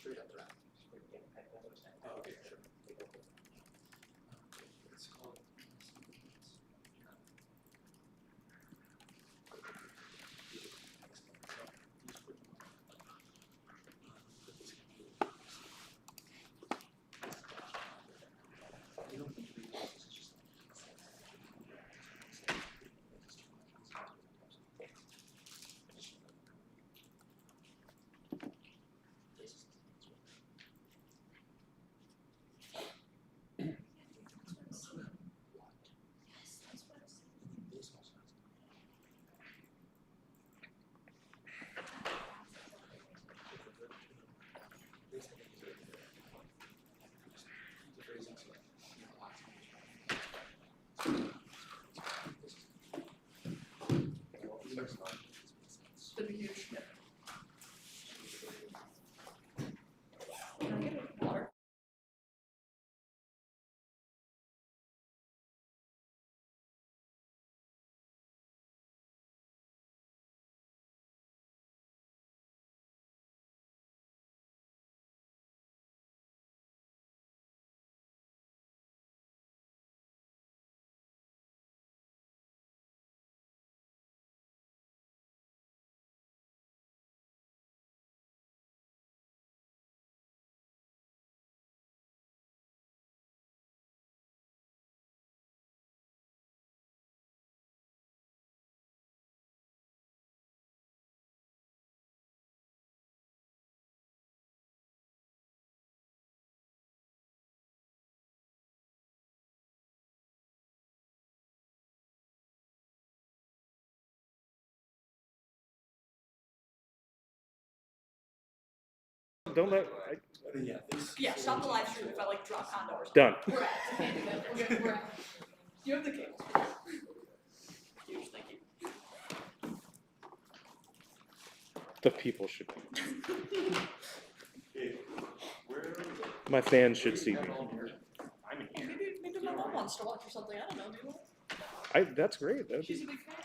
Oh, okay, sure. It's called. That'd be huge. Yeah. Can I get water? Don't let. Yeah, stop the live stream if I like drop condo or something. Done. We're at. Can't do that. We're at. You have the cables. Huge, thank you. The people should. My fans should see me. Maybe my mom wants to watch or something. I don't know. Maybe. That's great. That'd She's be, a big fan.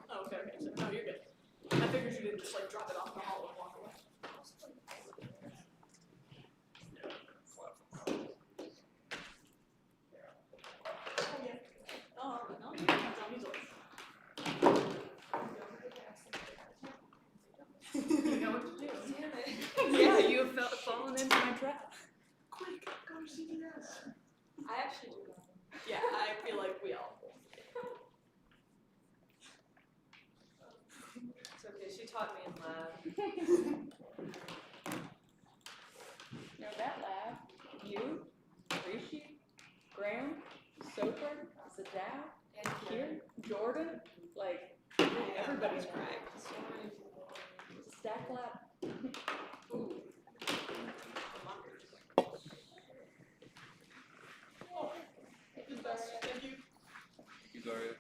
Oh, okay. So, no, you're good. I figured you didn't just like drop it off in the hall and walk away. No, you can come down easily. You know what to do. Yeah, you have fallen into my trap. Quick, go to CVS. I actually do. Yeah, I feel like we all. It's okay, she taught me in lab. No, that lab, you, Rishi, Graham, Soper, Zadow, and Kier, Jordan, like, everybody's crying. Stack lab. Ooh. Oh, the best. Thank you. You Daria.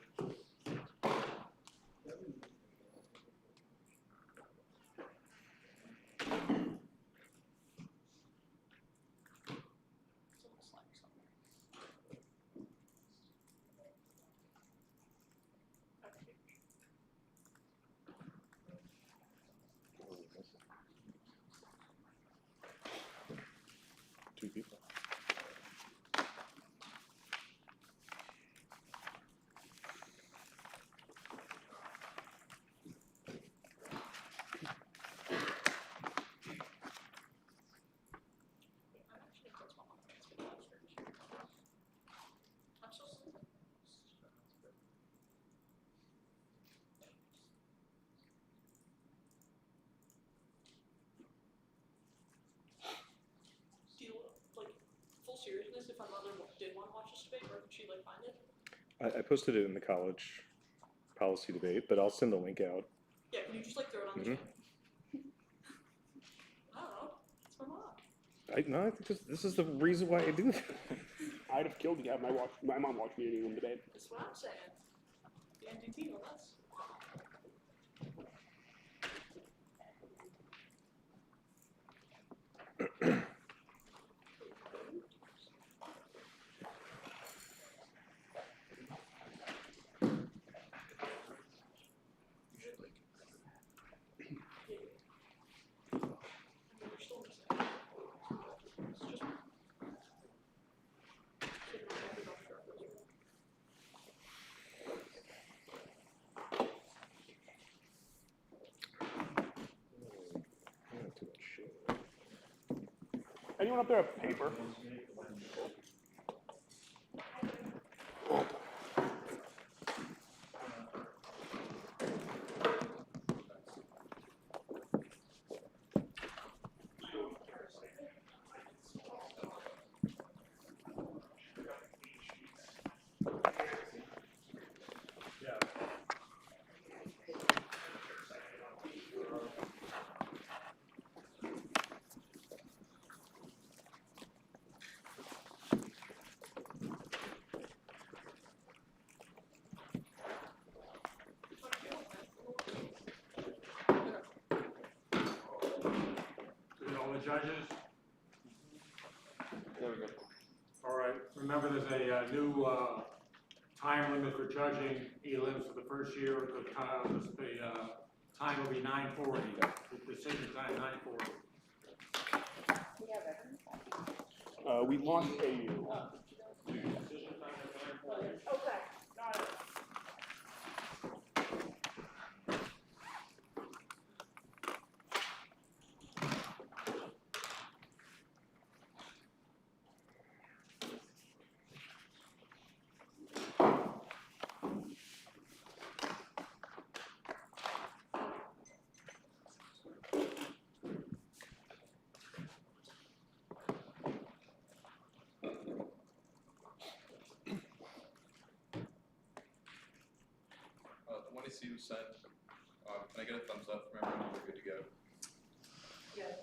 two people. Do you, like, full seriousness, if my mother did want to watch this debate, where could she, like, find it? I posted it in the college policy debate, but I'll send the link out. Yeah, can you just like throw it on the Mhm. channel? I don't know. It's my mom. No, I think this is the reason why I do that. I'd have killed to have my mom watch me in England debate. That's what I'm saying. The NDT, no less. Too much shit. Anyone up there have paper? All the judges? There we go. All right, remember there's a new time limit for judging elims for the first year. The time will be 9:40. The decision time 9:40. We have everything. We launched AU. Decision time is 9:40. Okay, got it. The one you was sent. Can I get a thumbs up from everyone? We're good to go. Yes.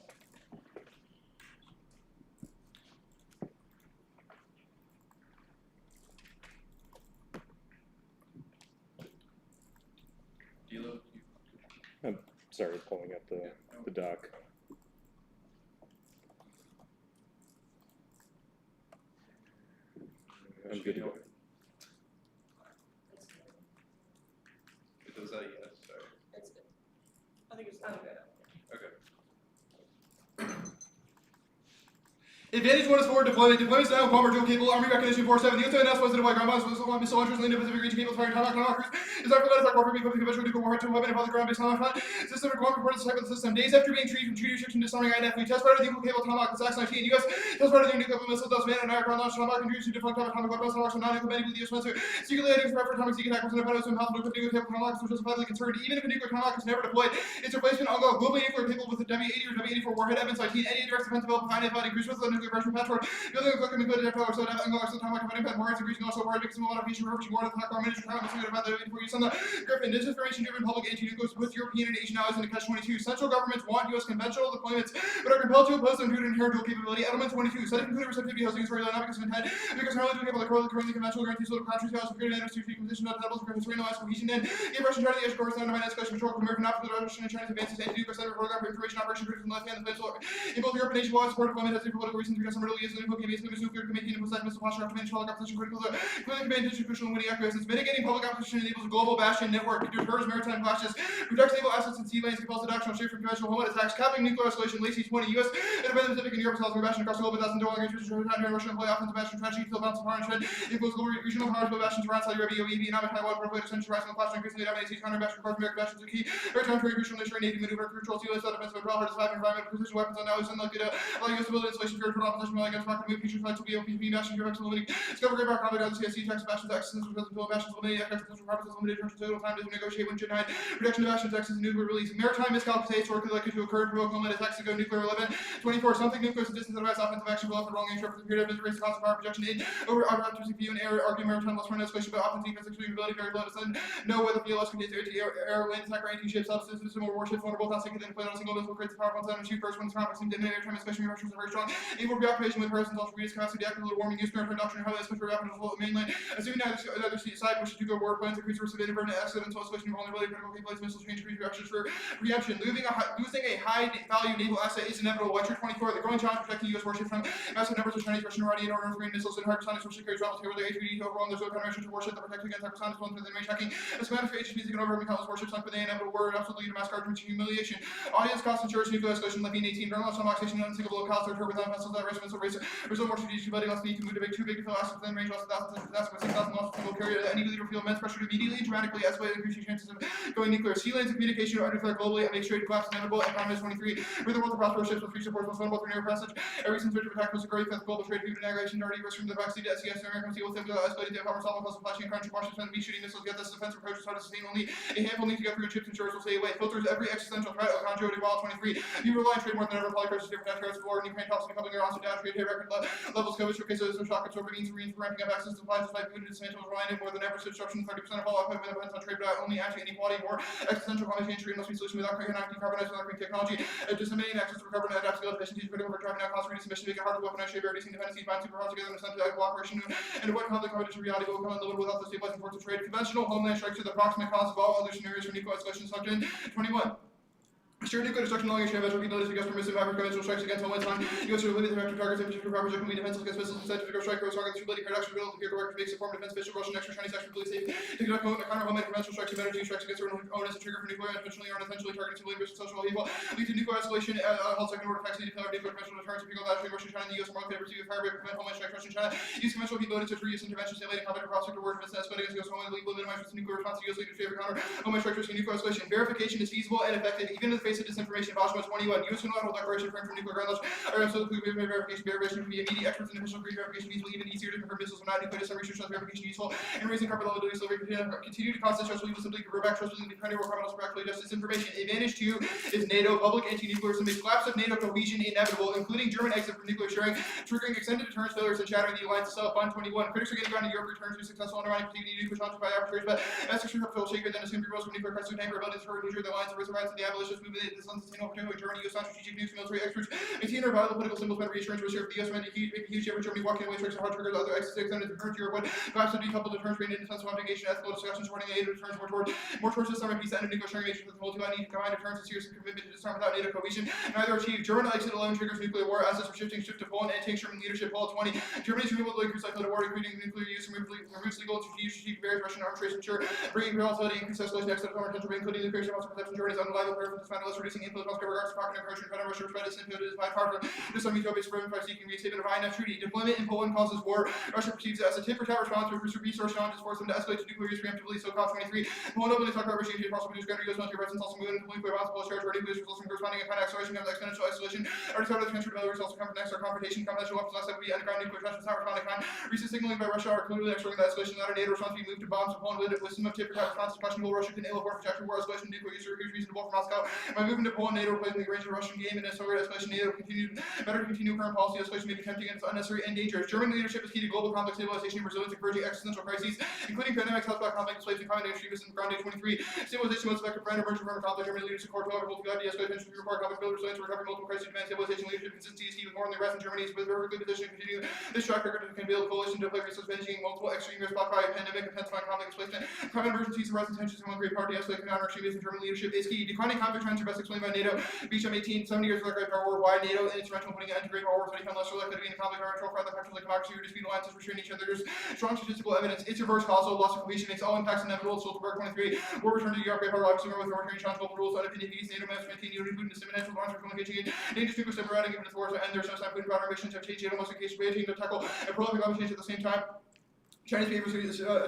Dilo, I'm sorry, pulling up the doc. I'm good to go. Was that yes? Sorry. That's good. I think it's I'm good. Okay. Advantage 1 is forward deployment. Deployment style, bomber, dual cable, army recognition 4-7. The USANS was to deploy ground bombs, missile launchers, land Pacific region cables, firing tomahawk cruise. Is our attack warfare, equipped conventional nuclear warhead, weapon, and the ground based on system requirement reported the type of the system. Days after being treated from treaty restriction disarming INF, we test fired the equal cable tomahawk, the SAX 19. US test fired the nuclear missile, does man and air ground launch tomahawk, introduced to defunct atomic weapons, tomahawks, and non-nuclear the US Spencer. Secretly heading for atomic secret attack was an opponent to impossible to equip nuclear cable tomahawks, which was vitally concerned. Even if a nuclear tomahawk is never deployed, its replacement ongoing globally nuclear cable with a W80 or W84 warhead, Evans 19, any direct defense developed behind it, fighting cruise with the nuclear version patchwork. Building a quick and good power, so that angle, so time like fighting bad warheads, increasing also warhead, because a lot of feature refurbishing warhead, attack our miniature time, missing about the before use on the Griffin. Disinformation driven public anti-nuclear with European and Asian allies in the catch-22. Central governments want U.S. conventional deployments, but are compelled to oppose them due to inherent dual capability. Element 22. Setting computer receptivity housing is very low, not because of intent, because not only do we have the currently conventional guarantees sort of countries, also security and industry position of doubles, because Reno has cohesion in. The Russian China, the Asian course, undermine escalation control from American after the Russian and China's advances anti-nuclear center program for information operation critical left hand, the pencil. In both Europe and Asia, while support deployment has political reasons, because some Middle East and nuclear committee and missile posture to manage public opposition critical to clearly command institutional and winning acquiescence. Mitigating public opposition enables a global bastion network, deters maritime clashes, protects naval assets and sea lanes, compels adoption of shape from conventional homeland attacks, capping nuclear escalation, late C-20, U.S. and the Pacific and Europe, South bastion across the globe, 1,000 dollar range, Russian play offensive bastion, tragedy, kill balance of power and trend, equals global regional powers, bastions around Saudi Arabia, UAE, Vietnam, Taiwan, profit, extension, rising clash, increasingly dominating sea counter bastion, across American bastions, key, maritime trade, regional nation, navy maneuver, control, sea lanes, defense, control, hard to survive, environment, precision weapons on allies, and like U.S. ability installation, fear, for opposition while against market move, future flights will be OPP, bashing direct limiting. Discover great power combat on the CSC, text bastions, X's, because the bastions limited, X, potential properties limited, terms of total time to negotiate when Gen 9. Protection of bastions, X's, nuclear release. Maritime miscalculates historically likely to occur, provoke moment attacks to go nuclear 11. 24, something nuclear distance advice, offensive action, below the wrong age, for the period of race, cost of power projection in, over operator CPU and air, argue maritime, less run escalation, but offensive defense, extreme ability, very low descent. No weather field, less contains air, wind, attack, range, ships, subsystems, similar warships, vulnerable, not single, then play on a single missile, creates a powerful sound and shoot first when it's complex, and diminished airtime, especially pressures are very strong. Able preoccupation with persons, also reduce capacity, active little warming, use maritime doctrine, how especially rapid as well mainland. Assuming neither side wishes to go war plans, increase risk of inadvertent accidents, escalation of vulnerability, critical capabilities, missiles, change, reactions for preemption. Losing a high value naval asset is inevitable. Watcher 24, the growing challenge protecting U.S. warships from massive numbers of Chinese, Russian, Iranian, or North Korean missiles and hypersonics, which carries rivals here with the HVD to overall, and there's no countermeasures to warship that protect against hypersonics ones within range hacking. As commander for HVs, they can overcome countless warships like the inevitable word, absolutely to mass guard, reaching humiliation. Audience cost insurance, nuclear escalation, Levine 18, journal of some oxidation, unsinkable locales, or turbines, vessels that race, missile race, result more strategic, but less need to move to big, too big to fill assets within range, less than 1,000, that's with 6,000 lost single carrier. Any leader feel immense pressure to immediately, dramatically escalate, increasing chances of going nuclear. Sea lanes and communication are underflare globally, and make straight collapse inevitable. Economist 23, for the world to prosper, ships with free support, most vulnerable through near passage. Every since search of attack was a great fifth global trade, food and aggregation, already risk from the backseat to SES, American Sea with them to escalate the power, solve plus supply chain crunch, Washington, be shooting missiles, get this defensive approach is hard to sustain only. A handful need to get through chips and shores will stay away. Filters every existential threat of Conjo Duval 23. You rely on trade more than ever, polycrisis, different attacks, war, and Ukraine tops, and coupling their also down, trade, record levels, COVID showcases, some shock absorber means marines ramping up access to supplies, despite food and dismantles, relying more than ever, disruption, 30% of all output depends on trade, but only actually inequality, war, existential climate change, trade must be solution without creating decarbonized without creating technology, disseminating access to recover and adapt skill efficiencies, critical for driving out cost reducing emission, make it hard to weaponize, shape, reducing dependencies, bind superpowers together in a sense of cooperation, and avoid conflict, competition, reality, will come and live without the stabilizing force of trade. Conventional homeland strikes are the proximate cause of all other scenarios for nuclear escalation sucked in. 21. Sure, nuclear destruction along your measure capabilities against permissive average conventional strikes against homeland time. U.S. limited effective targets and particular properties that can be defenseless against missiles incentive to go strike, gross targets, ability, production, ability, peer work, makes a form of defense, fiscal, Russian, extra Chinese, extra police safe. To conduct counter homeland conventional strikes of energy strikes against their own as a trigger for nuclear, intentionally or unintentionally targeting civilian versus social evil. Lead to nuclear escalation, all second order effects, declare nuclear conventional deterrence, people that Russian, China, and the U.S. more likely to receive a fire break, prevent homeland strikes, Russian, China. Use conventional capabilities to reuse intervention, stimulating combat across sector war, defense, escalate against U.S. homeland, legal, minimize risk, nuclear response to U.S. leaders favor counter homeland strikes, risking nuclear escalation. Verification is feasible and effective, even in the face of disinformation. 21. U.S. unilateral declaration framed for nuclear ground launch are absolutely verification. Verification can be immediate. Experts in official green verification feasible, even easier to confirm missiles are not nuclear. Some research on verification useful in raising carbon liability. So we continue to cause this trustworthy simply revert back trustworthy and dependable carbon loss correctly. Just disinformation. Advantage 2 is NATO public anti-nuclear. Makes collapse of NATO cohesion inevitable, including German exit from nuclear sharing, triggering extended deterrence failures and shattering the alliance itself. 21. Critics are getting ground in Europe. Returns to successful undermining continued nuclear launches by arbitrators, but as extreme feel shaker than assumed rules from nuclear crisis tanker ability to hurt New Jersey, the alliance of rights to the abolitionist movement. This unsustainable particularly Germany, U.S. strategic nukes, military experts maintain our vital political symbols, but reassurance was here for the U.S. make a huge effort. Germany walking away strikes hard triggers other exits extended to current Europe. Perhaps to decouple deterrence training and defensive obligation, ethical discussions, warning aid returns more towards system and peace and nuclear sharing nations with the multi-line need to combine deterrence and serious commitment to disarm without NATO cohesion. Neither achieved. German exit 11 triggers nuclear war. Assets for shift to Poland and takes German leadership. Paul 20. Germany's removal of the cycle of war, including nuclear use, removes legal and strategic various Russian arms trade ensure bringing volatility, increased escalation, exit of our country, including nuclear of perception. Germany's unreliable prayer for dismantle, reducing influence, Moscow regards to pocket approach, and federal Russia spread its into it is by far from this Utopia suburban by seeking restatement of INF treaty. Deployment in Poland causes war. Russia perceives it as a tit for tat response to resource challenges, force them to escalate to nuclear use preemptively. So COP 23. Poland openly talk about Russia and possible produce greater U.S. military presence, also moving into nuclear bombs, Polish territory, nuclear results from corresponding and acceleration of exponential isolation. Already started the transfer to Belarus, also come from next our confrontation, conventional weapons less that would be underground nuclear tests, not responding kind. Recent signaling by Russia are clearly exerting the escalation that our NATO response be moved to bombs. Poland with wisdom of tit for tat response is questionable. Russia can ill afford protection war escalation nuclear use is reasonable for Moscow. By moving to Poland, NATO replacing the range of the Russian game and a Soviet escalation, NATO better to continue current policy escalation may be tempting and it's unnecessary and dangerous. German leadership is key to global conflict stabilization and resilience, encouraging existential crises, including pandemics, health conflict, displacing climate extremism, ground day 23. Stabilization most effective friend emerging from conflict. German leadership core pillar multi de-escalation to require conflict build resilience, recovery multiple crises, demand stabilization, leadership consistency is key with more than the rest in Germany is perfectly positioned to continue this track record can build coalition to play resource managing multiple extreme risks blocked by a pandemic, intensifying conflict displacement, climate emergencies, and rising tensions among great power de-escalate counter extremism. German leadership is key. Declining conflict trends are best explained by NATO. Beecham 18, 70 years of the great power war. Why NATO and instrumental in putting an end to great power wars will become less likely to be in conflict or control for other factors like democracy or dispute alliances restrain each other. There's strong statistical evidence. Its reverse causal loss of cohesion makes all impacts inevitable. Stoltenberg 23. War return to Europe, great power life sooner with overturning challenge global rules, unopinion peace, NATO must maintain unity, Putin is imminent, launch for communication, dangerous nuclear separating given its wars, and there's no sign Putin brought our missions have changed, most in case waiting to tackle a prolific climate change at the same time. Chinese papers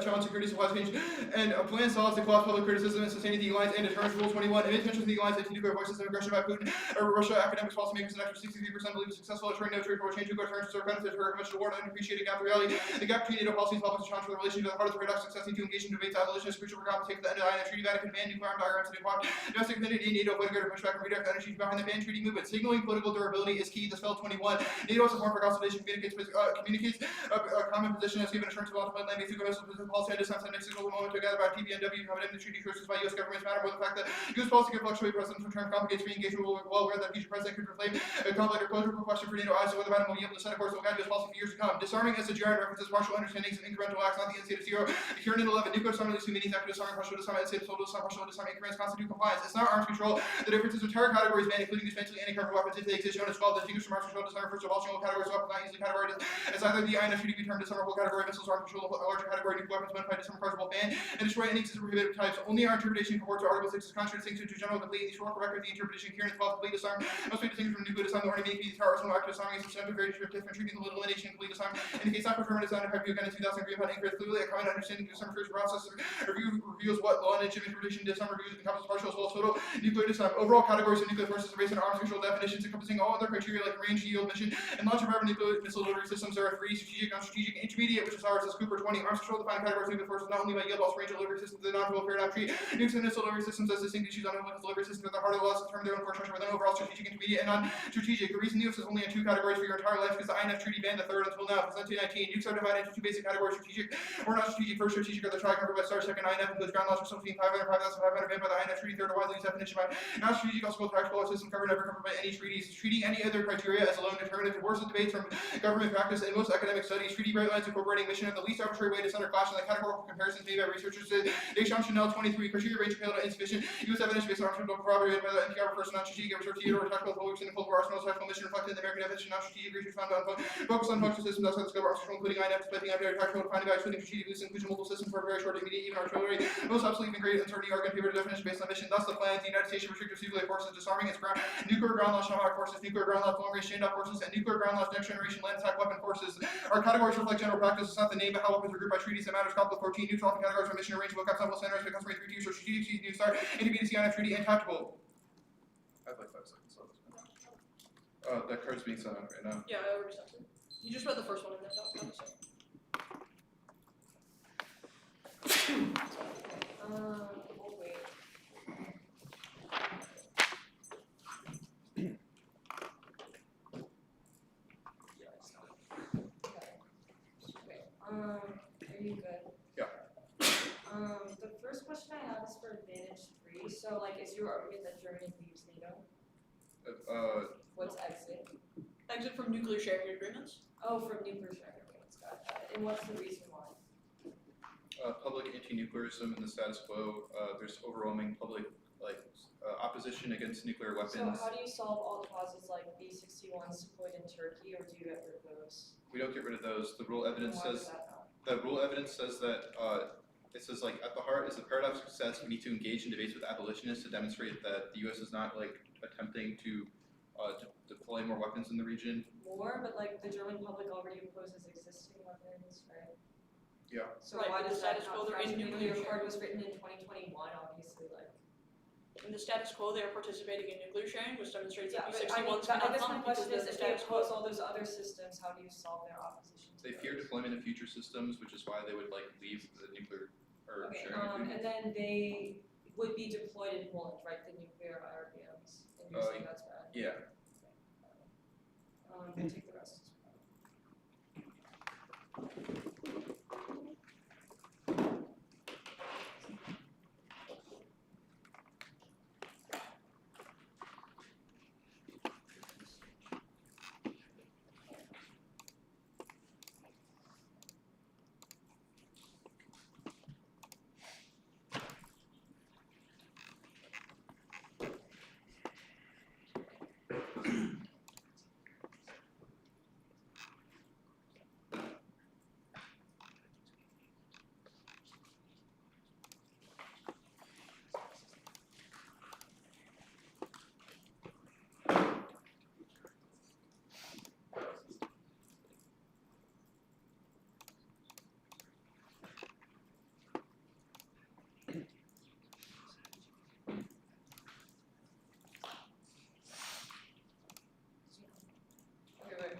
challenge security supply chain and plan solves to quash public criticism and sustaining the alliance and deterrence Rule 21 and attention to the alliance anti-nuclear voices of aggression by Putin or Russia. Academics, policymakers, and experts 63% believe it's successful at turning no trade for change to deterrence to benefit for conventional war and unappreciated gap to reality. The gap between NATO policies and policies challenge for the relation to the heart of the paradox successing to engage in debates. Abolition is crucial for compensation for the end of the INF Treaty. Vatican ban nuclear armed diagrams and equality. Domestic community NATO put together pushback and redirect energy behind the ban treaty movement. Signaling political durability is key. The spell 21. NATO support for consultation communicates a common position as given assurance of ultimate land-based policy and distance and next moment together by TBNW covered in the treaty choices by U.S. governments matter more the fact that U.S. policy can fluctuate presidential term complicates re-engagement well aware that future president could proclaim a conflict or closure question for NATO eyes so whether Biden will be able to set a course will guide U.S. policy for years to come. Disarming as a gerund references partial understandings of incremental acts, not the end state of zero. The current 11 nuclear disarmament is two meanings after disarmament, partial disarmament, and state of total disarmament, partial disarmament, increments constitute compliance. It's not arms control. The difference is entire categories banned, including dismantling anti-chemical weapons if they exist, known as 12. The distinguished from arms control disarmament, first of all, single categories of weapons not easily categorized as either the INF treaty be termed disarmable category missiles, arms control, a larger category nuclear weapons, modified disarmable ban, and destroy any existing prohibited types. Only our interpretation cohorts of Article 6 is contrary to general complete. The historical record of the interpretation here in 12 complete disarm must be distinguished from nuclear disarm. The order may be the terror arsenal active disarming is substantive very different treatment the elimination and complete disarm. Indicates not confirmed design of review again in 2003 upon inquiry clearly a common understanding of disarm first process review reveals what law and interpretation disarm reviews encompasses partial as well as total nuclear disarm. Overall categories of nuclear forces are based on arms control definitions encompassing all other criteria like range, yield, mission, and launch of forever nuclear missile delivery systems. There are three: strategic, non-strategic, intermediate, which is ours as Cooper 20. Arms control defined categories of nuclear forces not only by yield, but also range delivery systems. The non-dual paradigm tree nukes and missile delivery systems as distinct issues on delivery systems at the heart of the laws determine their own force structure within overall strategic, intermediate, and non-strategic. The reason nukes is only in two categories for your entire life because the INF treaty banned the third until now. Since 1919, nukes are divided into two basic categories: strategic or not strategic. First, strategic are the tri-covered by stars. Second, INF includes ground launch between 500 and 5,500 banned by the INF treaty. Third, a widely used definition by non-strategic also called tactical system covered never covered by any treaties. Treating any other criteria as alone determinative worsens debates from government practice and most academic studies. Treaty bright lines incorporating mission in the least arbitrary way to center clash in the categorical comparisons made by researchers. Deschamps Chanel 23 criteria range payload insufficient. U.S. evidence based on arsenal corroborated by the NPR first non-strategic research or tactical focus in the Cold War arsenal tactical mission reflected in the American definition. Non-strategic research found on focus on functional systems outside the scope of arsenal, including INF, despite being very tactical defined by excluding strategic use inclusion multiple systems for a very short, immediate, even artillery. Most obsolete and great uncertainty are in favor of definition based on mission. Thus, the plan: the United States should restrict its nuclear forces, disarming its ground, nuclear ground launch tomahawk forces, nuclear ground launch long-range standoff forces, and nuclear ground launch next generation land attack weapon forces. Our categories reflect general practice. It's not the name, but how weapons are grouped by treaties that matters. Complex 14 neutral categories for mission, range, vocab, sample, standards, customary 3 tiers, or strategic, new start, intermediate, INF treaty, and tactical. I have like 5 seconds left. That card's being sent out right now. Yeah, I already sent it. You just read the first one in that document. We'll wait. Are you good? Yeah. The first question I have is for Advantage 3. So, like, is your argument that Germany leaves NATO? What's exit? Exit from nuclear sharing agreements? Oh, from nuclear sharing agreements. Got that. And what's the reason why? Public anti-nuclearism in the status quo. There's overwhelming public opposition against nuclear weapons. So, how do you solve all deposits like B-61s deployed in Turkey, or do you get rid of those? We don't get rid of those. The rule evidence Why is says that not? the rule evidence says that it says like at the heart is the paradox of success. We need to engage in debates with abolitionists to demonstrate that the U.S. is not like attempting to deploy more weapons in the region. More, but like the German public already opposes existing weapons, right? Yeah. So Right, why but the does that status not quo, they're in threaten the nuclear nuclear sharing. was written in 2021, obviously, like. In the status quo, they are participating in nuclear sharing, which demonstrates Yeah, that but I mean, B-61s I cannot guess my come question because is, of the if they status quo. oppose all those other systems, how do you solve their opposition to They fear those? deployment of future systems, which is why they would like leave the nuclear or Okay, sharing agreement. and then they would be deployed in Poland, right, the nuclear IRBMs, and you're saying that's bad? Yeah. We'll take the rest as well.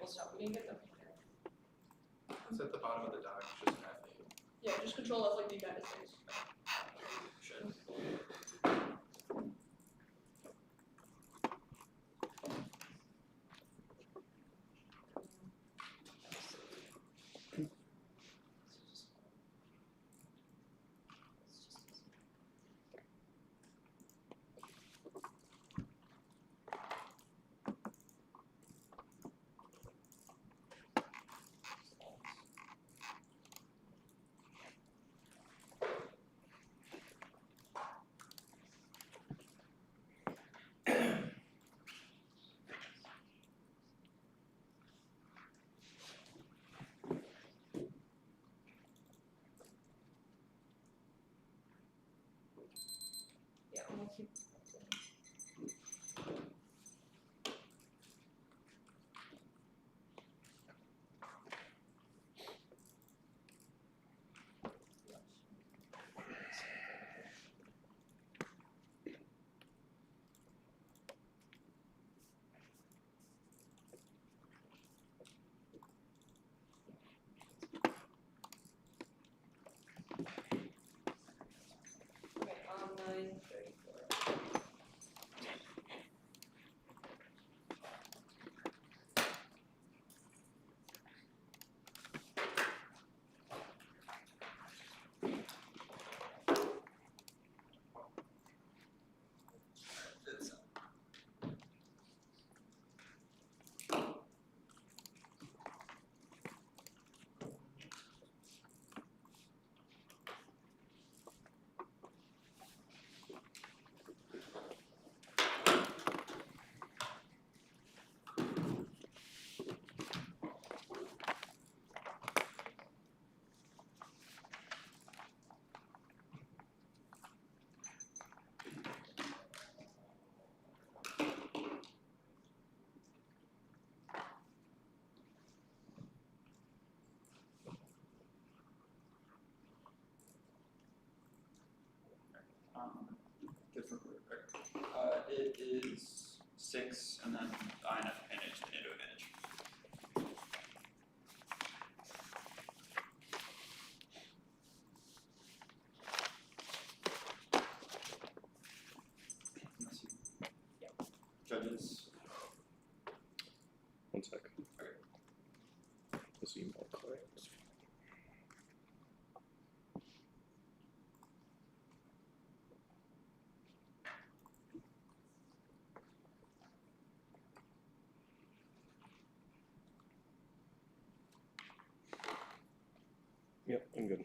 mechanical stuff. We didn't get the mechanical. It's at the bottom of the dock, just an athlete. Yeah, just control F like the United States. Should. Yeah, I'm gonna keep. Okay, 9:34. It's, good for it is 6, and then INF advantage, NATO advantage. Judges. 1 sec. Okay. This email clients. Yep, I'm good.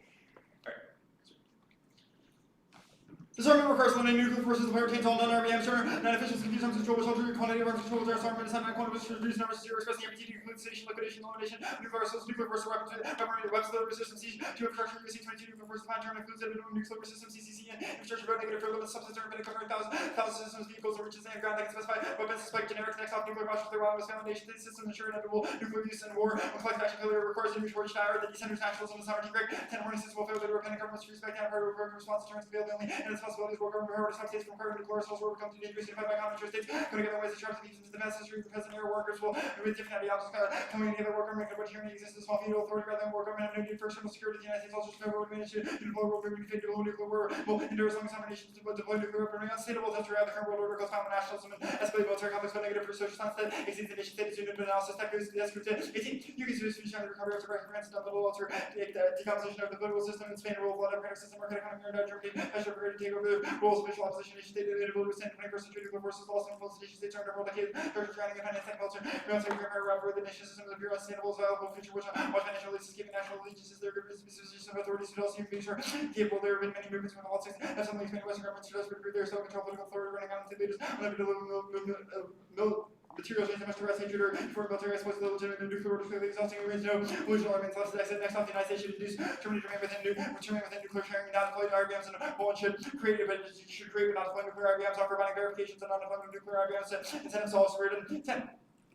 Disarmament requires eliminating nuclear forces. The player retains all non-army amateur, non-officials, confused arms control, soldier, quantity of arms control, disarmament, assignment, quantum, reduce numbers to 0, expressing MPT, inclusion, liquidation, elimination, nuclear forces, weapons, weapons, system siege, 2 infrastructure, UC 22, nuclear forces, plan term, includes nuclear system, CCC, and infrastructure, vote negative, for limits, substance, urban, covering thousand systems, vehicles, riches, and ground that can specify weapons, spike, generic, next off, nuclear posture, their wildest foundation, these systems ensure inevitable nuclear use and war, when collective action failure requires a mutual power, the descenders, nationalism, and sovereignty, break, 10 warning systems will fail, the independent governments to respect and part of response to turns available only, and its possibilities will govern power to some states from carbon nuclear cells will become too dangerous to fight by common states, coming together ways to sharp the defense history, the present era workers will, with different ideologies, coming together, war government, what tyranny exists, a small feudal authority rather than war government, have no need for external security, the United States also will manage to deploy world government, defeat dual nuclear war, will endure as long as some nations deploy nuclear weaponry, unsustainable to throughout the current world order, cause common nationalism and escalate military conflicts, but negative for social science that exceeds the nation state, unit analysis, that goes to the escrow 18, you can use the recovery of reference to the alter, decomposition of the political system in Spain, rule of law, democratic system, market economy, and Germany, measure for to take over the roles of official opposition, nation state, and able to withstand 21st century nuclear forces, laws, and nation state turned over decades, churches drowning in finance and culture, military empire, rapper, the nation system of the pure, unsustainable, valuable future, which financial allegiances, keeping national allegiances, their good business of authorities, to also make sure capable. There have been many movements from politics, have some explained Western governments to desperate for their self-control, political authority, running out into leaders, unable to deliver materials into much to rest hatred or for military exploits the legitimate nuclear order clearly exhausting remains no illusional armaments left to exit next off the United States should induce Germany to remain within nuclear sharing, not deploy IRBMs and Poland should create but not deploy nuclear IRBMs, offer binding verifications and non-deployment of nuclear IRBMs to incentive solves written 10.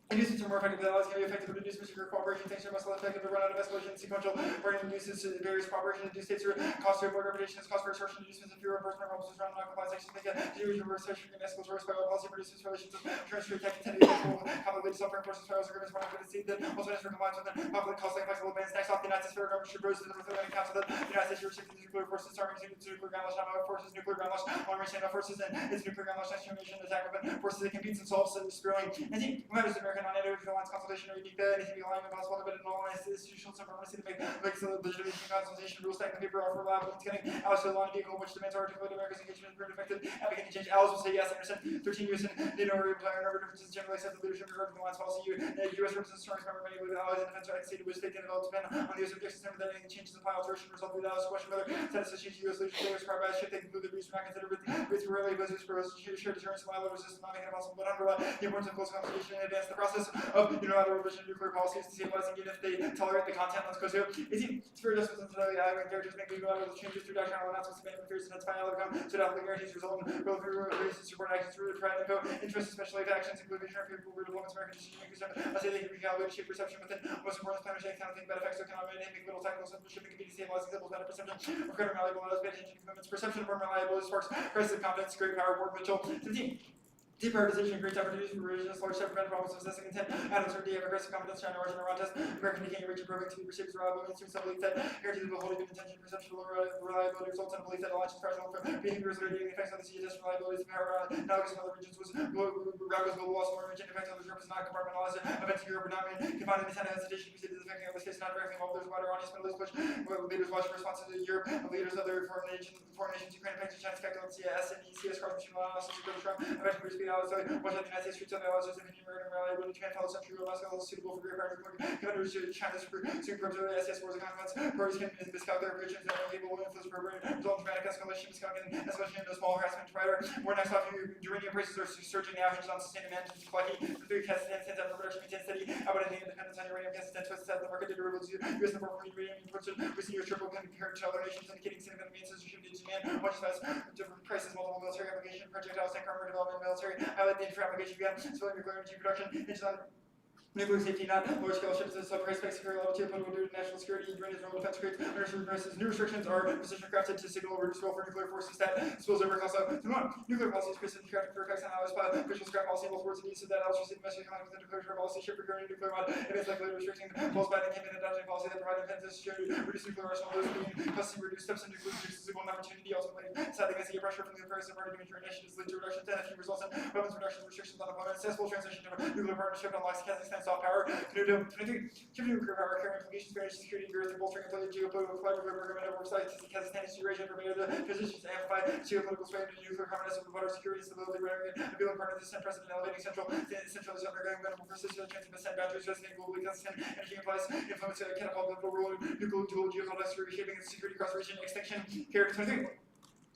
Inducements are more effective than allies can be effective, but inducements are cooperation thanks to muscle effective to run out of escalation sequential burning induces various cooperation induced states are cost to avoid repetition is cost for assertion inducements and fewer enforcement problems is run non-compliance action make a series of reverse action and escalates by all policy produces relations of transfer tech intended complicated software enforcement files agreements one of the seed that also is for compliance with the public costly and flexible advance next off the United States federal government should propose to the North Atlantic Council that the United States restricted nuclear forces arming to nuclear ground launch not forces nuclear ground launch long range standoff forces and its nuclear ground launch next generation attack weapon forces that competes and solves spewing anything members of American non-individual alliance consultation or unique anything beyond impossible but in all institutional supremacy to make legitimate consultation rules stack the paper offer reliable and getting allies to the law vehicle which demands articulate America's engagement is very effective advocating change allies will say yes Anderson 13 U.S. and NATO reply number differences generally accept the leadership regarding the alliance policy U.S. represents strongest member many with allies in defense or stated which they can develop depend on the U.S. objectives and that anything changes the final alteration result of the allies question whether status of change U.S. leadership is required by should they conclude the reason not considered with rarely business for shared deterrence and violent resistance not making it possible but underlie the importance of close consultation and advance the process of unilateral revision of nuclear policies to stabilize and if they tolerate the content let's go to it's for adjustments entirely adequate characters make unilateral changes through doctrinal announcements abandonment fears and that's final outcome so that the guarantees result in relative reasons support actions through the pride and co interest especially if actions include vision or favorable deployments American decision makers I say they can recalibrate shape perception within most important planners they cannot think bad effects so cannot make little technical sense shipping can be stabilizing examples better perception of credible malleable allows bad attention commitments perception of reliability sparks crisis of confidence great power Ward Mitchell 17 deep prioritization creates opportunities for revisions, large step prevent problems of assessing intent, add uncertainty, have aggressive competence, China origin, around test, American decaying reach improving to be perceived as reliable, instruments of belief that guarantees the beholding of intention, perception, reliability results in a belief that alliance is fragile for behaviors that are dealing effects on the CHS reliability of power analogous in other regions was Rago's global loss of origin effect on the Europe is not compartmentalized events in Europe are not confined in the Senate hesitation preceded affecting other states not directly involved there's wider audience but at least push leaders watch responses to Europe leaders of other foreign nations Ukraine affecting China's effect on CS and ECS cross machine analysis of Trump effecting free speed allies watch the United States treats other allies as if any American rally when you can't follow century real Moscow is suitable for great power commanders to China's super programs of SS wars and consequence parties can miscalculate their predictions that are able to influence program result in dramatic escalation miscalculating especially in the small harassment provider more next off uranium prices are surging now hinged on sustained demand to Clucky for 3 cast stands out for production maintain steady about any independence on uranium cast stands twice the market derivatives US number for uranium imports recent years triple compared to other nations indicating significant means censorship to demand much less different prices multiple military application projectiles and armor development military highlight the for application again civilian nuclear energy production nuclear safety not large scale ships is sub-price spec security level 2 applicable due to national security Ukraine's role defense creates understood prices new restrictions are position crafted to signal reduce role for nuclear forces that spills over also nuclear policies crafted for effects on allies by official scrap policy both words and use of that allows receiving message contact with the nuclear policy ship recurring nuclear mod events like restricting false binding campaign adopting policy that provide defense security reduce nuclear arsenal those being custody reduce steps in nuclear reduces a golden opportunity ultimately deciding against the pressure from the various party major initiatives lead to reductions and a few results in weapons reductions restrictions on deployment successful transition to a nuclear partnership unlocks Kazakhstan soft power 23 shifting nuclear power carrying implications for energy security growth and bolstering geopolitical collaborative program networks like Kazakhstan history region for the positions to amplify geopolitical sway into nuclear communism with water security stability appealing partner to send precedent elevating centralism undergoing venerable persistent chance of ascent boundaries resonating globally Kazakhstan energy implies influence catapult pivotal role in nuclear dual geopolitical reshaping and security cross region extinction character 23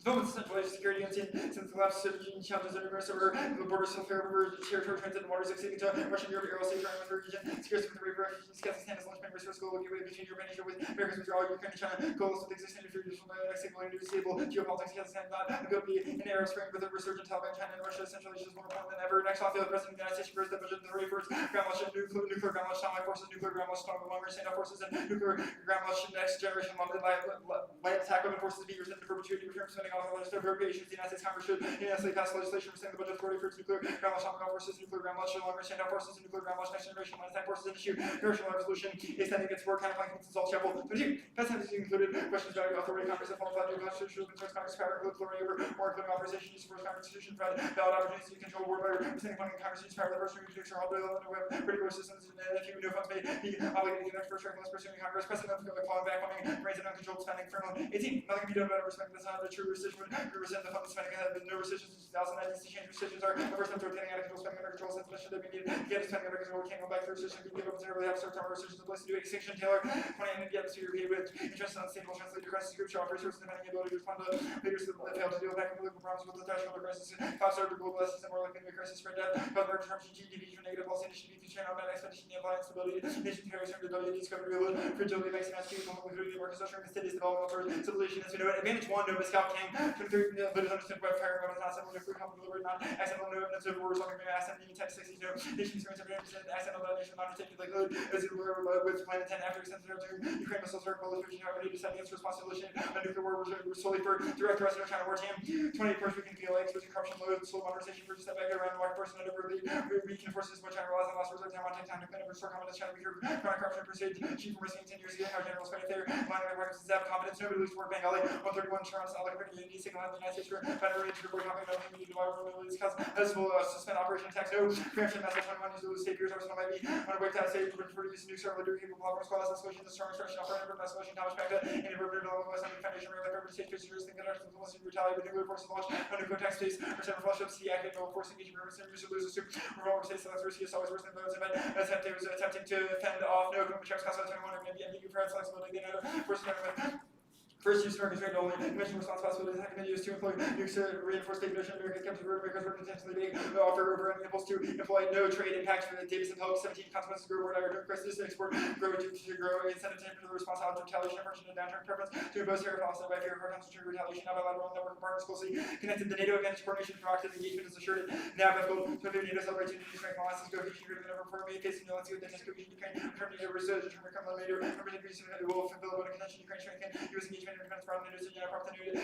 development centralized security and since the last Soviet challenges and numerous over the border still fair over territory transit and waters exceeding to Russian Europe aerial safe with the region security with the river refugees Kazakhstan is launching resource global gateway between Europe and Asia with America's withdrawal Ukraine and China goals with existing inferior next stable and stable geopolitics Kazakhstan not going to be an Arab Spring with a resurgent Taliban China and Russia Central Asia is more important than ever next off the President of the United States first the budget the ready for its ground launch nuclear ground launch satellite forces nuclear ground launch strong long range standoff forces and nuclear ground launch next generation land attack weapon forces be resistant to perpetuity return spending on the appropriations the United States Congress should unanimously pass legislation rescinding the budget authority for its nuclear ground launch forces nuclear ground launch long range standoff forces and nuclear ground launch next generation land attack forces and issue congressional resolution extending its work counterplanking since all chapel 22 passing included questions about authority Congress and formal new constitutional concerns Congress power include authority over more including authorization use for constitution provide valid opportunities to control war by rescinding funding Congress use power the first reduce or hold development of critical systems and if you no funds may be obligated to connect first unless pursuing Congress president of clawing back funding raise and uncontrolled spending firmly 18 nothing can be done about respect that's not the true rescission would rescind the funding spending have been no rescissions since 2019 to change rescissions are the first time to obtaining out of control spending under control since mission that we need to get spending under control can't go back to rescission we give up to have certain rescissions in place to do extinction Taylor 20 and the atmosphere repeated with interest in unstable translate to crisis group shop resources depending ability to respond to leaders that fail to deal with economic problems with the threshold of crisis cost over global lessons and more likely to be crisis spread death cause market disruption GDP for negative policy initiative to channel on expedition the appliance stability nation carries from the W discovery real fragility makes an execution liquidity work structure and cities development for civilization as we know it advantage 1 no miscalc king 23, but is understood by firing weapons not similar to free help delivered non accidental no evidence of war resulting from accident in text 60 no nation experience of accidental detonation not detected like load as it were with plan 10 after extensive to Ukraine missiles are called which have already decided its responsibility on nuclear war was solely for direct Russian or China war team. 28 Puerto Rican PLA exposing corruption load slow modernization for step back around white person and overly weak enforces what China relies on lost reserve time on time to clean up restore confidence China weaker chronic corruption perceived chief from risking 10 years ago how generals fight there line of records have confidence nobody lose work Bengali 131 Charles Alec Unity signal of the United States for better range for topic no need to borrow release cause as will suspend operation tax no preemption message 21 use to lose saviors arsenal might be on a break down stage for use new server leader capable of squad escalation the strong instruction operator from escalation Thomas back to any river development west under foundation where like urban state fishers think that our policy retaliate with nuclear forces launch on nuclear tax space or several flush up sea active no force engagement river use to lose a super revolver states that's Russia is always worse than those event attempting to fend off no economic checks cost 21 or maybe ambiguous price flexibility they know force First use American trade only. Commission responsibility. Second use to employ nukes to reinforce state notion. American captive road makers work intentionally being offer over any impulse to employ no trade impact for the Davis and Polk 17 consequences grow word or crisis export grow to grow incentive to the responsibility to retaliation aversion to downturn preference to impose tariff offset by fear of hard times to trigger retaliation. Now bilateral network of partners closely connected. The NATO against coordination proactive engagement is assured. Now Bethel to the NATO celebrates unity strength alliances cohesion agreement over for me facing the landscape of the cohesion Ukraine returning to research determine criminal later will fulfill the contention Ukraine strengthen US engagement and defense from the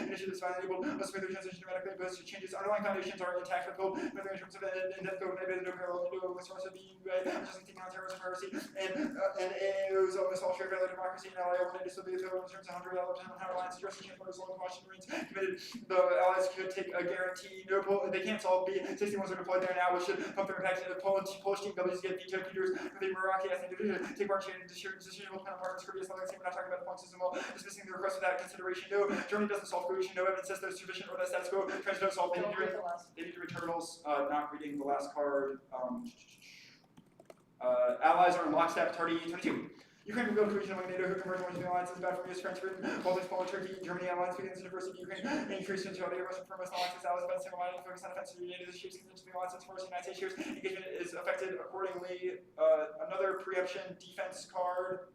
initiatives finally able to smooth the transition dramatically opposed to changes. Underlying foundations are intact with gold, in terms of in-depth gold, maybe no parallel to a source of being just taking on terrorism, piracy, and it was almost all shared value democracy and ally wanted to still be in terms of $100 alliance addressing change for Washington Marines committed. The allies could take a guarantee. No, they can't solve B. 61s are deployed there now, which should pump their impact. Polish team W's get veto Peters for the Iraqi ethnic division. Take part in decision will depend on partners for we're not talking about the point system while dismissing the request without consideration. No, Germany doesn't solve cohesion. No evidence says there's sufficient or that status quo. Trends don't solve. They need to read turtles. Not reading the last card. Allies are in lockstep. Tardy 22. Ukraine will build cohesion among NATO who converge one to the alliance is bad for US, France, Britain, Baltics, Poland, Turkey, Germany alliance begins diversity. Ukraine increased into other Russian firmest alliances. Allies about single-minded focus on offensive NATO. This shapes convention the alliance for the United States years. Engagement is affected accordingly. Another preemption defense card.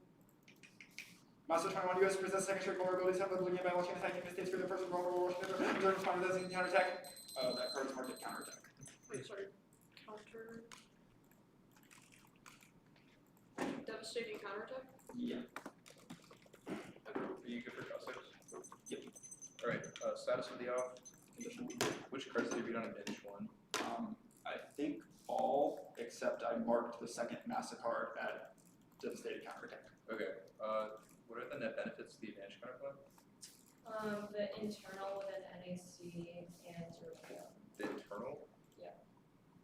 Master 21 US possesses second straight vulnerabilities have been by launching attacking the states for the first World War. Reserve responded as a counterattack. That card is marked as counterattack. Wait, sorry. Counter. Devastating counterattack? Yeah. Are you good for cross saves? Yep. Alright, status of the off. Which cards did you read on advantage one? I think all except I marked the second massacre at devastated counterattack. Okay. What are the net benefits of the advantage counterplay? The internal within NAC and European. The internal? Yeah.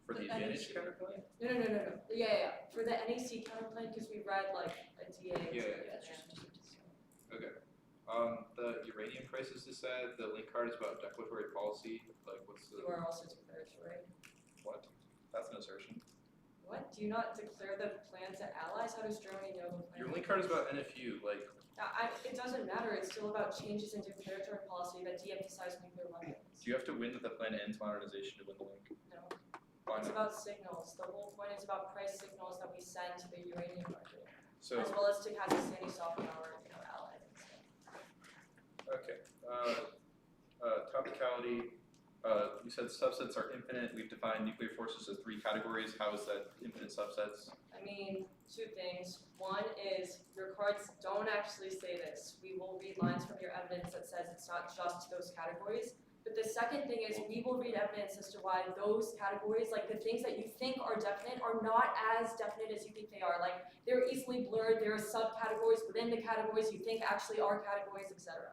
For the advantage counterplay? No. Yeah. For the NAC counterplay, because we read like a DA. Yeah. Okay. The uranium crisis is sad. The link card is about declaratory policy. Like, what's the? You are also declaratory. What? That's an assertion. What? Do you not declare the plan to allies? How does Germany know the plan? Your link card is about NFU. Like. It doesn't matter. It's still about changes in declaratory policy that de-emphasize nuclear weapons. Do you have to win with the plan ends modernization to win the link? No. Why It's not? about signals. The whole point is about price signals that we send to the uranium market, So. as well as to Kazakhstan soft power, allies and stuff. Okay. Topicality. You said subsets are infinite. We've defined nuclear forces as 3 categories. How is that infinite subsets? I mean, 2 things. One is your cards don't actually say this. We will read lines from your evidence that says it's not just those categories. But the second thing is we will read evidence as to why those categories, like the things that you think are definite, are not as definite as you think they are. Like they're easily blurred. There are subcategories within the categories you think actually are categories, etc.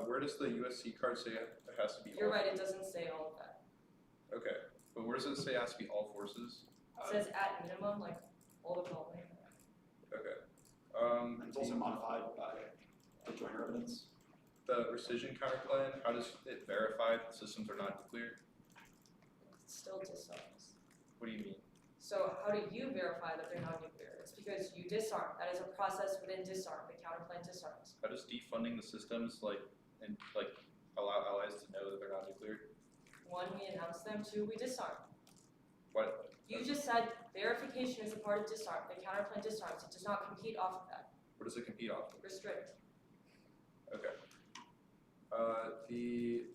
Where does the USC card say it has to be? You're all right. It doesn't say all of that. Okay, but where does it say it has to be all forces? It says at minimum, like all the following. Okay. And it's also modified by the joiner evidence. The rescission counterplan, how does it verify that systems are not nuclear? It still disarms. What do you mean? So how do you verify that they're not nuclear? It's because you disarm. That is a process within disarm. The counterplan disarms. How does defunding the systems allow allies to know that they're not nuclear? 1, we announce them. 2, we disarm. What? You just said verification is a part of disarm. The counterplan disarms. It does not compete off of that. What does it compete off of? Restrict. Okay. The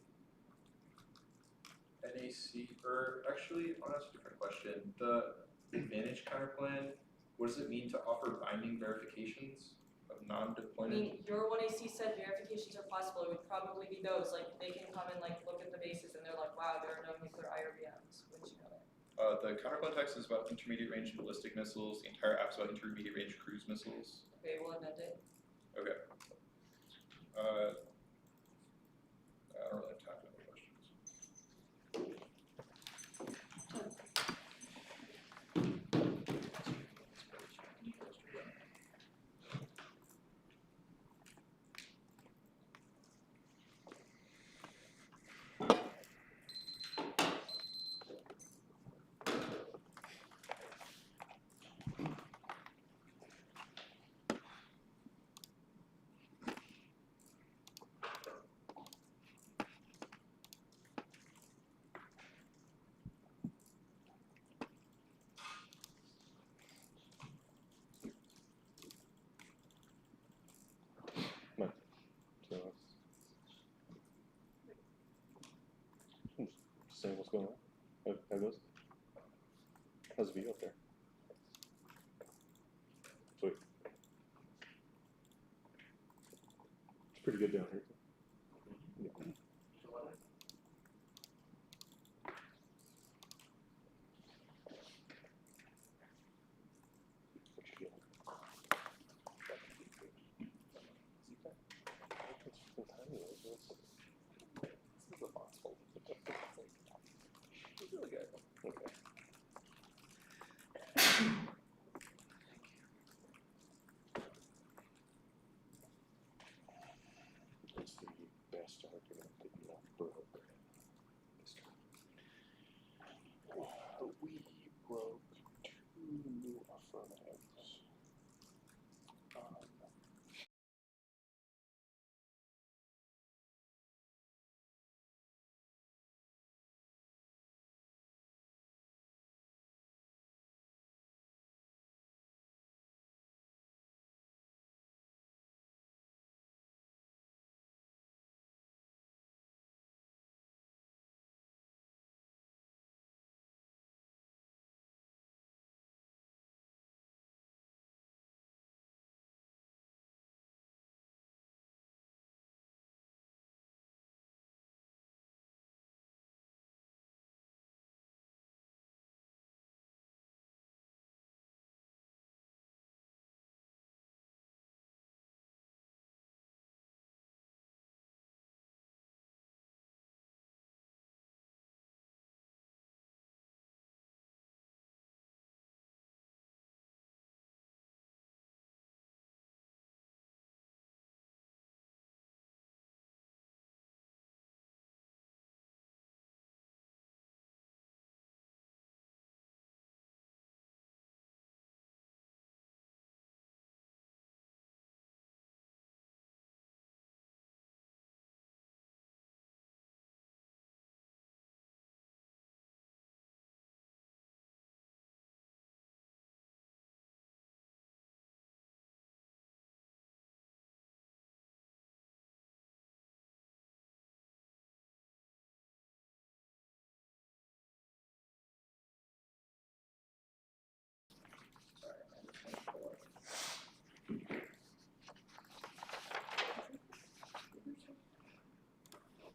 NAC, or actually, I'll ask a different question. The advantage counter plan, what does it mean to offer binding verifications of I non-deployment? mean, your 1AC said verifications are possible, it would probably be those, like, they can come and like look at the bases and they're like, wow, there are no nuclear IRBMs, wouldn't you know that? The counterplan text is about intermediate range ballistic missiles. The entire app's about intermediate range cruise missiles. Okay, we'll amend it. Okay. I don't really have time for any questions. So just saying what's going on. How goes? How's the view up there? Sweet. It's pretty good down here. Yeah. It's really good. Okay. What's the best argument that you have broke this time? We broke 2 affirmatives.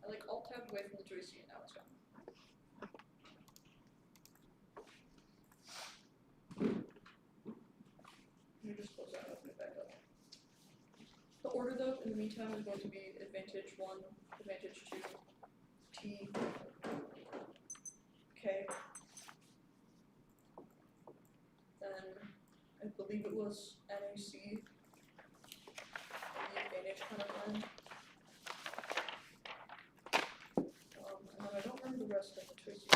I like alt tab away from the joystick and now it's gone. Let me just close that and open it back up. The order though, in the meantime, is going to be advantage 1, advantage 2, T, K. Then I believe it was NAC, and the advantage kind of line. And then I don't remember the rest of the choices.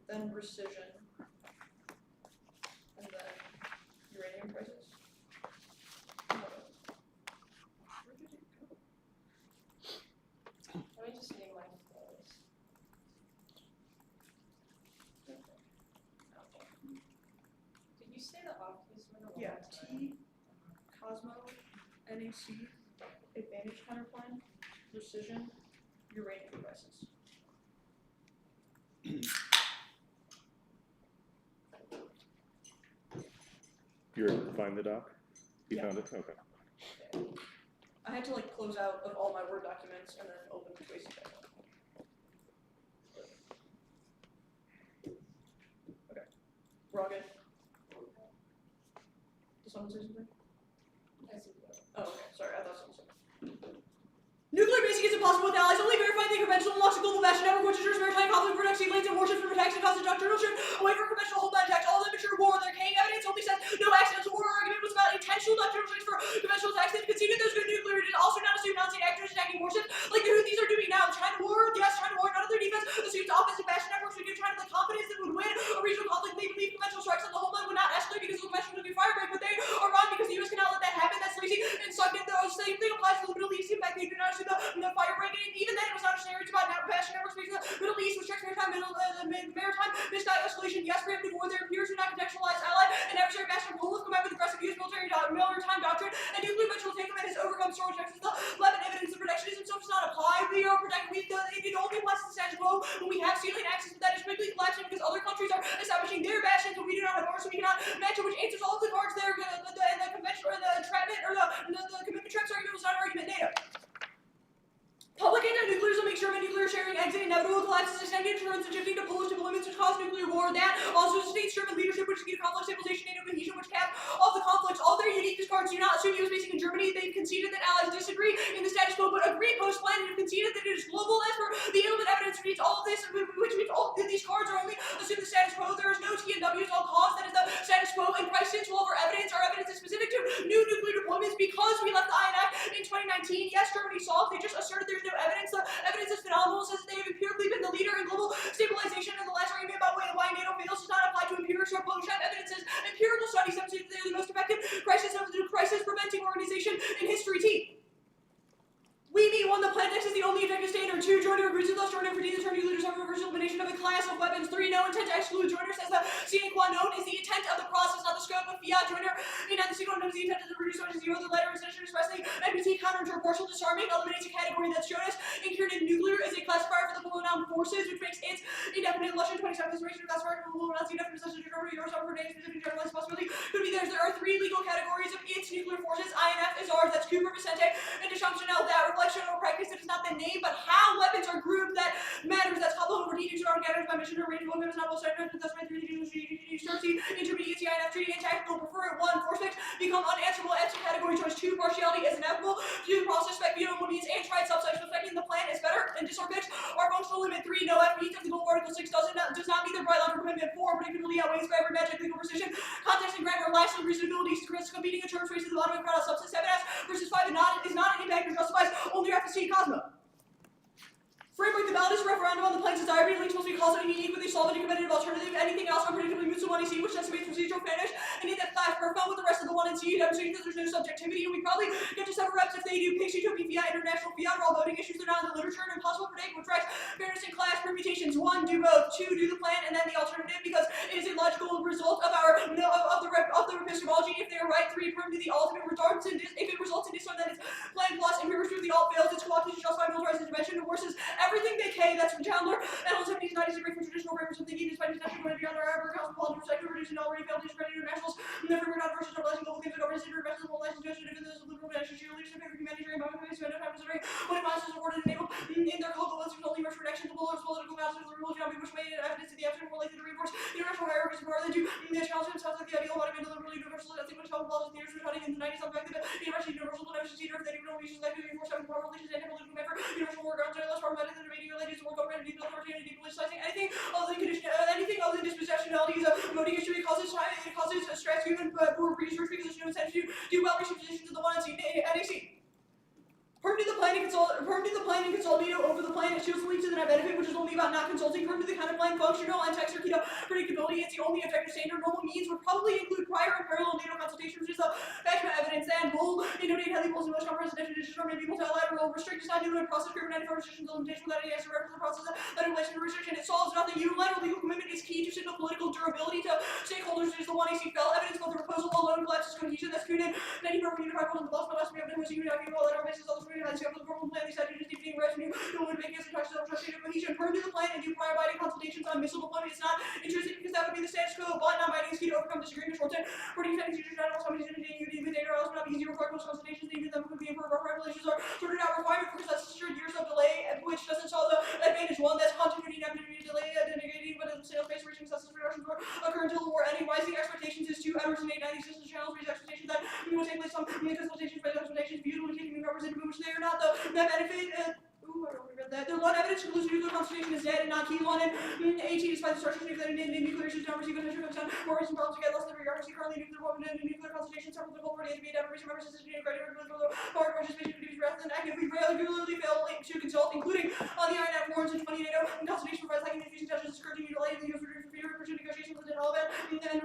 Then precision, and then uranium prices. Where did it go? Let me just name my flows. say the off keys one more Yeah, time? T, Cosmo, NAC, Advantage Counterplan, Precision, Uranium Devices. You're able to find the doc? You Yeah. found it? Okay. I had to like close out of all my Word documents and then open the Tracy back up. Okay. We're all good? Did someone say something? I see that. Oh, okay. Sorry, I thought someone said. Nuclear basic is impossible with allies. Only verifying the conventional unlocks a global bastion network, which ensures maritime conflict, protects sea lanes and warships from attacks and causes doctrinal shift away from conventional homeland attacks. All the mature war, their decaying evidence only says no accidental war argument was about intentional doctrinal shifts for conventional attacks. They've conceded those good nuclear did also not assume non-state actors attacking warships like the Houthis are doing now. China war, yes, China war, none of their defense assumes offensive bastion networks would give China the confidence that would win a regional conflict. They believe conventional strikes on the homeland would not escalate because of conventional nuclear firebreak, but they are wrong because the US cannot let that happen. That's lazy and sucked in. The same thing applies to the Middle East. In fact, they do not assume the firebreak. And even then, it was not a scenario about now bastion networks because the Middle East restricts maritime misguided escalation. Yes, preemptive war there appears to not contextualize ally and adversary bastion will have come out with aggressive US military maritime doctrine and nuclear conventional takeover has overcome storage access. The Lebanon evidence of protectionism so does not apply. We are protected. It only applies to the status quo when we have sea lane access, but that is quickly collapsing because other countries are establishing their bastions, but we do not have ours, so we cannot match it, which answers all of the cards there. And the conventional or the entrapment or the commitment traps argument was not an argument. NATO. Public anti-nuclearism makes German nuclear sharing exit inevitable. Collapses extended turns and shifting to Polish deployments which cause nuclear war. That also sustains German leadership, which is conflict stabilization, NATO cohesion, which cap all the conflicts. All their unique discards do not assume US basing in Germany. They've conceded that allies disagree in the status quo, but agree post-plan and have conceded that it is global. As for the element evidence reads all of this, which means all of these cards are only assume the status quo. There is no T and W at all costs. That is the status quo. And price since all of our evidence is specific to new nuclear deployments because we left the INF in 2019. Yes, Germany solved. They just asserted there's no evidence. The evidence is phenomenal. It says that they have empirically been the leader in global stabilization. And the last argument about why NATO fails does not apply to empirics or Photoshop. Evidence says empirical studies demonstrate that they're the most effective crisis preventing organization in history. T. We meet one, the plan X is the only objective standard. 2, joiner agrees with us. Joiner for D, the term nuclear disarmament versus elimination of a class of weapons. 3, no intent to exclude. Joiner says the sine qua non is the intent of the process, not the scope of fiat. Joiner, the sine qua non is the intent of the reduce to 0. The letter is expressly NDT counter to partial disarming eliminates a category that's Jonas. Incurred nuclear is a classifier for the pronoun forces, which makes its indefinite lesson 27 consideration of classifier for the Nazi definite possession of Germany or some for any specific generalized possibility could be theirs. There are 3 legal categories of its nuclear forces. INF is ours. That's Cooper, Vicente, and Deschamps Chanel. That reflection or practice that is not the name, but how weapons are grouped that matters. That's coupled over DD2 or gathers by mission or range of weapons, not both sides, but that's my 3 intermediate INF treaty and tactical prefer it. 1, force fix become unanswerable. Answer category choice. 2, partiality is inevitable. 2, process spec veto means and tried subsection affecting the plan is better and disarm fix. Our functional limit. 3, no F means if the goal of Article 6 does not meet the bright line for commitment. 4, predictability outweighs by every magic legal precision. Context and grammar. Lastly, reasonability. Risk competing in terms raised to the bottom of crowd substance. 7S versus 5 is not an impact or justifies only after C. Cosmo. Framework, the ballot is a referendum on the plan's desire, but it links must be caused any unique with a solvent and competitive alternative. Anything else unpredictably moves to 1 C, which estimates procedural finish. And in that class, we're found with the rest of the 1 and C, demonstrating that there's no subjectivity, and we probably get to 7 reps if they do Pixie, Topi, Fiat, International Fiat, or all voting issues that are not in the literature, and impossible to predict, which tracks fairness in class permutations. 1, do both. 2, do the plan, and then the alternative, because it is a logical result of the epistemology. If they are right, 3, prove to the ultimate results, and if it results in this one, then it's plan plus, and prove to the alt fails, it's co-opted to justify militarized intervention, and worse is everything they can. That's from Chandler, and all 70s, 90s, agree from traditional framers of thinking, despite international going beyond our ever cosmopolitan perspective, reducing already failed discredited internationals, and the framework not versus normalizing global themes of governance, international license to if there's a liberal national leadership, every humanitarian boundary, so no time considering when it is awarded enabled in their local ones, only rush for action, the political concepts, the rules, which may evidence to the absent more likely to reinforce international hierarchies of power than do the challenge themselves like the ideal embodiment of the liberal universal, I think when child laws and theaters were in the 90s, on the fact that the universal beneficence either if they do no reasons like to reinforce having power relations and political member, universal war grounds, and less formatted than debating religions, war government, deep authority, and depoliticizing anything other than dispossessionality is a voting issue. It causes stress, even poor research because there's no incentive to do well research positions of the 1 and NAC. Permitting the plan and consult NATO over the plan plan, it shows the link to the net benefit, which is only about not consulting firm to the counterplan functional and text or predictability. It's the only objective standard. Normal means would probably include prior and parallel data consultation, which is the background evidence. Then bull, innovative, heavy bulls, and most comprehensive definitions from people to lateral restrict is not doing a process group 94 restrictions limitation without any extra reference to the process that in relation to restriction. It solves nothing. Unilateral legal commitment is key to signal political durability to stakeholders. It is the one AC fell evidence, but the proposal alone collapses cohesion. That's Kunin. 94 unified rules and laws, but also we have been using unified lateral basis. All the community has the formal plan. These statutes deepening revenue. No one making us touch the trusted cohesion. Turn to the plan and do prior binding consultations on missile deployment. It's not interesting because that would be the status quo, but non-binding is key to overcome disagreement. Short term, for defending future general somebody's in the data else would not be easy to require most consultations. Even them could be in for regulations are sort of not requirement because that's 6 years of delay, which doesn't solve the advantage. One, that's continuity, negativity, delay, negating, but the sales base reaching success reduction for occur until the war ending. Rising expectations is 2 Edwards and 890 systems channels raise expectations that we will take place on consultations, but expectations beautifully taking new numbers into which they are not the net benefit. Ooh, I already read that. The one evidence concludes nuclear consultation is dead and not key. One and 18 despite the structure of nuclear issues don't receive attention from more recent problems to get less than bureaucracy. Currently, nuclear weapon and nuclear consultation several the goal for the NDT ever recent members system and criteria for the forward participation duties rather than actively regularly fail to consult, including on the INF warrants in 20 NATO and consultation provides lacking confusing touches discouraging utility the use for fear for negotiations with the Taliban and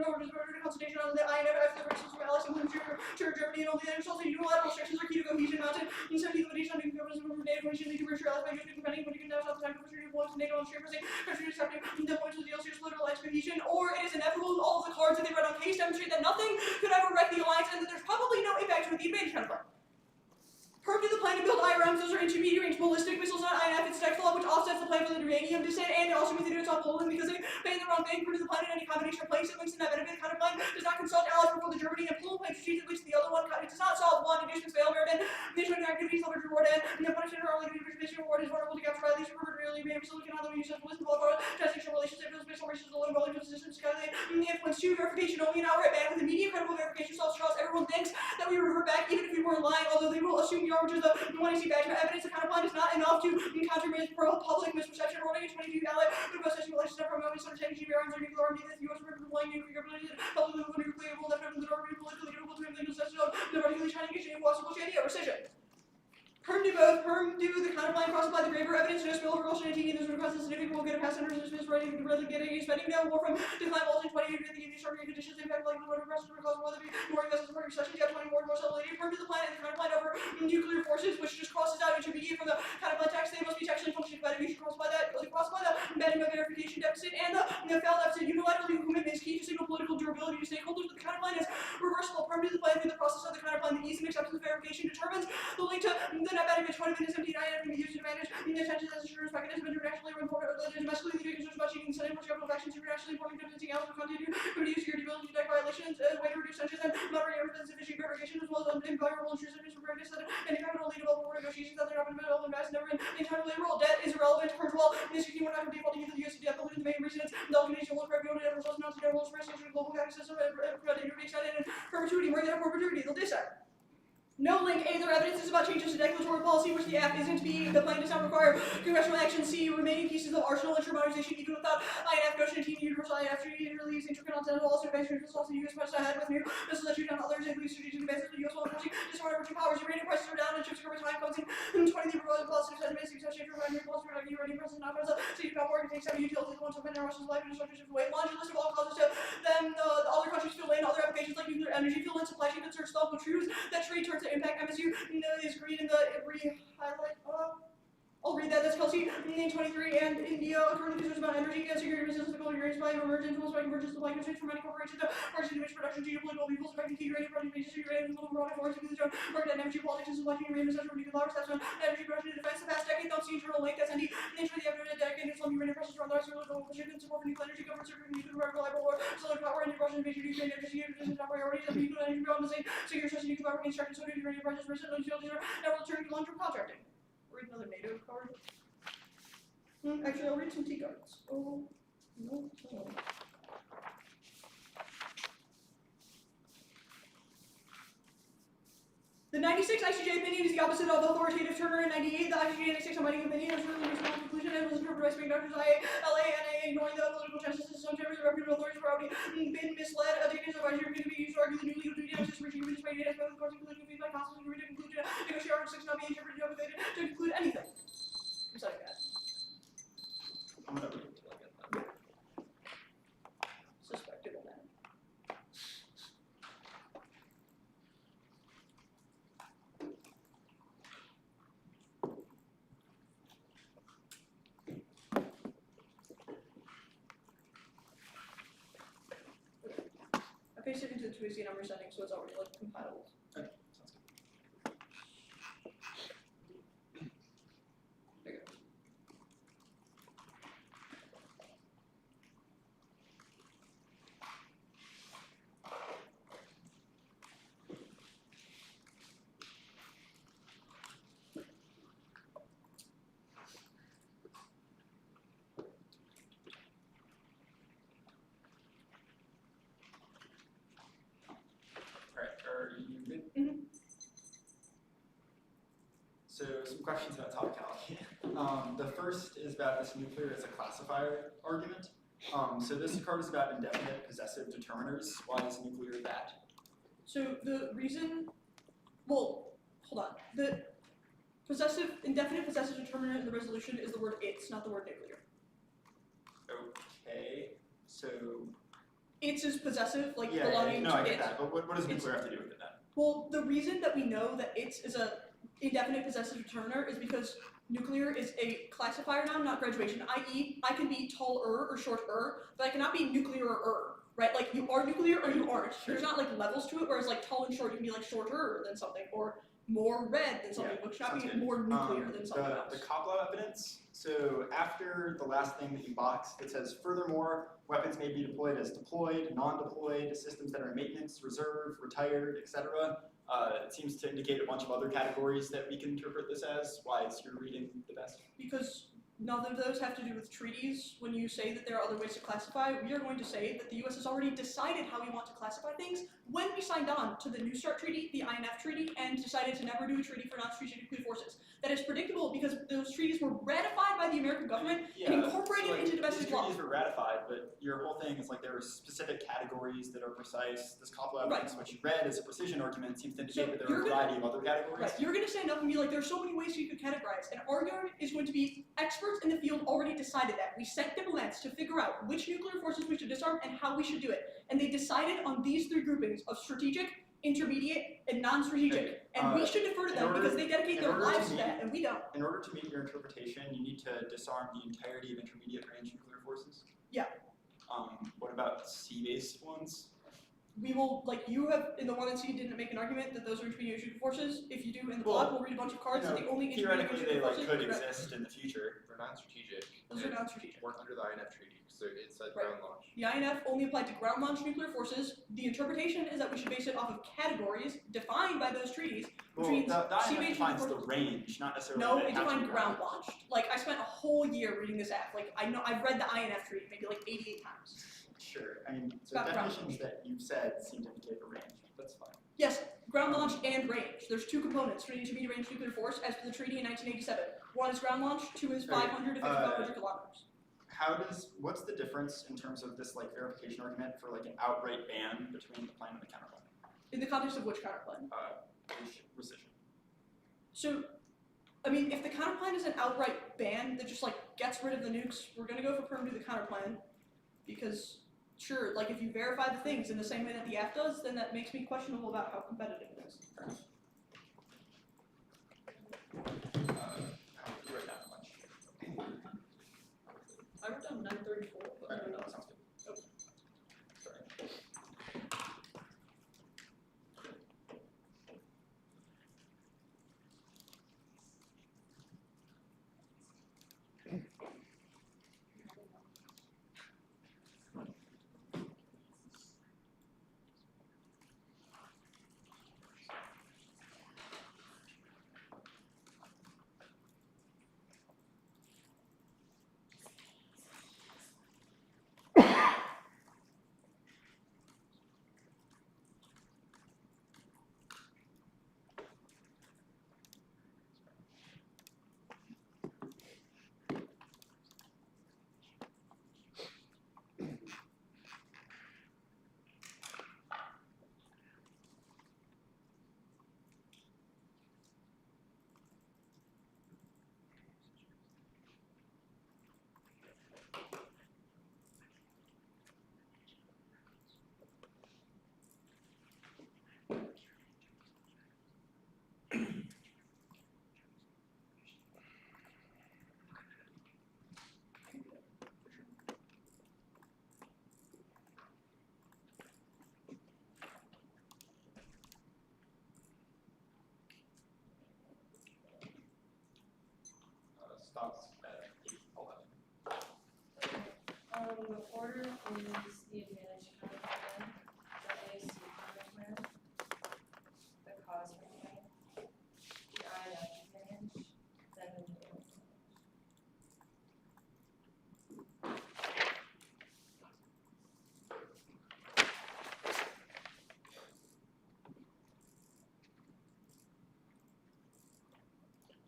consultation on the INF after the versus from Alex including Germany and all the other results. Unilateral restrictions are key to cohesion mounted in 70 limitation on nuclear governments from NATO cohesion lead to virtual Alex by depending when you can now stop the time for the points NATO and straight percent country accepting the points of the LCS political expedition, or it is inevitable all of the cards that they read on case demonstrate that nothing could ever wreck the alliance and that there's probably no impact with the advantage kind of plan. Perp to the plan to build IRMs, those are intermediate range ballistic missiles, not INF, it's text law, which offsets the plan for the uranium descent, and it also means they do it on Poland because they pay the wrong thing. Perp to the plan in any combination of planes, it links in that benefit. The kind of plan does not consult allies before the Germany and Poland plan strategically to the other one. It does not solve one, inducements fail, American, national activities, leverage reward, and the punishment or only distribution reward is vulnerable to capture by at least reward really behavior, so we can have them use list of all of our transaction relationship, those based on races, the low volume of systems, calculate the influence to verification only an hour at band with immediate credible verification solves trust. Everyone thinks that we revert back even if we weren't lying, although they will assume we are, which is the one badge evidence. The counterplan is not enough to encounter public misperception. Running a 22 ally with possession relations from moments on 10 GB arms or nuclear army that the U.S. are deploying nuclear ability publicly with nuclear will definitely politically difficult to make the decision of the particularly Chinese issue possible shady precision. Perm do both. Perm do the counterplan cross apply the graver evidence, no spill over Russian 18, those requests significant will get a pass under dismiss ready to really get a spending no more from decline balls in 28 with the extraordinary conditions impact like the requests for cause whether be more investments for recession, you have 20 more subsidy. Perm to the plan and the counterplan over nuclear forces, which just crosses out intermediate from the counterplan text. They must be textually functioning better. You should cross by that, cross by the embedding of verification deficit and the failed deficit. Unilateral legal commitment is key to signal political durability to stakeholders, but the counterplan is reversible. Perm to the plan through the process of the counterplan, the ease and acceptance of verification determines the link to the net benefit 20 minutes. Can be used to manage the intentions as assurance mechanism internationally important domestically leading concerns about cheating setting for capital actions internationally forming convincing else will continue to reduce your ability to detect violations as a way to reduce tensions and moderate evidence efficient verification as well as environmental intrusiveness for practice that any capital lead development negotiations that they're not going to develop and mass never in entirely role. Debt is irrelevant. First of all, this is not going to be able to use the US debt building the main reason it's the organization will correct the results not to their rules for global capital system and perpetuity where they have perpetuity they'll decide. No link. A. Their evidence is about changes to declaratory policy, which the F isn't. B. The plan does not require congressional action. C. Remaining pieces of arsenal ensure modernization even without INF, Goshen, Team, Universal INF, treaty, release, intercontinental, also advanced missiles, also U.S. press ahead with new missiles that shoot down others, including strategic advances of the U.S. while enforcing disarmament powers. Uranium prices are down and chips are time funds in 20 the proposed policy sentiments, exception for primary policy for uranium prices not present. City power can take 7 utilities at once to defend Russia's life and destruction of weight. Laundry list of all causes to them, the other countries fill in other applications like nuclear energy, fill in supply chain concerns, stall with truths that trade turns to impact MSU. Is green in the highlight. I'll read that. That's Kelsey in 23 and India. Currently concerns about energy and security resistance to uranium supply and emergent tools by convergence supply constraints for many corporations to merge into production geopolitical evils affecting key uranium project bases uranium global product wars to the zone market and energy politics and supply chain uranium essential for nuclear power steps on energy production and defense. The past decade don't see internal link that's ND nature of the after a decade some uranium prices around the rest of the global position support for nuclear energy government serving nuclear reliable war solar power and Russian invasion of Ukraine energy is not priorities of nuclear energy beyond the same secure trusted nuclear power construction so uranium prices versus utilities are never returning to long-term contracting. Read another NATO card. Actually, I'll read some T cards. Oh, no. The 96 ICJ opinion is the opposite of authoritative Turner in 98. The ICJ 96 unbinding opinion is really reasonable conclusion and was interpreted by Spain doctors IA, LA, NA, ignoring the political justice system. Some members of reputable authorities were already been misled. Dictators of ICJ can be used to argue the new legal duty access reaching religious by data, both courts including feedback, constantly read a conclusion, negotiate Article 6 not be interpreted to conclude anything. Besides that. pasted it into the 2AC and I'm resending, so it's already like compiled. Okay, sounds good. There you go. Alright, are you good? Mhm. So some questions about topicality. The first is about this nuclear as a classifier argument. So this card is about indefinite possessive determiners. Why is nuclear that? So the reason, well, hold on. The indefinite possessive determinant in the resolution is the word it's, not the word nuclear. Okay, so It's is possessive, like yeah, belonging no, to I get it. that. But what does nuclear have to do with it then? Well, the reason that we know that it's is a indefinite possessive determiner is because nuclear is a classifier noun, not graduation, i.e. I can be taller or shorter, but I cannot be nuclear-er, right? Like, you are nuclear or you aren't. There's not, like, levels to it, whereas, like, tall and short, you can be, like, shorter than something, or more red than something, Yeah, which cannot sounds be good. more nuclear than something else. The Koplow evidence, so after the last thing that you boxed, it says, furthermore, weapons may be deployed as deployed, non-deployed, systems that are in maintenance, reserve, retired, etc. It seems to indicate a bunch of other categories that we can interpret this as. Why is your reading the best? Because none of those have to do with treaties. When you say that there are other ways to classify, we are going to say that the US has already decided how we want to classify things when we signed on to the New START Treaty, the INF Treaty, and decided to never do a treaty for non-strategic nuclear forces. That is predictable because those treaties were ratified by the American government and incorporated into domestic law. These treaties were ratified, but your whole thing is like there are specific categories that are precise. This Koplow evidence, which you read as a precision argument, seems to indicate that there are a variety of other categories. Right, you're going to stand up and be like, there's so many ways you could categorize, and our argument is going to be experts in the field already decided that. We sent diplomats to figure out which nuclear forces we should disarm and how we should do it. And they decided on these three groupings of strategic, intermediate, and non-strategic. Okay. And we should defer to them because they dedicate their lives to that, and we don't. In order to meet your interpretation, you need to disarm the entirety of intermediate range nuclear forces? Yeah. What about sea-based ones? We will, like, you have, in the 1 and C, didn't make an argument that those are intermediate nuclear forces. If you do in the blog, we'll read a bunch of cards that the only intermediate theoretically, they nuclear forces could are exist in the future. They're non-strategic. Those are non-strategic. Weren't under the INF treaty, so it said Right. ground launch. The INF only applied to ground-launched nuclear forces. The interpretation is that we should base it off of categories defined by those treaties, which Well, means the INF sea-based defines nuclear the forces. range, not necessarily No, that it has to be defined ground-launched. Like, I spent a whole year reading this app. Like, I've read the INF treaty maybe like 88 times. Sure. I mean, the about ground definitions that you've said seem to indicate a range. That's fine. Yes, ground-launched and range. There's two components for an intermediate range nuclear force as per the treaty in 1987. One is ground-launched, two is 500 to 5,500 kilometers. What's the difference in terms of this like verification argument for like an outright ban between the plan and the counterplan? In the context of which counterplan? Rescission. So, I mean, if the counterplan is an outright ban that just, like, gets rid of the nukes, we're gonna go for perm to the counterplan. Because, sure, like, if you verify the things in the same way that the app does, then that makes me questionable about how competitive it is. You write down much. I wrote down 934, but I don't know. Sounds good. Okay. Sorry. talks at 8:11. The order is the advantage counterplan, the AC counterplan, the cosmic plan, the INF advantage, then the new advantage.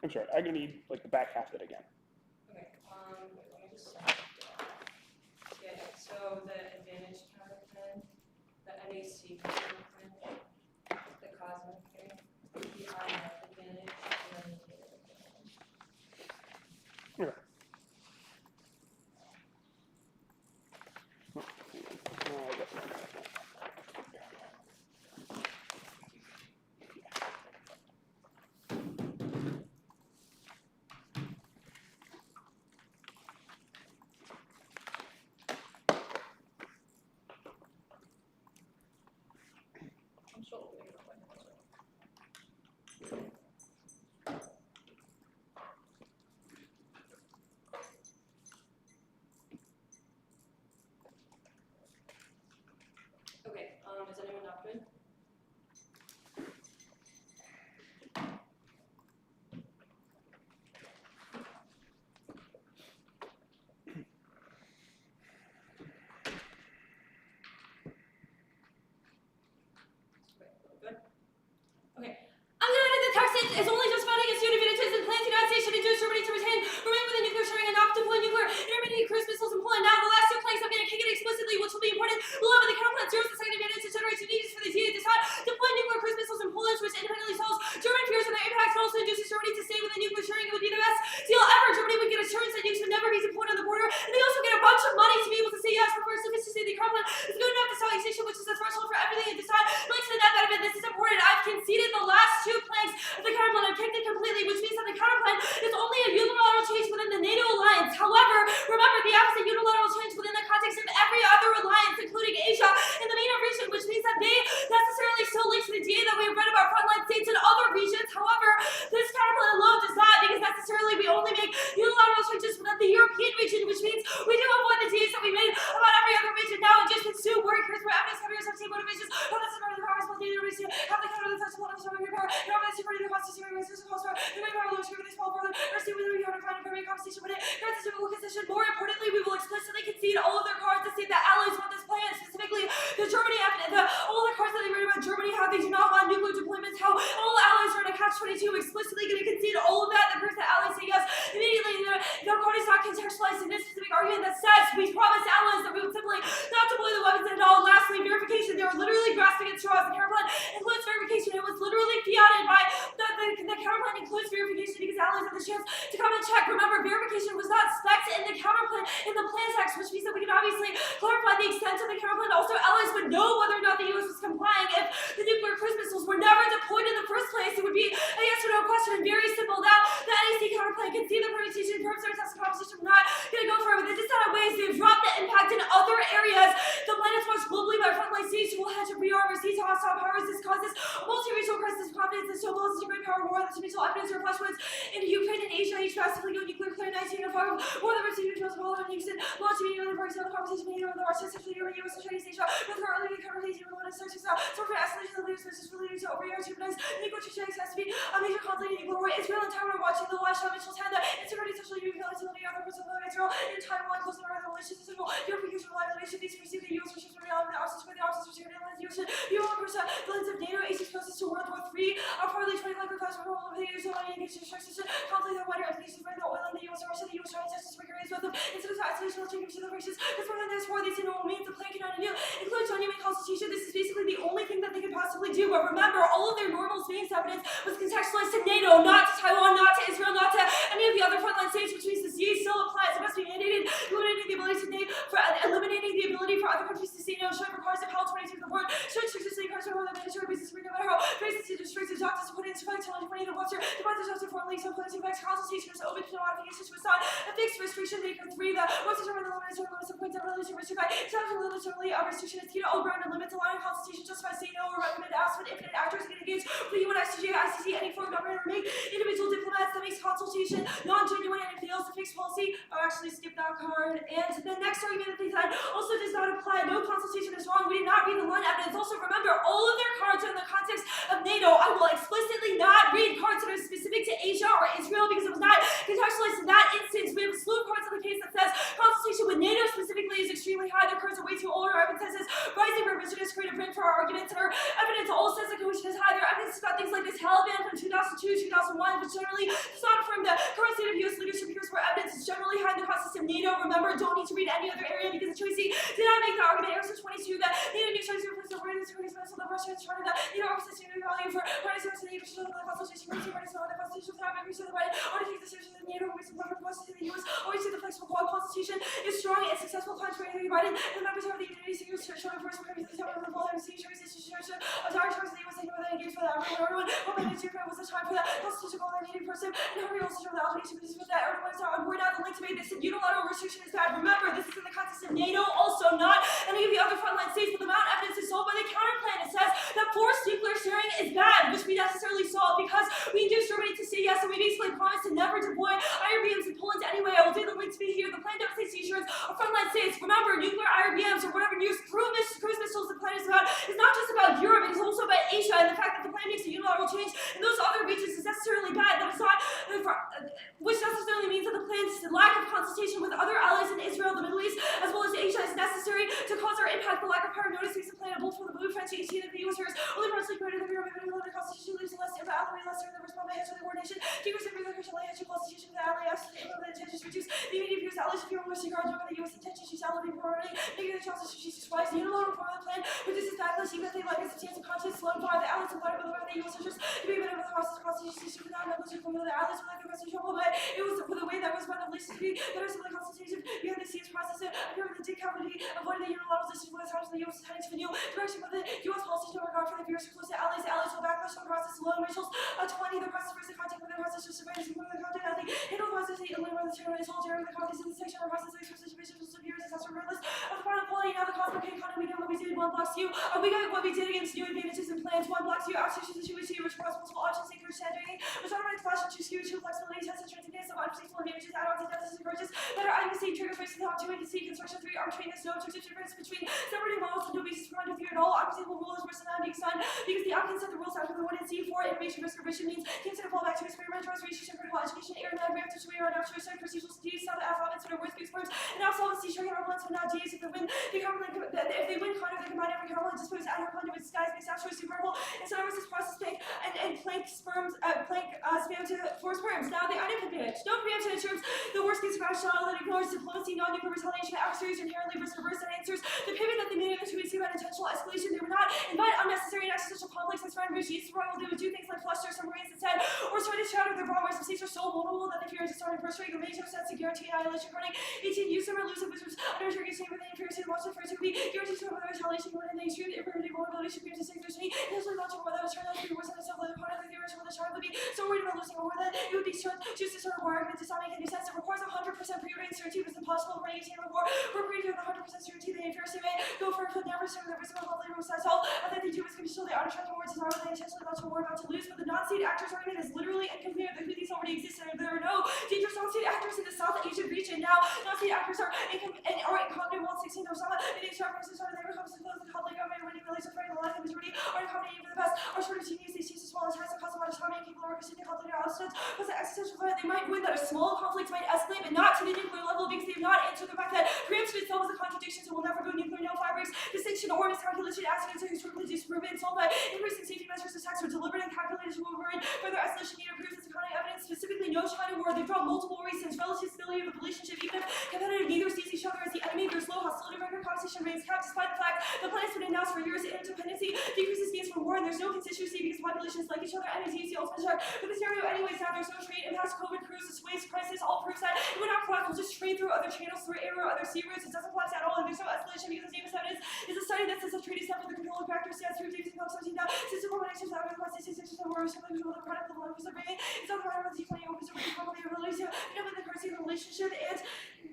I'm sorry, I'm gonna need like the back half of it again. Okay, wait, let me just. Yeah, so the advantage counterplan, the NAC counterplan, the cosmic plan, the INF advantage, and then the data advantage. Okay. I guess not. I'm still looking at my browser. Okay, is anyone not good? Good. Okay. Undenied the text is only just fighting against unit advantages and plans the United States should induce Germany to remain with the nuclear sharing and not deploy nuclear intermediate cruise missiles in Poland. Now, the last two planks have been kicked explicitly, which will be important. Below, the counterplan zeroes the second advantage and generates unities for the DA to deploy nuclear cruise missiles in Poland, which independently solves German fears and their impact and also induces Germany to stay with the nuclear sharing. It would be the best deal ever. Germany would get assurance that nukes would never be deployed on the border, and they also get a bunch of money to be able to say yes. But first, if it's to say the counterplan is good enough to sell station, which is the threshold for everything, and decide links to the net benefit. This is important. I've conceded the last two planks of the counterplan. I've kicked it completely, which means that the counterplan is only a unilateral change within the NATO alliance. However, remember the opposite unilateral change within the context of every other alliance, including Asia and the MENA region, which means that they necessarily still link to the DA that we have read about frontline states in other regions. However, this counterplan alone does not, because necessarily we only make unilateral changes within the European region, which means we do avoid the DAs that we made about every other region. Now, it just pursue work here's where evidence heavier 17 motivations. How this is part of the powers, both the region, have the counter the flexible and some of your power, and have the security, the cost of security, the cost power, the main power, the security, the small further, or see whether we have to find a permanent conversation with it. Here's the civil position. More importantly, we will explicitly concede all of their cards to state that allies want this plan, specifically the Germany all the cards that they read about Germany, how they do not want nuclear deployments, how all allies are in a catch-22, explicitly going to concede all of that. The proves that allies say yes immediately. The card is not contextualized in this specific argument that says we promise allies that we would simply not deploy the weapons at all. Lastly, verification. They are literally grasping at straws. The counterplan includes verification. It was literally fiated by the counterplan includes verification because allies have the chance to come and check. Remember, verification was not spec'd in the counterplan in the plan text, which means that we can obviously clarify the extent of the counterplan. Also, allies would know whether or not the U.S. was complying if the nuclear cruise missiles were never deployed in the first place. It would be a yes or no question, and very simple. Now, the NAC counterplan can see the permutation, perhaps our test proposition. We're not going to go for it, but this is not a ways they've dropped the impact in other areas. The plan is watched globally by frontline states who will hedge and rearm or seize hostile powers. This causes multiracial crisis of confidence and so blows into great power war. The mutual evidence or flashpoints in Ukraine and Asia, each massively go nuclear clear 1905. War that received controls of Holland and Houston. Launching meeting with the parties of the conversation meeting with the Russian essentially European US and Chinese Asia. With her early conversation with one searches out. So for escalation of leaders versus for leaders over here to recognize nuclear tragedies has to be a major conflict in nuclear war. Israel and Taiwan are watching the last shot Mitchell Tanda. Insecurity, social utility, other parts of Israel in Taiwan, close to the relations to Israel. European use of reliability these perceive the US wishes for reality, the options for the options for security, and the ocean. The overall villains of NATO, AC closest to World War III, are probably 25 class for all of the years of money against destruction, conflict of wider applications for the oil and the US, Russia, the US, China, Texas, Mercury, with them, instead of isolation, change to the races, because more than this war, they say no means the plan cannot renew, includes genuine constitution. This is basically the only thing that they could possibly do. But remember, all of their normal space evidence was contextualized to NATO, not to Taiwan, not to Israel, not to any of the other frontline states, which means the CA still applies. It must be mandated, eliminating the ability for other countries to say no, should requires the PAL 22 of the board, should strictly requires more than mandatory basis for no matter how basis to restrict the doctors to put into effect, challenge money to Webster, to buy the justice for leaks, and put into effect consultations open to modifications to assign a fixed restriction maker 3 that once determined the limits of points that relate to restrict by literally a restriction is key to all ground and limits allowing consultation just by saying no or recommend ask with infinite actors and engage with the UN, ICJ, ICC, any foreign government or make individual diplomats that makes consultation non-genuine and it fails to fix policy. I'll actually skip that card. And the next argument that they said also does not apply. No consultation is wrong. We did not read the line evidence. Also remember, all of their cards are in the context of NATO. I will explicitly not read cards that are specific to Asia or Israel because it was not contextualized in that instance. We have a slew of cards in the case that says consultation with NATO specifically is extremely high. Their cards are way too old. Our evidence says rising revisionist creative print for our arguments, and our evidence all says the cohesion is high. Their evidence is about things like this Taliban from 2002, 2001, which generally does not affirm the current state of U.S. leadership. Here's where evidence is generally high in the context of NATO. Remember, don't need to read any other area because the Tracy did not make the argument. Error 22 that NATO new studies replace the word in the Turkish missile. The Russians trying that NATO offers the value for parties to the NATO to the consultation. Parties to the consultation without every single right. Or to take the decision that NATO always support requests to the U.S. Always say the flexible quad consultation is strong and successful contrary to the Biden. And the members of the United States showed a first premise the time of the following stage institution. Of our terms, the U.S. taking with engaged for that. Everyone hoping that Ukraine was the time for that constitution call the needed person. And Hungary also showed the opportunity to participate with that. Everyone is on board now. The link to make this unilateral restriction is bad. Remember, this is in the context of NATO, also not any of the other frontline states, but the amount of evidence is sold by the counterplan. It says that forced nuclear sharing is bad, which we necessarily saw because we induced Germany to say yes, and we basically promised to never deploy IRBMs in Poland anyway. I will do the link to be here. The plan devastates the assurance of frontline states. Remember, nuclear IRBMs or whatever new cruise missiles the plan is about is not just about Europe, it is also about Asia, and the fact that the plan makes a unilateral change in those other regions is necessarily bad. That is not, which necessarily means that the plan's lack of consultation with other allies in Israel, the Middle East, as well as Asia is necessary to cause our impact. The lack of power notice makes the plan both for the blue French 18 and the US heroes only partially greater than the European the constitution leaves less in the ally lesser than the response by heads of the coordination. Decrease in the Christian language constitution of the ally after the intentions reduce the immediate views allies if you are regard over the US intentions she's allocating priority, making the chances she's despised the unilateral form of the plan, reduces backlash even if they like a substantial conscience slowed by the allies and fighting with the US interests to be better with the process of constitution without negligence from the allies with like the constitution but it was for the way that was run of least to be better some of the consultation behind the scenes process it appeared with the decavity avoiding the unilateral decision with the times the US is heading to a new direction with the US policy no regard for the fears close to allies will backlash on the process alone Rachel's 20 the process versus contact with the process just surveyors and the contact I think handle the process and learn the terror is all during the context in the section of the process situation severe disaster regardless of the final quality now the cosmic economy we know what we did one blocks you we got what we did against new advantages and plans one blocks you obstacles and which across multiple options include standing which automatic flash and choose you two flexibility test and transcendence of obstacles advantages add-ons and deficits and grudges that are IBC trigger faces the opportunity to see construction 3 arbitrary no objective difference between separating models and no basis for under 3 at all obstacle rules versus not being signed because the applicant set the rules after the 1 and C4 information risk revision means consider fallback to experiment restoration critical education air and reactive to air and after a certain procedural D's some alphabets that are worth experts and also C showing our blends but not D's if they win they win Connor they combine every carbon and dispose out her conduit skies makes actually superable and so this process tank and plank sperms spam to force sperms now the item advantage no preemption ensures the worst case rationale that ignores diplomacy non-nuclear retaliation adversaries inherently risk averse and answers the pivot that they made into a about intentional escalation they would not invite unnecessary and existential conflicts as friend regimes they would do things like flush their submarines instead or try to shatter their bombers if states are so vulnerable that they fear to start frustrating or make no sense to guarantee annihilation running 18 use them or lose the wizards under Turkish name with the inferior state watch the first to be guaranteed to have retaliation when they extreme impunity vulnerability should be to save their city initially launching war that was turned out to be worse than itself like the product of the original the child would be so worried about losing a war that it would be choose to sort of war argument does not make any sense it requires 100% preordained certainty was impossible running 18 of war we're agreed with 100% certainty the inferior state may go for it but never assume that risk of a labor size all I think they do is conditional the unattractive words is not really intentionally launch a war about to lose but the non-state actors argument is literally incoherent the Houthis already exist and there are no dangerous non-state actors in the South Asian region now non-state actors are incompetent 116 Osama and these references are they comes to close the public government winning relations fighting the life of the majority are accommodating for the best are short of genius these teams as well as has a cause of autonomy and people are receiving conflict or outstance because the existential threat they might win that a small conflict might escalate but not to the nuclear level because they have not answered the fact that preemption itself is a contradiction so we'll never go nuclear no fire breaks distinction or miscalculation accidents are historically disproven solved by increasing safety measures attacks are deliberate and calculated to override further escalation need proves its economic evidence specifically no China war they've drawn multiple reasons relative stability of the relationship even if competitive neither sees each other as the enemy there's low hostility record competition rates capped despite the fact the plan has been announced for years interdependency decreases needs for war war, and there's no constituency because populations like each other. NDT is the ultimate threat. But the scenario anyways, now there's no trade, impacts, COVID, crews, the Suez crisis, all proves that it would not collapse. We'll just trade through other channels, through air or other sea routes. It doesn't collapse at all, and there's no escalation because the Davis evidence is a study that says the trade is set for the control of factors, yes, through Davis and Cox 17 system combinations out of the class 66 more simply with the product level of surveying. It's not the right with the T20 open surveying probably ability to with the currency relationship. And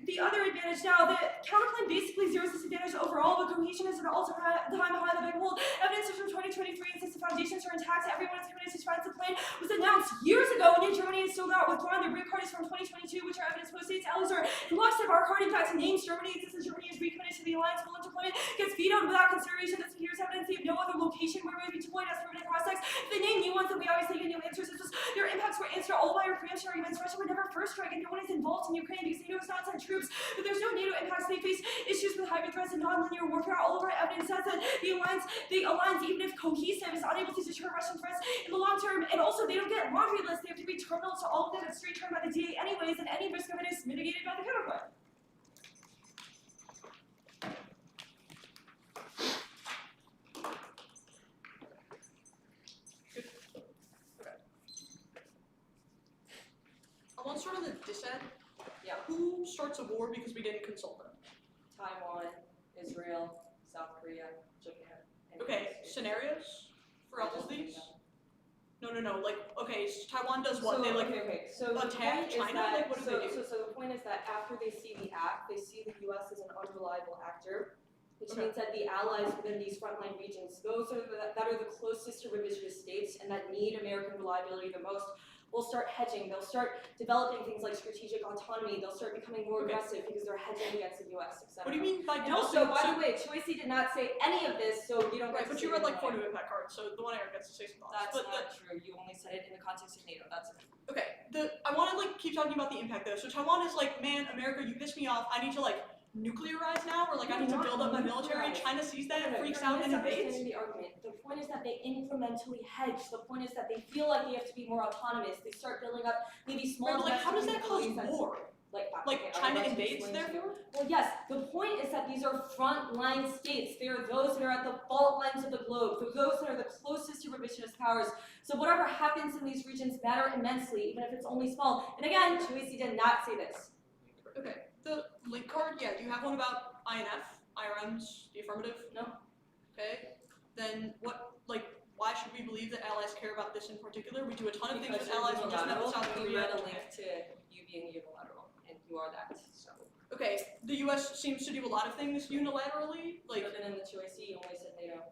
the other advantage now, the counterclaim basically zeroes this advantage overall, but cohesion is an all-time high behind the big hold. Evidence is from 2023 and since the foundations are intact, everyone is committed to try. The plan was announced years ago, and in Germany it's still not withdrawn. The red card is from 2022, which are evidence post-states. Allies are in lockstep. Our card, in fact, names Germany exists, and Germany is recommitted to the alliance. Full deployment gets vetoed without consideration. That's here's evidence. They have no other location where we be deployed as permanent prospects. If they name new ones, then we obviously get new answers. It's just their impacts were answered all by our preemption arguments. Russia would never first strike, and no one is involved in Ukraine because NATO has not sent troops. But there's no NATO impacts. They face issues with hybrid threats and non-linear warfare. All of our evidence says that the alliance, even if cohesive, is unable to deter Russian threats in the long term. And also, they don't get laundry lists. They have to be terminal to all of them. It's straight term by the DA anyways, and any risk of it is mitigated by the counterpart. I want to start on the dissent. Yeah. Who starts a war because we didn't consult them? Taiwan, Israel, South Korea, Japan. and Okay, United States. scenarios for all of Just these? them. No. Like, okay, Taiwan does what? So, They like okay. So the attack point is China? that, Like, what do they do? So the point is that after they see the act, they see the U.S. as an unreliable actor, which Okay. means that the allies within these frontline regions, those are that are the closest to revisionist states and that need American reliability the most, will start hedging. They'll start developing things like strategic autonomy. They'll start becoming more Okay. aggressive because they're hedging against the U.S., etc. What do you mean by And also, by so- the way, Choicy did not say any of this, so you don't Right, get to but say you read like anything. 4 new impact cards, so the one Eric gets to say some thoughts. That's But not true. You only said it in the context of NATO. That's it. okay, I want to like keep talking about the impact though. So Taiwan is like, man, America, you pissed me off. I need to like nuclearize now, or like I need to build up my military. China sees that, freaks out, and invades. The argument. The point is that they incrementally hedge. The point is that they feel like they have to be more autonomous. They start building up maybe small. Right, but like, how does that cause capabilities war? Like Like China invades, therefore? Well, yes. The point is that these are frontline states. They are those that are at the fault lines of the globe. They're those that are the closest to revisionist powers. So whatever happens in these regions matter immensely, even if it's only small. And again, Choicy did not say this. Okay, the link card, yeah. Do you have one about INF, IRMs, the affirmative? No. Okay, then what? Like, why should we believe that allies care about this in particular? We do a ton of things with allies. We just met with South We Korea. read a link to you being unilateral, and you are that. So. Okay, the U.S. seems to do a lot of things unilaterally. Like, But then in the Choicy, you only said NATO,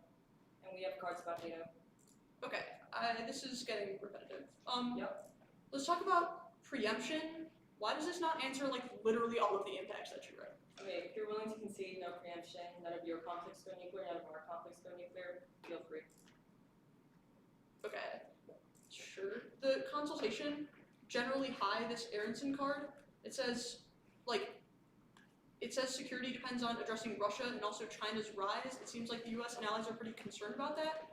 and we have cards about NATO. okay, this is getting repetitive. Yep. Let's talk about preemption. Why does this not answer like literally all of the impacts that you read? Okay, if you're willing to concede no preemption, none of your conflicts go nuclear, none of our conflicts go nuclear, feel free. Okay, sure. The consultation, generally high, this Aronson card, it says, security depends on addressing Russia and also China's rise. It seems like the US and allies are pretty concerned about that.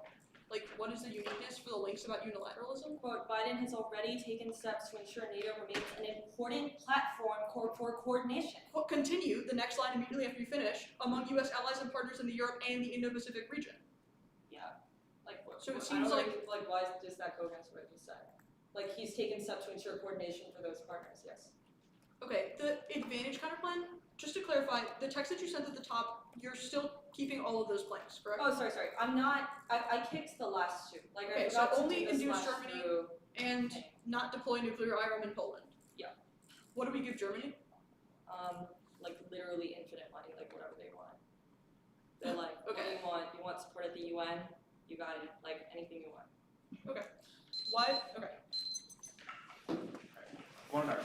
Like, what is the uniqueness for the links about unilateralism? Quote, Biden has already taken steps to ensure NATO remains an important platform for coordination. Quote, continue, the next line immediately after you finish, among US allies and partners in the Europe and the Indo-Pacific region. Yeah. Like, what, So it I seems don't like- know, why does that go against what you said? Like, he's taken steps to ensure coordination for those partners, yes. Okay, the advantage counterplan, just to clarify, the text that you sent at the top, you're still keeping all of those plans, correct? Oh, sorry. I'm not, I kicked the last two. Like, Okay, I so forgot to only do this induce last Germany. through. And not deploy nuclear IRM in Poland. Yeah. What do we give Germany? Like literally infinite money, like whatever they want. They're like, what do Okay. you want? You want support at the UN? You got it. Like anything you want. Why? Okay. One more.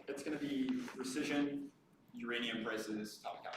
It's going to be precision, uranium prices, atomic power.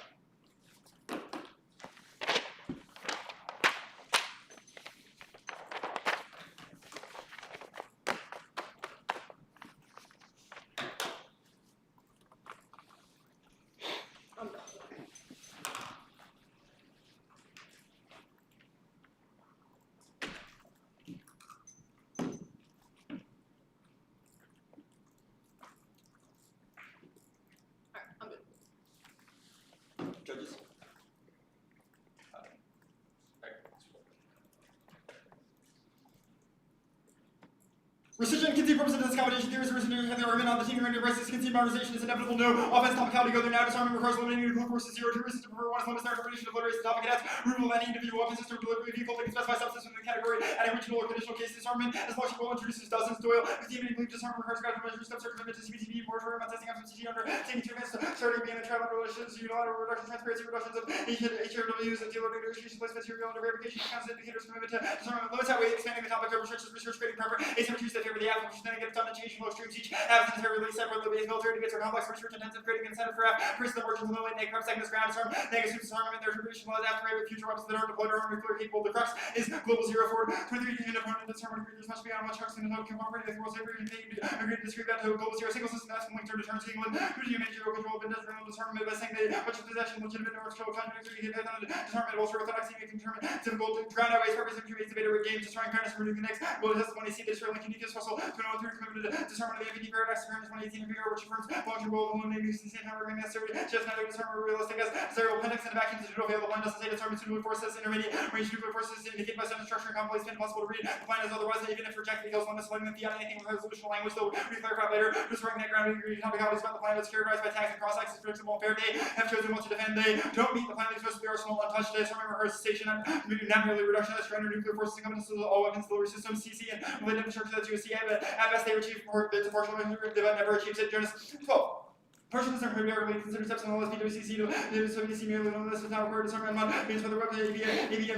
Rescission conceived purpose of this combination theory is rescission of the argument on the team and embraces conceived modernization is inevitable. No offense topicality go there now. Disarmament requires eliminating nuclear forces 0 to resist to prefer one is limits their interpretation of literary topic adds removal of any individual weapon system delivery vehicle that can specify substance within the category at original or conditional case disarmament as logical introduces dozens. Doyle with the immediate belief disarmament requires gradual measures steps are committed to CBTV moratorium on testing of CT under taking 2 minutes starting being the trial relations unilateral reduction transparency reductions of HRWs and dealer negotiation placements material under verification accounts indicators commitment to disarmament limits that way expanding the topic of research creating proper asymmetries that favor the application then get done and change from extremes each absence entirely separate the base military debates are complex research intensive creating incentive for person that works in the middle negative second ground disarm negative disarmament their information laws after future weapons that are deployed or nuclear capable. The crux is global 0 forward 23 unit opponent disarmament agreements must be on much trucks and no cooperating with world safety and agree to disagree about global 0 single system that's linked to deterrence England who do you make 0 control of industrial disarmament by saying that much of possession legitimate or control contradictory disarmament also orthodox you can determine difficult ground outways purpose of creating debate over games destroying fairness and removing the next well testimony see this for linking this fossil to an author committed to disarmament of the MPD paradox terms 2018 figure which affirms long-term role of eliminating use and same time remain necessary just neither disarmament or realistic as desirable appendix and a vacuum to digital available plan doesn't say disarmament suitably forces intermediate range nuclear forces indicated by sentence structure and complex and impossible to read the plan is otherwise even if rejected equals limits limiting the anything with resolution language though we clarify later destroying that ground agree topicalities about the plan that's characterized by tags and cross axes predictable and fair day have chosen what to defend they don't meet the plan supposed to be arsenal untouched disarmament rehearsed station and not merely reduction of surrender nuclear forces and competence to all weapons delivery systems CC and related infrastructure that's USC at best they achieve for the partial measure they never achieves it. Jonas 12. Partial disarmament regularly considered steps in the list BWCC to WC merely on the list is not required disarmament means for the weapon ABM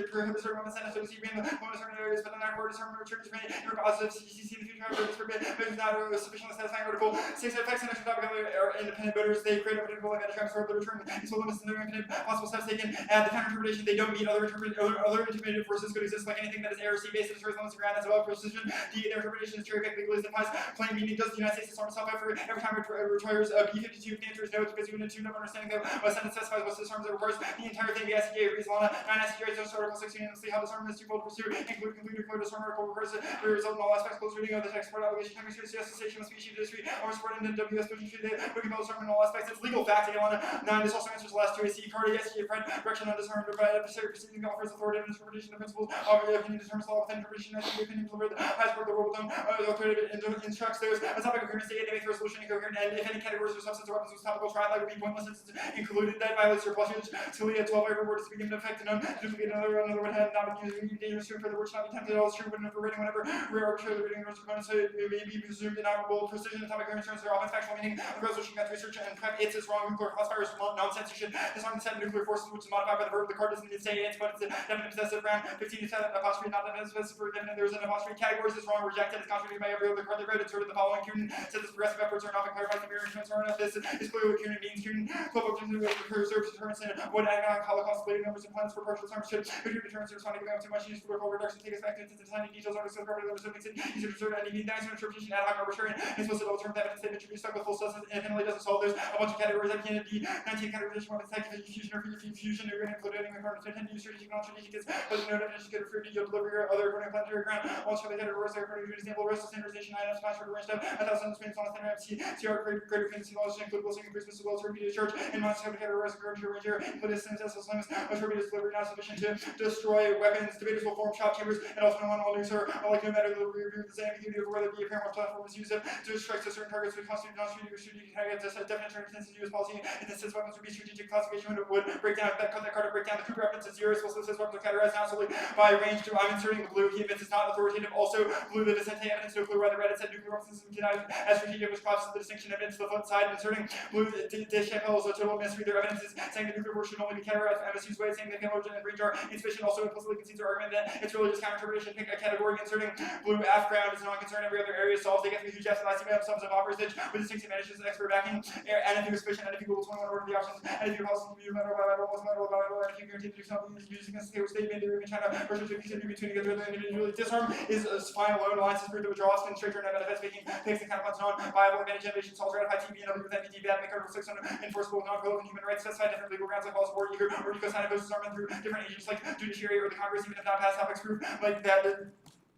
prohibits certain weapons and WC being the one disarmament areas but the not required disarmament triggers may cause of CCC in the future however this forbid but it's not sufficiently satisfying article 6 effects and action topic are independent voters they create a particular like transfer of the return these will limits in their infinite possible steps taken add the counter interpretation they don't meet other intermediate forces could exist like anything that is ARC based and destroys limits of ground that's above precision their interpretation is cherry picked legally implies plain meaning does the United States disarm itself every time it retires a B-52 the answer is no because unit 2 never understanding that what sentence specifies what disarms it requires the entire thing the SCJ agrees on 9 SCJ is article 16 and see how disarmament is twofold pursuit include nuclear disarmament article requires it result in all aspects close reading of the text support obligation time experience cessation must be achieved history or supported in WS pushing through the booking disarmament in all aspects it's legal fact again 9 this also answers the last 2 AC card SCJ friend direction on disarmament by adversary proceeding offers authoritative interpretation of principles of the opinion determines law within interpretation SCJ opinion delivered the highest part of the world with them authoritative instructs those a topic of coherence they make the resolution incoherent and if any categories or substance or weapons with topical trial like would be pointless it's included that violates your plus Scalia 12 every word is to be given effect and none duplicate another would have not been used dangerous to for the word should not be tempted all is true when for reading whenever we are arbitrarily reading those components so it may be presumed inoperable precision topic coherence terms are often factual meaning the resolution got research and prep it's wrong nuclear classifiers nonsense you should disarm the set of nuclear forces which is modified by the verb the card doesn't need to say it's but it's a definite possessive round 15 is apostrophe not definite possessive for definite there's an apostrophe categories is wrong rejected is contradicted by every other card they read it's sort of the following Cunin says this progressive efforts are not clarified the mirror instruments are enough this is clearly what Cunin means Cunin 12 objectives of preserves deterrence and what economic holocaust related numbers and plans for partial disarmament should deterrence are responding to too much use for reduction take us back to the tiny details are discussed properly numbers makes it easier to observe any nice interpretation ad hoc arbitrary and explicit alternative evidence statement should be stuck with full substance and it doesn't solve there's a bunch of categories that can be 19 categorization one attack fusion or fusion or including requirements to attend to strategic non-strategic is but no definition could refer to yield delivery or other according to planetary ground also the categories are according to example rest of standardization items smash or range of 1,000 spins on a standard MC CR greater fantasy knowledge include blessing increase as well as repeated church and monster categories according to ranger include systems as limits which repeated delivery not sufficient to destroy weapons debaters will form shop chambers and also no one will lose her like no matter the review the same ambiguity of whether the apparent platform is used to strike to certain targets which constitute non-strategic or strategic targets as a definite circumstances US policy and this says weapons would be strategic classification would break down that card to break down the Cooper reference to 0 also says weapons are categorized now solely by range to I'm inserting the blue he admits it's not authoritative also blue the dissent evidence no clue why the red it said nuclear weapons system denied as strategic which crosses the distinction evidence to the flip side inserting blue the chapels a total mystery their evidence is saying the nuclear force should only be categorized MSU's way saying the payload and range are insufficient also implicitly concedes their argument that it's really just counter-interpretation pick a category inserting blue F ground is non-concern every other area solves they get the huge F's and ICBM sums of operation with distinct advantages and expert backing and if you are sufficient and if you Google 21 order the options and if you policy you matter bilateral and if you guarantee to do something using a stable statement in China versus to continue between together and individually disarm is a spine alone alliances for the withdrawals can straight turn and benefits making takes the counterpunch non viable advantage innovation solves ratify TB and with NDT bad make over 600 enforceable non-relevant human rights specify different legal grounds like laws war eager or eco sign opposed disarmament through different agents like judiciary or the Congress even if not past topics proof like that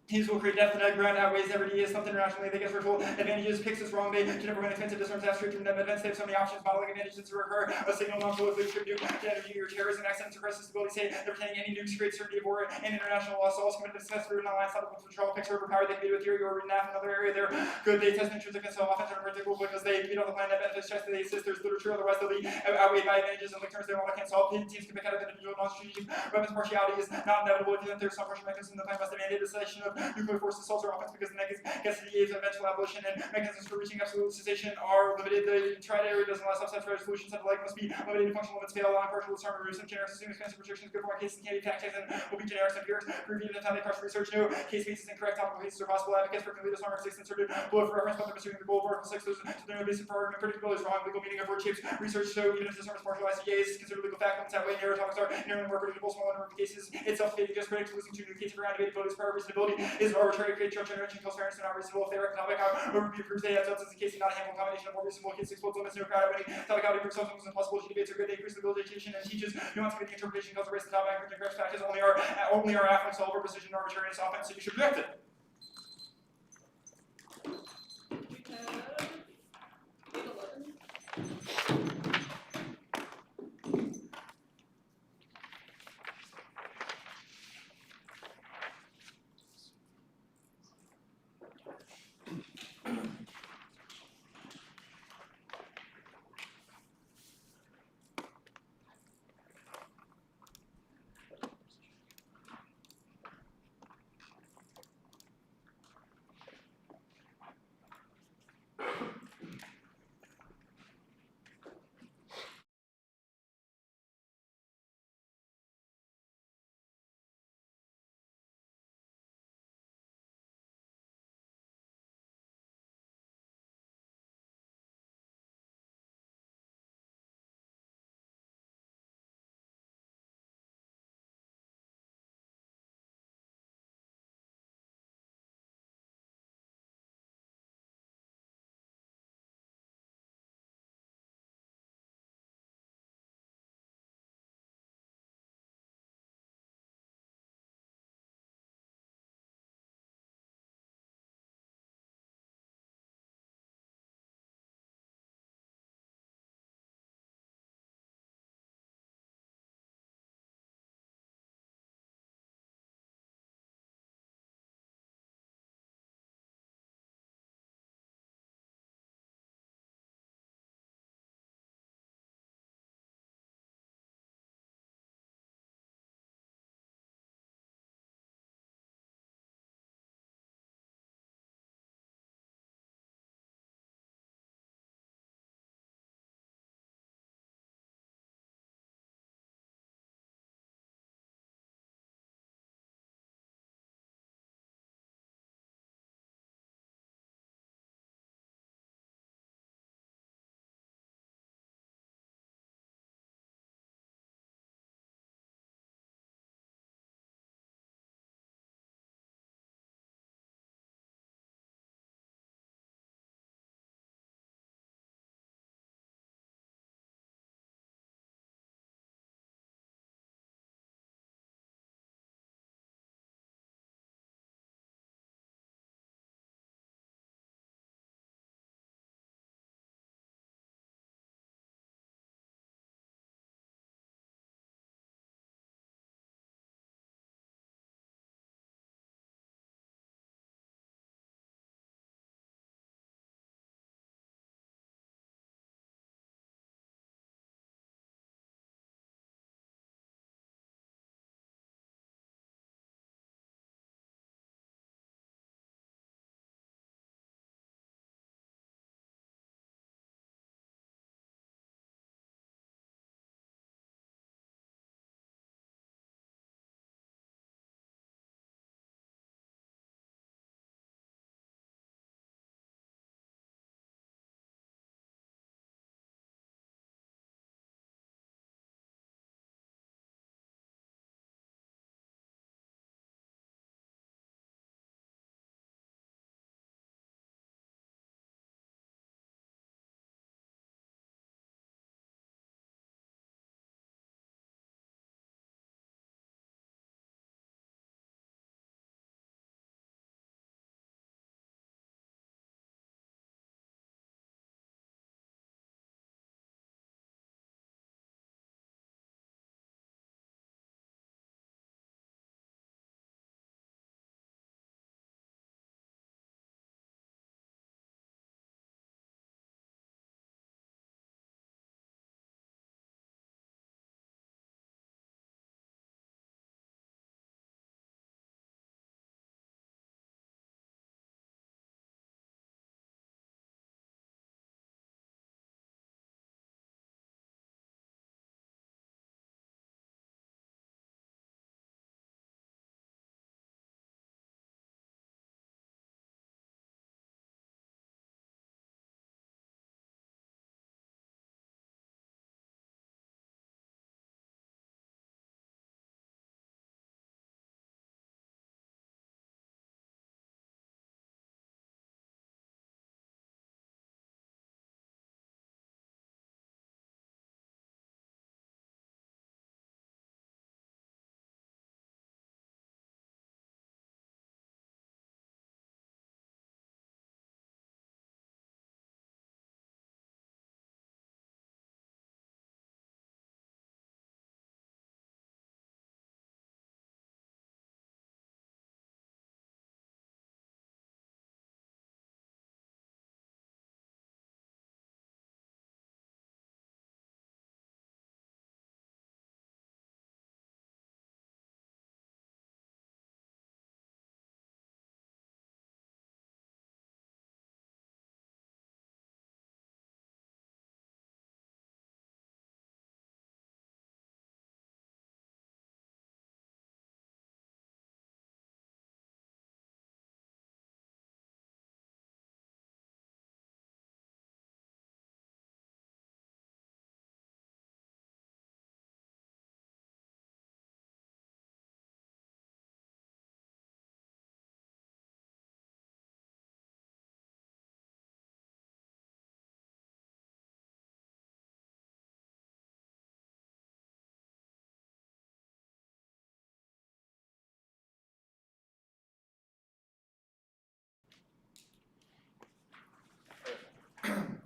Teams will create depth in the ground outweighs every is something internationally. They get virtual advantages. Picks is wrong. They can never win expensive disarms after from them events. They have so many options. Modeling advantages to recur. A signal non-prolific should nuke to energy or terrorism accidents or crisis stability. Say they're retaining any nukes create certainty of war and international law. So also committed to success through non-line stop control. Picks are overpowered. They can be with theory or NAF another area. They're good. They test intrinsic and self-offense are unpredictable because they beat on the plan that benefits just they exist. There's literature. Otherwise they'll be outweighed by advantages and terms they want to can't solve. Teams can pick out of individual non-strategic weapons. Partiality is not inevitable if there's some pressure mechanism. The plan must demand a cessation of nuclear forces. Also offense because the negative gets to the aids of eventual abolition and mechanisms for reaching absolute cessation are limited. The triad area doesn't allow subset for solutions that like must be limited to functional limits fail, allowing partial disarm and some generics assuming expensive restrictions good for one cases can be tactics and will be generics and empirics. Reviewed at the time they crush research. No case basis incorrect. Topical cases are possible. Advocates for complete disarm 6 inserted below for reference, but they're pursuing the goal of Article 6. There's no basis for argument. Predictability is wrong. Legal meaning of word shapes. Research so even if disarm is partial ICAs is considered legal fact. Limits that way narrow topics are narrowly more predictable. Small number of cases. It's self-stated just predicts losing to new cases for debated voters prior reasonability is arbitrary. Create judge generation kills fairness and not reasonable. If they are economic, however, be proves they have substance in case not a handful combination of more reasonable cases explodes limits no crowd of any topicality proves substance impossible. Debates are good. They increase the education and teaches nuance with the interpretation cause erase the topic and correct factors only are affluent solver precision arbitrariness offense, so you should reject it. We have 811.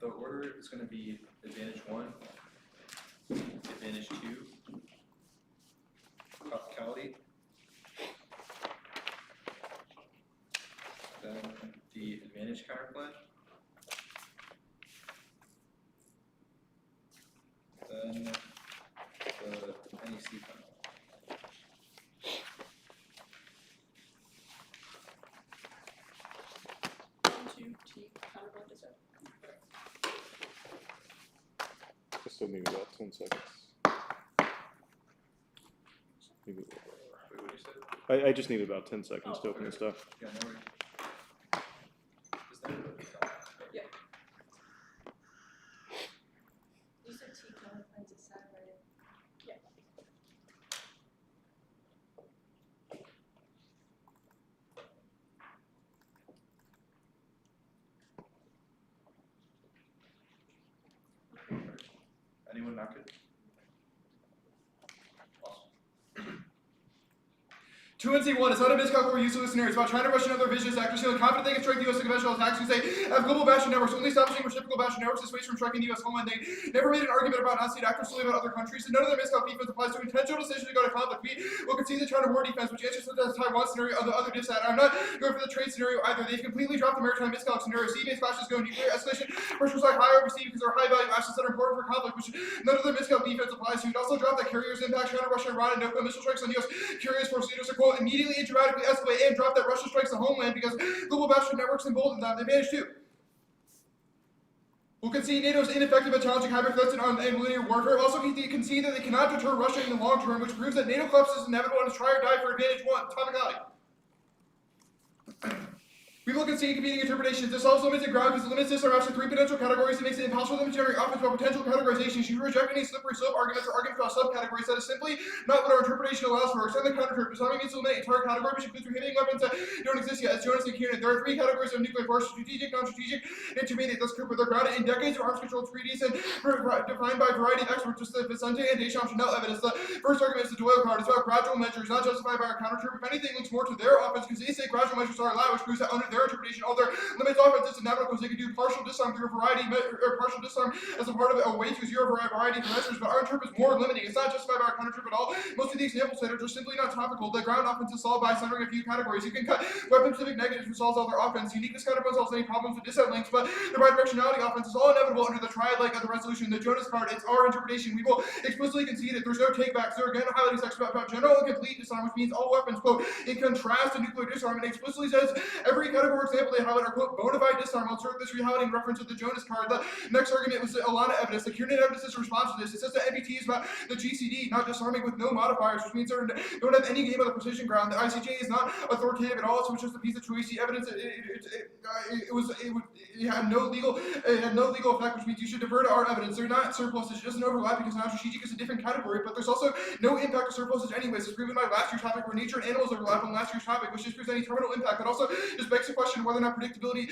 the order is going to be advantage 1, advantage 2, topicality, then the advantage counterplan, then the NEC panel. I still need about 10 seconds. Maybe a little more. Wait, what did you say? I just need about 10 seconds to open okay. the stuff. Yeah, no worries. Is that Yeah. You said T counterplans is sad, right? Yeah. anyone not good? Awesome. 2NC1 is not a miscalculate use of the scenario. It's about trying to rush another vicious actor, feeling confident they can strike the U.S. conventional attacks. Who say, have global bashing networks, only establishing reciprocal bashing networks is ways from striking the U.S. homeland. They never made an argument about non-state actors, solely about other countries, and none of their miscalculate defense applies to intentional decision to go to conflict. We will concede the China war defense, which answers to the Taiwan scenario of the other dissat. I'm not going for the trade scenario either. They've completely dropped the maritime miscalculate scenario. Sea-based clashes go nuclear escalation. Pressures like high overseas because they're high-value assets that are important for conflict, which none of their miscalculate defense applies to. It also dropped that carriers impact China, Russia, Iran, and no missile strikes on U.S. carriers force leaders to quote immediately and dramatically escalate and drop that Russia strikes the homeland because global bashing networks embolden them. They managed to. We'll concede NATO is ineffective at challenging hybrid threats and linear warfare. We'll also concede that they cannot deter Russia in the long term, which proves that NATO collapse is inevitable and is try or die for advantage 1. Topicality. We will concede competing interpretations. This solves limited ground because it limits this to 3 potential categories. It makes it impossible for them to generate offense about potential categorizations. You reject any slippery slope arguments or arguments about subcategories. That is simply not what our interpretation allows for. Extend the counter-term. Disarming means to eliminate entire category, which includes prohibiting weapons that don't exist yet. As Jonas and Kieran, there are 3 categories of nuclear force: strategic, non-strategic, and intermediate. Thus, Cooper, they're grounded in decades of arms control treaties and defined by a variety of experts, just the Vicente and Deschamps Chanel evidence. The first argument is the Doyle card. It's about gradual measures, not justified by our counter-term. If anything, links more to their offense because they say gradual measures are allowed, which proves that under their interpretation, all their limits offense is inevitable because they can do partial disarm through a variety or partial disarm as a part of a way to 0 variety of measures. But our interp is more limiting. It's not justified by our counter at all. Most of the examples that are just simply not topical. The ground offense is solved by centering a few categories. You can cut weapon-specific negatives, which solves all their offense. Uniqueness counterplan solves any problems with dissent links, but the bidirectionality offense is all inevitable under the triad like of the resolution. The Jonas card, it's our interpretation. We will explicitly concede it. There's no takebacks. There are again highlighting section about general and complete disarm, which means all weapons, quote, in contrast to nuclear disarm, and explicitly says every category example they highlight are, quote, bona fide disarm. I'll insert this rehighlighting reference of the Jonas card. The next argument was the Alana evidence. The Kiernan evidence is a response to this. It says that NDT is about the GCD, not disarming with no modifiers, which means they don't have any game of the precision ground. The ICJ is not authoritative at all, so it's just a piece of choice evidence. It had no legal effect, which means you should defer to our evidence. They're not surpluses. It doesn't overlap because non-strategic is a different category, but there's also no impact of surpluses anyways. It's proven by last year's topic where nature and animals overlap on last year's topic, which just proves any terminal impact. But also just begs the question whether or not predictability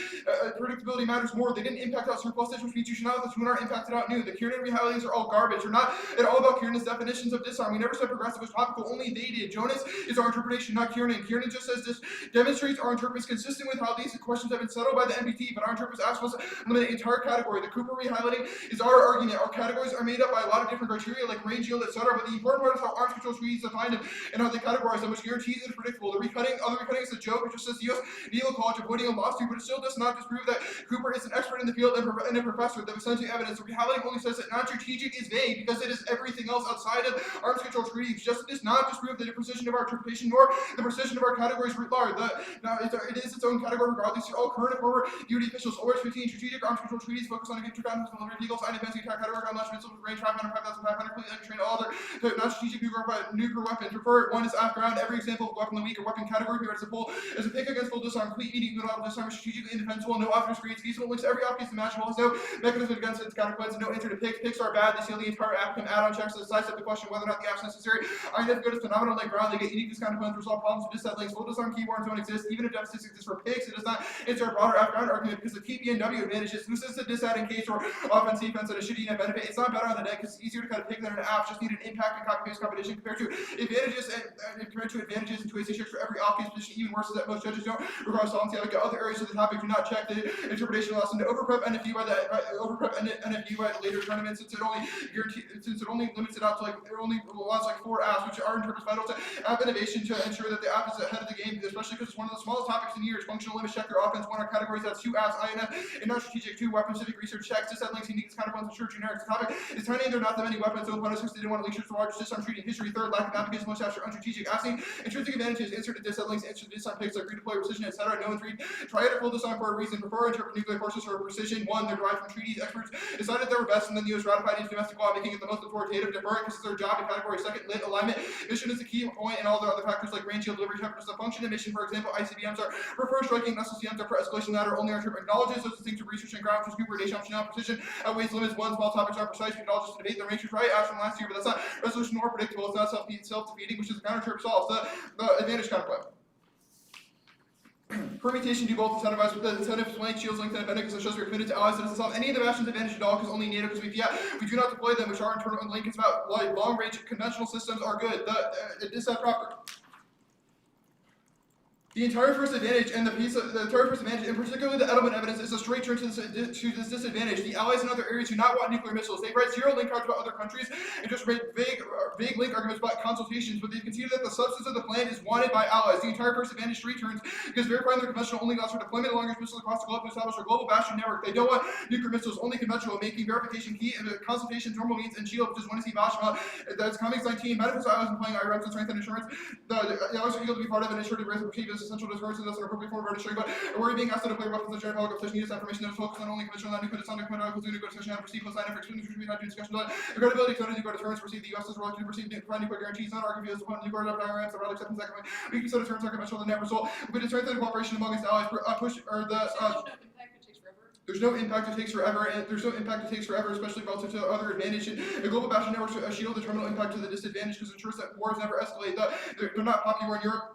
matters more. They didn't impact out surpluses, which means you should not let the Twin impacted out new. The Kiernan rehighlightings are all garbage. They're not at all about Kiernan's definitions of disarm. We never said progressive was topical, only they did. Jonas is our interpretation, not Kiernan. Kiernan just says this demonstrates our interpretation consistent with how these questions have been settled by the NDT, but our interpretation asks us to limit the entire category. The Cooper rehighlighting is our argument. Our categories are made up by a lot of different criteria like range, yield, etc., but the important part is how arms control treaties define them and how they categorize them, which guarantees it is predictable. The other recutting is a joke. It just says the U.S. Legal College avoiding a lawsuit, but it still does not disprove that Cooper is an expert in the field and a professor. The Vicente evidence, the rehighlighting only says that non-strategic is vague because it is everything else outside of arms control treaties. Just does not disprove the precision of our interpretation nor the precision of our categories writ large. It is its own category regardless. All current and former DoD officials, always 15 strategic arms control treaties focus on intercontinental military vehicles, advancing attack category, ground launch missiles with range 500, 5,500, completely train all other non-strategic nuclear weapons. Refer one is off ground. Every example of weapon of the week or weapon category here as a pick against full disarm, complete meaning good disarm is strategically indefensible, no offense creates feasible links every off piece imaginable, has no mechanism against its counterpoints, and no answer to picks. Picks are bad. They seal the entire applicant add-on checks to sidestep the question whether or not the app's necessary. INF good as phenomenal like ground. They get unique discounterpoints, resolve problems with disset links. Full disarm keywords don't exist. Even if deficits exist for picks, it does not answer our broader Afghan argument because the TBNW advantages. This is a disadvantage case or offense defense at a shitty net benefit. It's not better on the net because it's easier to kind of pick than an app. Just need an impact and copy paste competition compared to advantages and to AC6 for every off case position. Even worse is that most judges don't regard solvency. Like other areas of the topic do not check the interpretation lesson to overprep NFU by the NFU by later tournaments since it only limits it out to like it only allows like 4 apps, which are interpreted vital to app innovation to ensure that the app is ahead of the game, especially because it's one of the smallest topics in years. Functional limits check their offense. One of our categories that's 2 apps, INF, and non-strategic 2 weapon specific research checks. This links unique counterpoints ensure generic. The topic is tiny and there are not that many weapons. So opponents they didn't want to leak the largest disarm treating history. Third, lack of application most apps are unstrategic. Asking intrinsic advantages, insert the disset links, insert disarm picks like redeploy precision, etc. No one's read. Try it at full disarm for a reason. Prefer interpret nuclear forces for precision. 1, they're derived from treaties. Experts decided they were best, and then the US ratified into domestic law, making it the most authoritative. Defer it because it's their job in category. Second, lit alignment. Mission is the key point, and all the other factors like range, yield, delivery, temperature, the function of mission. For example, ICBMs are for striking, SLCMs are for escalation ladder. Only our trip acknowledges those things to research and ground for gradation optional precision. Outweighs limits. 1, small topics are precise. We acknowledge to debate the range is right. Asked from last year, but that's not resolution or predictable. It's not self-defeating, which is the counter trip solves the advantage counterpoint. Permutation do both incentivize with the incentive flank shields linked and because it shows we're committed to allies. It doesn't solve any of the bastions advantage at all because only NATO because we do not deploy them, which are internal and link is about like long range conventional systems are good. The disset proper. The entire first advantage and the entire first advantage, and particularly the Edelman evidence, is a straight turn to this disadvantage. The allies in other areas do not want nuclear missiles. They write 0 link cards about other countries and just write vague link arguments about consultations, but they conceded that the substance of the plan is wanted by allies. The entire first advantage straight turns because verifying their conventional only allows for deployment of long-range missiles across the globe to establish a global bastion network. They don't want nuclear missiles, only conventional, making verification key and the consultation normal means and shield, which is one to see Bashma. That's Comics 19. Manifest allies and playing IRMs and strength and insurance. The allies are able to be part of an insured risk and perceived as essential deterrents and that's an appropriate form of registering, but we're being asked to deploy weapons of general competition needs information that is focused on only conventional non-nuclear sound nuclear nuclear discussion and perceived plus line efforts which we had to discussion on the credibility of nuclear deterrents perceived the US as well to perceive nuclear guarantees not argued as upon nuclear IRMs the rather acceptance that we consider deterrents are conventional the net result but to strengthen cooperation among its allies push or the there's no impact it takes forever, and there's no impact it takes forever, especially relative to other advantage. And a global bastion network shield the terminal impact to the disadvantage because it ensures that wars never escalate. They're not popular in Europe.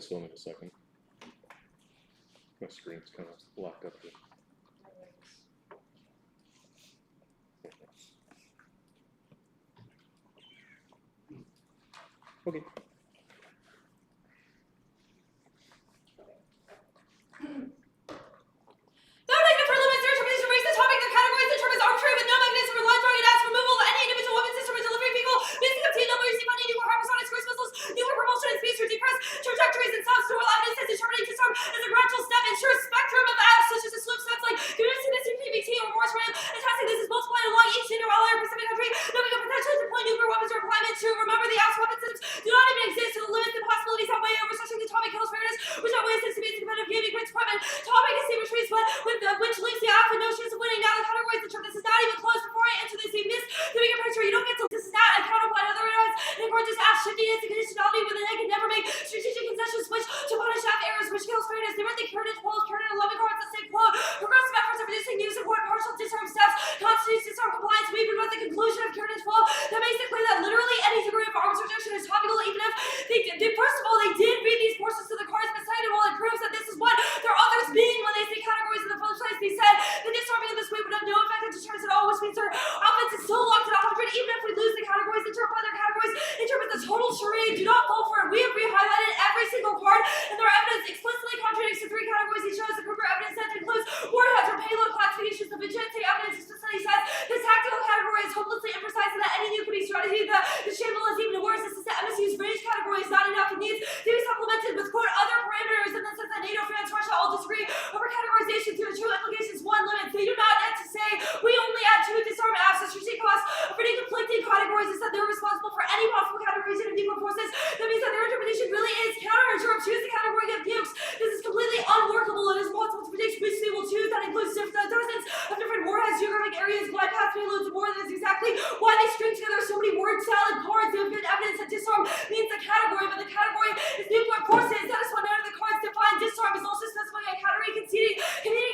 still need a second. My screen's kind of locked up here. Okay. Trajectories and subs-neural evidence is determining disarm as a gradual step ensures spectrum of apps such as a slope steps like convincing this in PBT or Morse RAM and testing this is multiplying along each senior ally or Pacific country, knowing a potentially deploy nuclear weapons or deployment to remember the apps weapon systems do not even exist to the limits and possibilities outweigh over such as atomic kills fairness, which outweighs this to be competitive gaming grid equipment. Topic is symmetries, but which leaves the app with no chance of winning. Now the categories the term this is not even close before I enter this miss the bigger picture. You don't get to this is not a counterpoint otherwise and record this app shifting its conditionality where they can never make strategic concessions switch to punish app errors which kills fairness. They were the current 12, current 11 cards that say quote progressive efforts of reducing use of partial disarm steps constitutes disarm compliance. We prevent the conclusion of current 12 that basically that literally any degree of arms rejection is topical even if they first of all they did read these portions to the cards, but second of all it proves that this is what their authors mean when they say categories in the first place. They said that disarming in this way would have no effect on deterrence at all, which means their offense is still locked at 100 even if we lose the categories. Interpret their categories, interpret the total charade. Do not fall for it. We have re-highlighted every single card and their evidence explicitly contradicts the three categories each shows. The Kruger evidence set includes warheads or payload classifications. The Vigente evidence explicitly says this tactical category is hopelessly imprecise and that any new could be strategy. The Shamble is even worse. This is the MSU's range category is not enough. It needs to be supplemented with quote other parameters, and then says that NATO, France, Russia all disagree over categorization through the true implications. One limit. They do not add to say we only add two disarm apps. The strategic cost of any conflicting categories is that they're responsible for any possible categorization of nuclear forces. That means that their interpretation really is counterintuitive. Choose the category of nukes. This is completely unworkable. It is impossible to predict which they will choose. That includes dozens of different warheads, geographic areas, glide path payloads, and more. That is exactly why they string together so many word salad cards. They have good evidence that disarm means the category, but the category is nuclear forces. That is why none of the cards define disarm is also specifying a category competing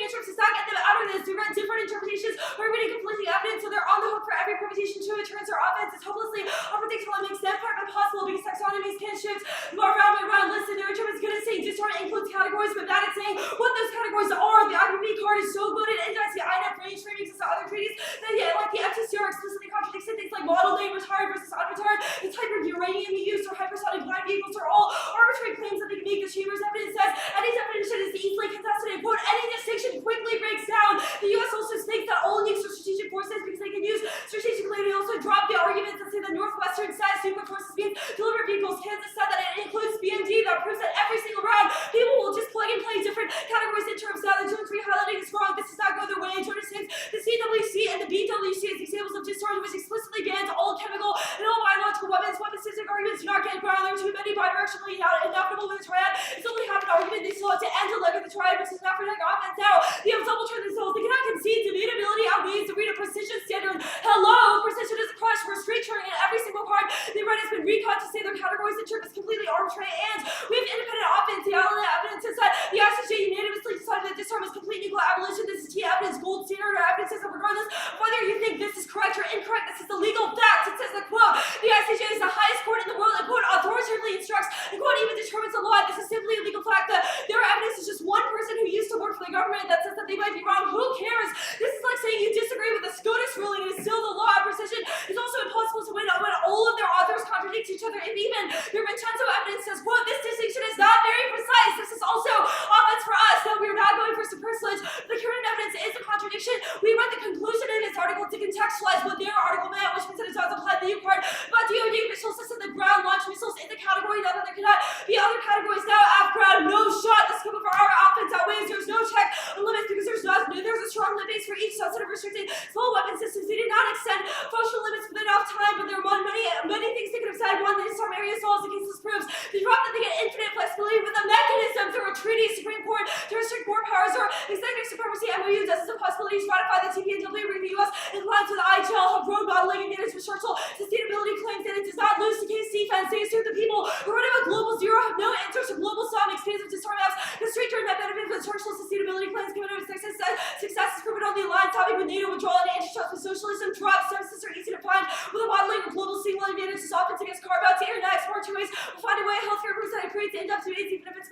interests. Is not get them out of this. They've read different interpretations or reading conflicting evidence, so they're on the hook for every permutation to it turns their offense. It's hopelessly unpredictable and makes them part impossible because taxonomies can shift round by round. Listen, their term is good at saying disarm includes categories, but bad at saying what those categories are. The IPV card is so good at indexing INF range framings and other treaties that like the FTCR explicitly contradicts things like model name retired versus unretired. The type of uranium used or hypersonic glide vehicles are all arbitrary claims that they can make. The Chambers evidence says any definition is easily contested and quote any distinction quickly breaks down. The US also thinks that all nukes are strategic forces because they can use strategically. They also drop the arguments that say that Northwestern says nuclear forces means delivered vehicles. Kansas said that it includes BMD. That proves that every single round people will just plug and play different categories in terms. Now the 2 and 3 highlighting is wrong. This does not go their way. Jordan Higgs, the CWC and the BWC as examples of disarm which explicitly bans all chemical and all biological weapons. Weapon-specific arguments do not get ground. There are too many bidirectionally inevitable with the triad. It's only half an argument. They still have to end to lever the triad, which is not protect offense. Now they have double turn themselves. They cannot concede debatability outweighs the read of precision standard. Hello, precision is a crush. We're straight turning, and every single card they write has been recut to say their categories in term is completely arbitrary. And we have independent offense. The evidence is that the ICJ unanimously decided that this term is complete nuclear abolition. This is key evidence, gold standard. Our evidence says that regardless of whether you think this is correct or incorrect, this is the legal fact. It says that quote the ICJ is the highest court in the world and quote authoritatively instructs and quote even determines the law. This is simply a legal fact. That their evidence is just one person who used to work for the government that says that they might be wrong. Who cares? This is like saying you disagree with the SCOTUS ruling and it's still the law. Precision is also impossible to win when all of their authors contradict each other. If even their Vincenzo evidence says quote this distinction is not very precise. This is also offense for us that we're not going for supersillage. The current evidence is a contradiction. We read the conclusion in this article to contextualize what their article meant, which means that it does apply to the U part. But DoD missile system, the ground launch missiles in the category. Now that there cannot be other categories now. Af ground, no shot. The scope of our offense outweighs. There's no check on limits because there's a strong limit base for each sensitive restricted small weapon systems. They did not extend functional limits within enough time, but there are many things they could have said. One, the disarm area solves the case this proves. They dropped that they get infinite flexibility with a mechanism through a treaty, Supreme Court, to restrict war powers or executive supremacy. MOU dozens of possibilities ratify the TPNW, bring the US in compliance with the IGL, have road modeling and managed with structural sustainability claims that it does not lose to case defense. They assume the people who run a global zero have no answers to global sum, expansive disarm apps, the straight turn that benefit from structural sustainability claims given over success is proven on the alliance topic with NATO withdrawal and antitrust with socialism. Drop services are easy to find with a modeling of global single advantage is offense against carve out to internet export 2 ways. We'll find a way healthcare proves that it creates in-depth debates even if it's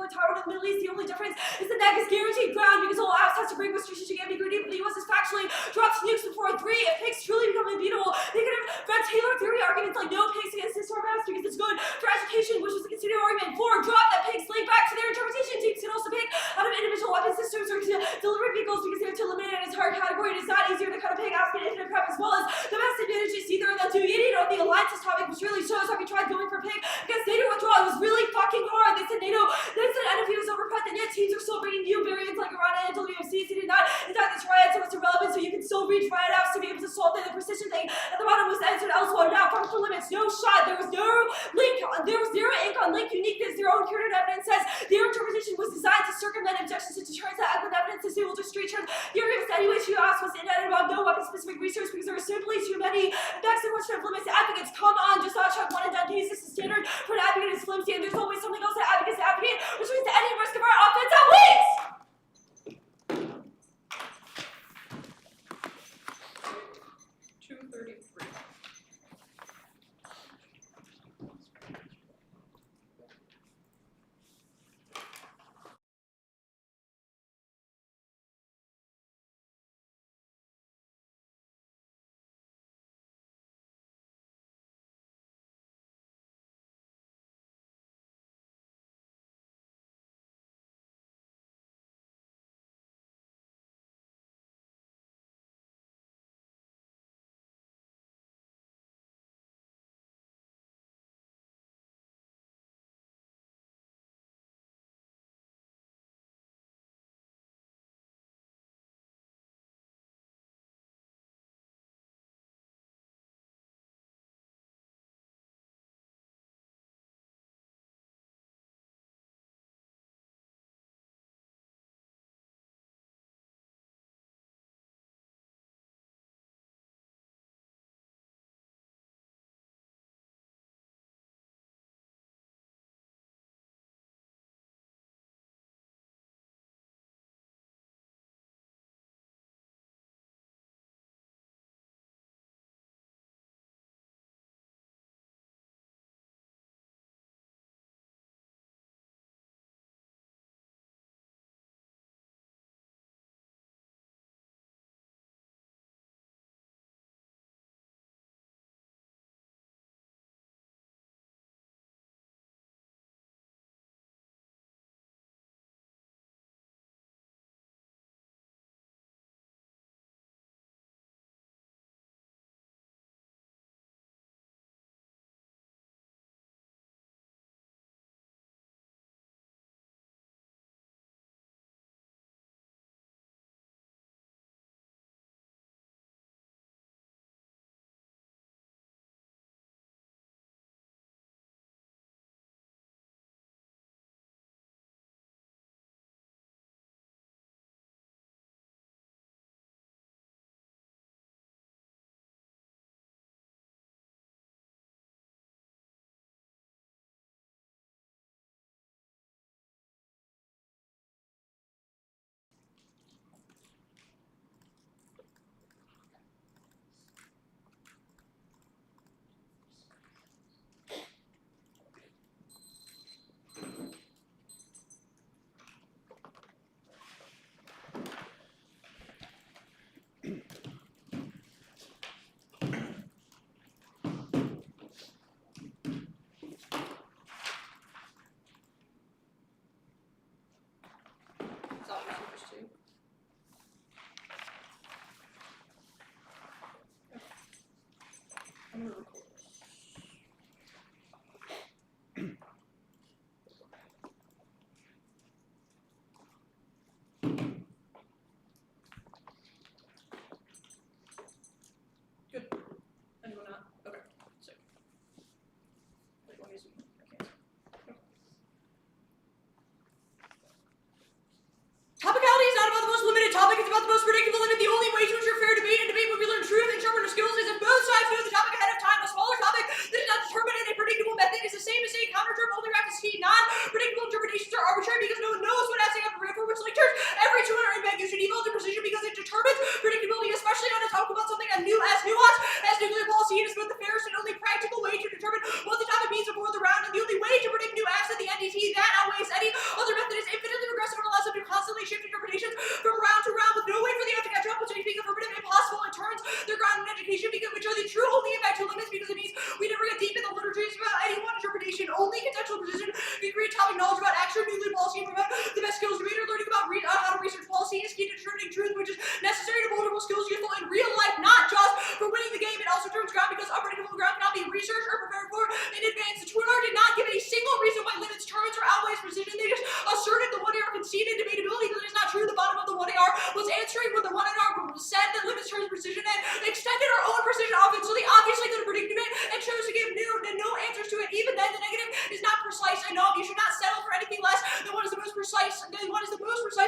deploy Taiwan in the Middle East. The only difference is the neck is guaranteed ground because all apps has to bring with strategic ambiguity, but the US has factually dropped nukes before 3. If pigs truly become unbeatable, they could have read Taylor theory arguments like no pigs against this storm master because it's good for education, which was the considered argument. 4. Drop that pigs link back to their interpretation. Teams can also pick out of individual weapon systems or delivery vehicles because they have to eliminate an entire category. It is not easier to cut a pig out than infinite prep as well as the best advantages either of the two. You need to know the alliances topic, which really shows how we tried going for pig against NATO withdrawal. It was really fucking hard. They said NATO, they said NFP was overprep, and yet teams are still bringing new variants like Iran and WMC. They did not attack the triad, so it's irrelevant, so you can still read triad apps to be able to solve the precision thing. At the bottom was answered elsewhere. Now, functional limits, no shot. There was no link, there was zero ink on link uniqueness. Their own curated evidence says their interpretation was designed to circumvent objections to deterrence that with evidence disabled to street trends. The argument anyway you asked was inadequate about no weapon specific research because there are simply too many effects and much limits to advocates. Come on, just not check one and done cases. The standard for an advocate is flimsy, and there's always something else that advocates advocate, which means that any risk of our offense outweighs. C is key to determining truth, which is necessary to multiple skills useful in real life, not just for winning the game. It also turns ground because unpredictable ground cannot be researched or prepared for in advance. The 2NR did not give a single reason why limits turns or outweighs precision. They just asserted the 1AR conceded debatability that is not true. The bottom of the 1AR was answering what the 1NR said that limits turns precision and extended our own precision offense, so they obviously could have predicted it and chose to give no answers to it. Even then, the negative is not precise enough. You should not settle for anything less than what is the most precise.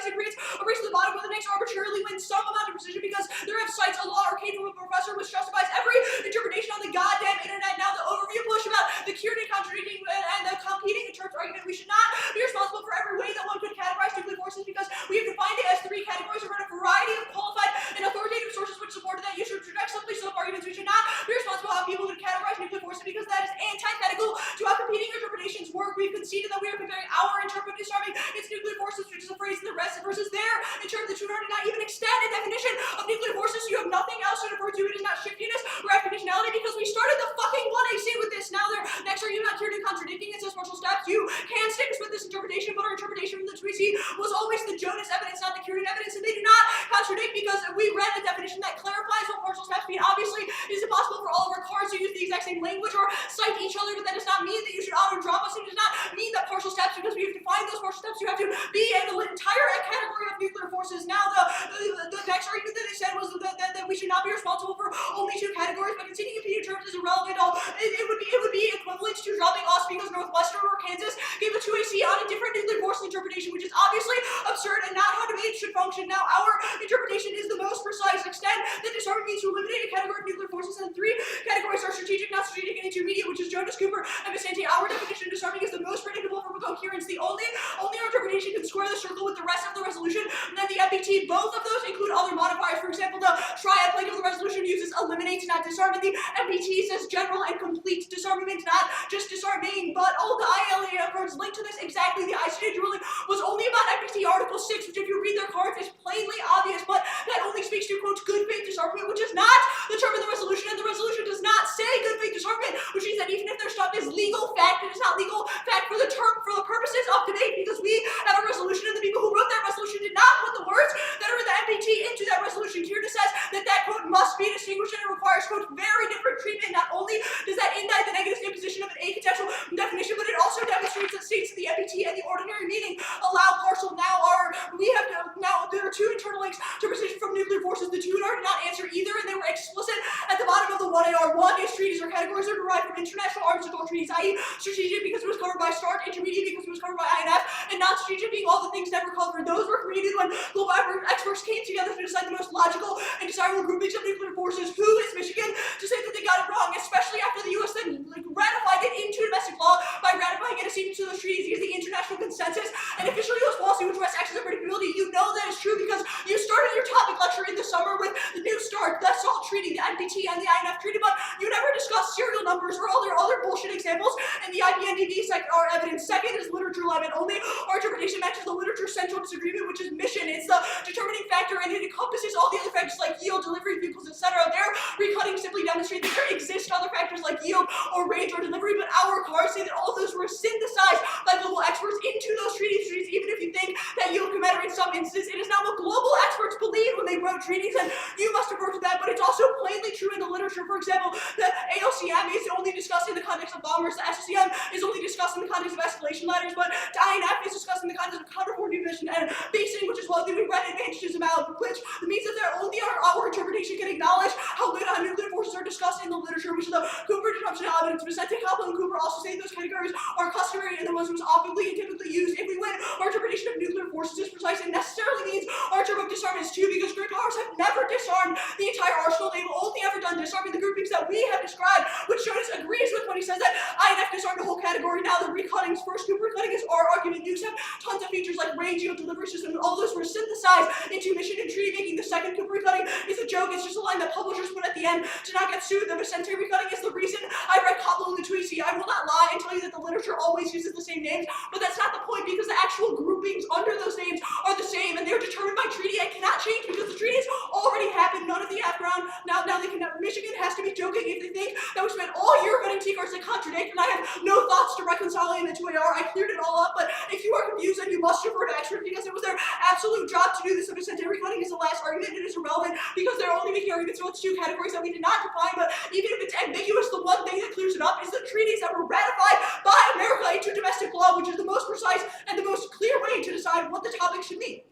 It creates a race to the bottom where the next arbitrarily wins some amount of precision because they have cites a law arcade from a professor which justifies every interpretation on the goddamn internet. Now the overview push about the Kiernan contradicting and the competing terms argument. We should not be responsible for every way that one could categorize nuclear forces because we have defined it as 3 categories and read a variety of qualified and authoritative sources which supported that. You should reject simply some arguments. We should not be responsible for how people could categorize nuclear forces because that is antithetical to how competing interpretations work. We've conceded that we are comparing our interpretation of disarming its nuclear forces, which is a phrase in the rest versus their interpretation. The 2NR did not even extend a definition of nuclear forces. You have nothing else to refer to. It is not shiftiness or conditionality because we started the fucking 1AC with this. Now they're next are you not here to contradicting it says partial steps. You can stick us with this interpretation, but our interpretation from the 2AC was always the Jonas evidence, not the Kiernan evidence, and they do not contradict because we read a definition that clarifies what partial steps mean. Obviously, it is impossible for all of our cards to use the exact same language or cite each other, but that does not mean that you should auto-drop us. It does not mean that partial steps, because we have defined those partial steps, you have to be in the entire category of nuclear forces. Now, the next argument that they said was that we should not be responsible for only 2 categories, but continuing competing terms is irrelevant. It would be equivalent to dropping us because Northwestern or Kansas gave a 2AC on a different nuclear force interpretation, which is obviously absurd and not how debate should function. Now, our interpretation is the most precise extent that disarming means to eliminate a category of nuclear forces, and 3 categories are strategic, not strategic, and intermediate, which is Jonas, Cooper, and Vicente. Our definition of disarming is the most predictable from a coherence. The only interpretation can square the circle with the rest of the resolution, and then the MBT. Both of those include other modifiers. For example, the triad plank of the resolution uses eliminates, not disarm, and the MBT says general and complete disarmament, not just disarming. But all the ILA cards linked to this exactly. The ICJ ruling was only about MBT Article 6, which if you read their cards is plainly obvious, but that only speaks to, quote, good faith disarmament, which is not the term of the resolution, and the resolution does not say good faith disarmament, which means that even if their stuff is legal fact, it is not legal fact for the purposes of debate, because we have a resolution, and the people who wrote that resolution did not put the words that are in the MBT into that resolution. Kiernan says that quote must be distinguished and it requires, quote, very different treatment. Not only does that indict the negative imposition of an acontextual definition, but it also demonstrates that states of the MBT and the ordinary meaning allow partial. Now there are 2 internal links to precision from nuclear forces. The 2NR did not answer either, and they were explicit at the bottom of the 1AR. 1 is treaties or categories are derived from international arms control treaties, i.e. strategic because it was covered by START, intermediate because it was covered by INF, and non-strategic being all the things never covered. Those were created when global experts came together to decide the most logical and desirable groupings of nuclear forces. Who is Michigan to say that they got it wrong, especially after the U.S. then ratified it into domestic law by ratifying it into those treaties because the international consensus and official U.S. policy which rests actions of predictability. You know that is true because you started your topic lecture in the summer with the New START, the SALT treaty, the NDT, and the INF treaty, but you never discussed serial numbers or other bullshit examples, and the IPNDB are evidence. Second is literature alignment only. Our interpretation matches the literature central disagreement, which is mission. It's the determining factor, and it encompasses all the other factors like yield, delivery, vehicles, etc. Their recutting simply demonstrate that there exist other factors like yield or range or delivery, but our cards say that all of those were synthesized by global experts into those treaties. Even if you think that yield could matter in some instances, it is not what global experts believed when they wrote treaties, and you must refer to that, but it's also plainly true in the literature. For example, the ALCM is only discussed in the context of bombers, the SCM is only discussed in the context of escalation ladders, but the INF is discussed in the context of counterform division and basing, which is what we read advantages about, which means that our interpretation can acknowledge how nuclear forces are discussed in the literature, which is the Cooper disruption evidence. Vicente, Kaplan, and Cooper also say those categories are customary and the ones most oftenly and typically used. If we win, our interpretation of nuclear forces is precise and necessarily means our term of disarmament is 2 because great powers have never disarmed the entire arsenal. They've only ever done disarming the groupings that we have described, which Jonas agrees with when he says that INF disarmed the whole category. Now the recuttings, first Cooper cutting is our argument. Nukes have tons of features like range, yield, delivery system, and all those were synthesized into mission and treaty making. The second Cooper recutting is a joke. It's just a line that publishers put at the end to not get sued. The Vicente recutting is the reason I read Kaplan and the Tweezy. I will not lie and tell you that the literature always uses the same names, but that's not the point because the actual groupings under those names are the same, and they're determined by treaty and cannot change because the treaty has already happened. None of the background. Now they can. Michigan has to be joking if they think that we spent all year running T-cards that contradict, and I have no thoughts to reconciling the two AR. I cleared it all up, but if you are confused, then you must refer to experts because it was their absolute job to do this. So centenary cutting is the last argument. It is irrelevant because they're only making arguments about two categories that we did not define. But even if it's ambiguous, the one thing that clears it up is the treaties that were ratified by America into domestic law, which is the most precise and the most clear way to decide what the topic should be.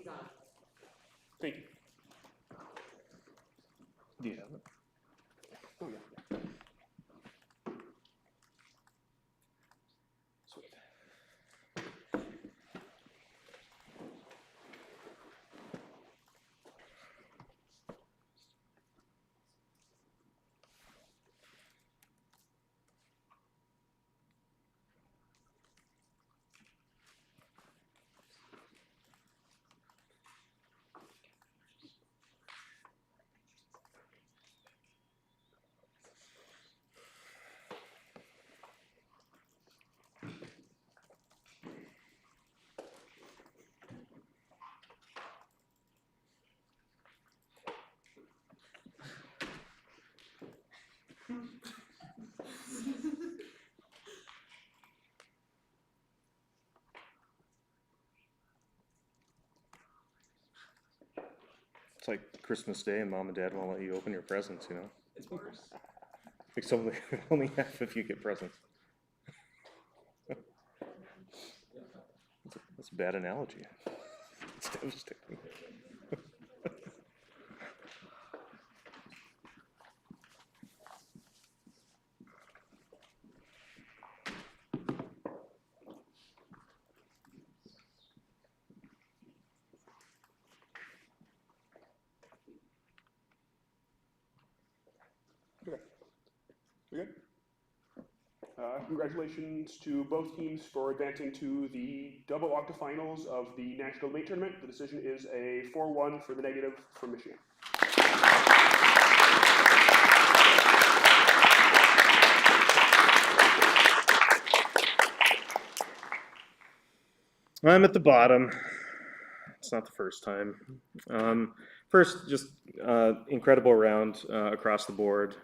He's on. Thank you. Do you have it? Oh, yeah. Sweet. It's like Christmas Day and mom and dad won't let you open your presents, you know? It's worse. It's only half if you get presents. That's a bad analogy. It's devastating. Okay. We good? Congratulations to both teams for advancing to the double octafinals of the National Debate Tournament. The decision is a 4-1 for the negative from Michigan. I'm at the bottom. It's not the first time. First, just incredible round across the board.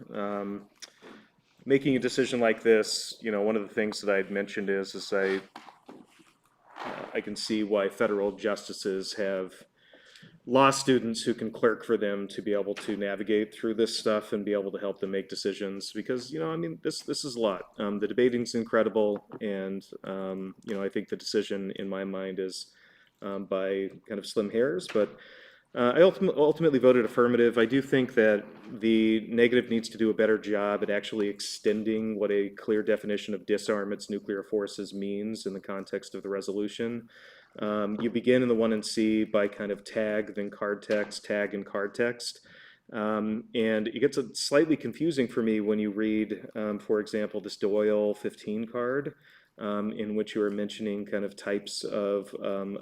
Making a decision like this, you know, one of the things that I'd mentioned is I can see why federal justices have law students who can clerk for them to be able to navigate through this stuff and be able to help them make decisions, because, you know, I mean, this is a lot. The debating's incredible, and you know, I think the decision in my mind is by kind of slim hairs, but I ultimately voted affirmative. I do think that the negative needs to do a better job at actually extending what a clear definition of disarm its nuclear forces means in the context of the resolution. You begin in the 1 and C by kind of tag, then card text, tag, and card text. And it gets slightly confusing for me when you read, for example, this Doyle 15 card, in which you are mentioning kind of types of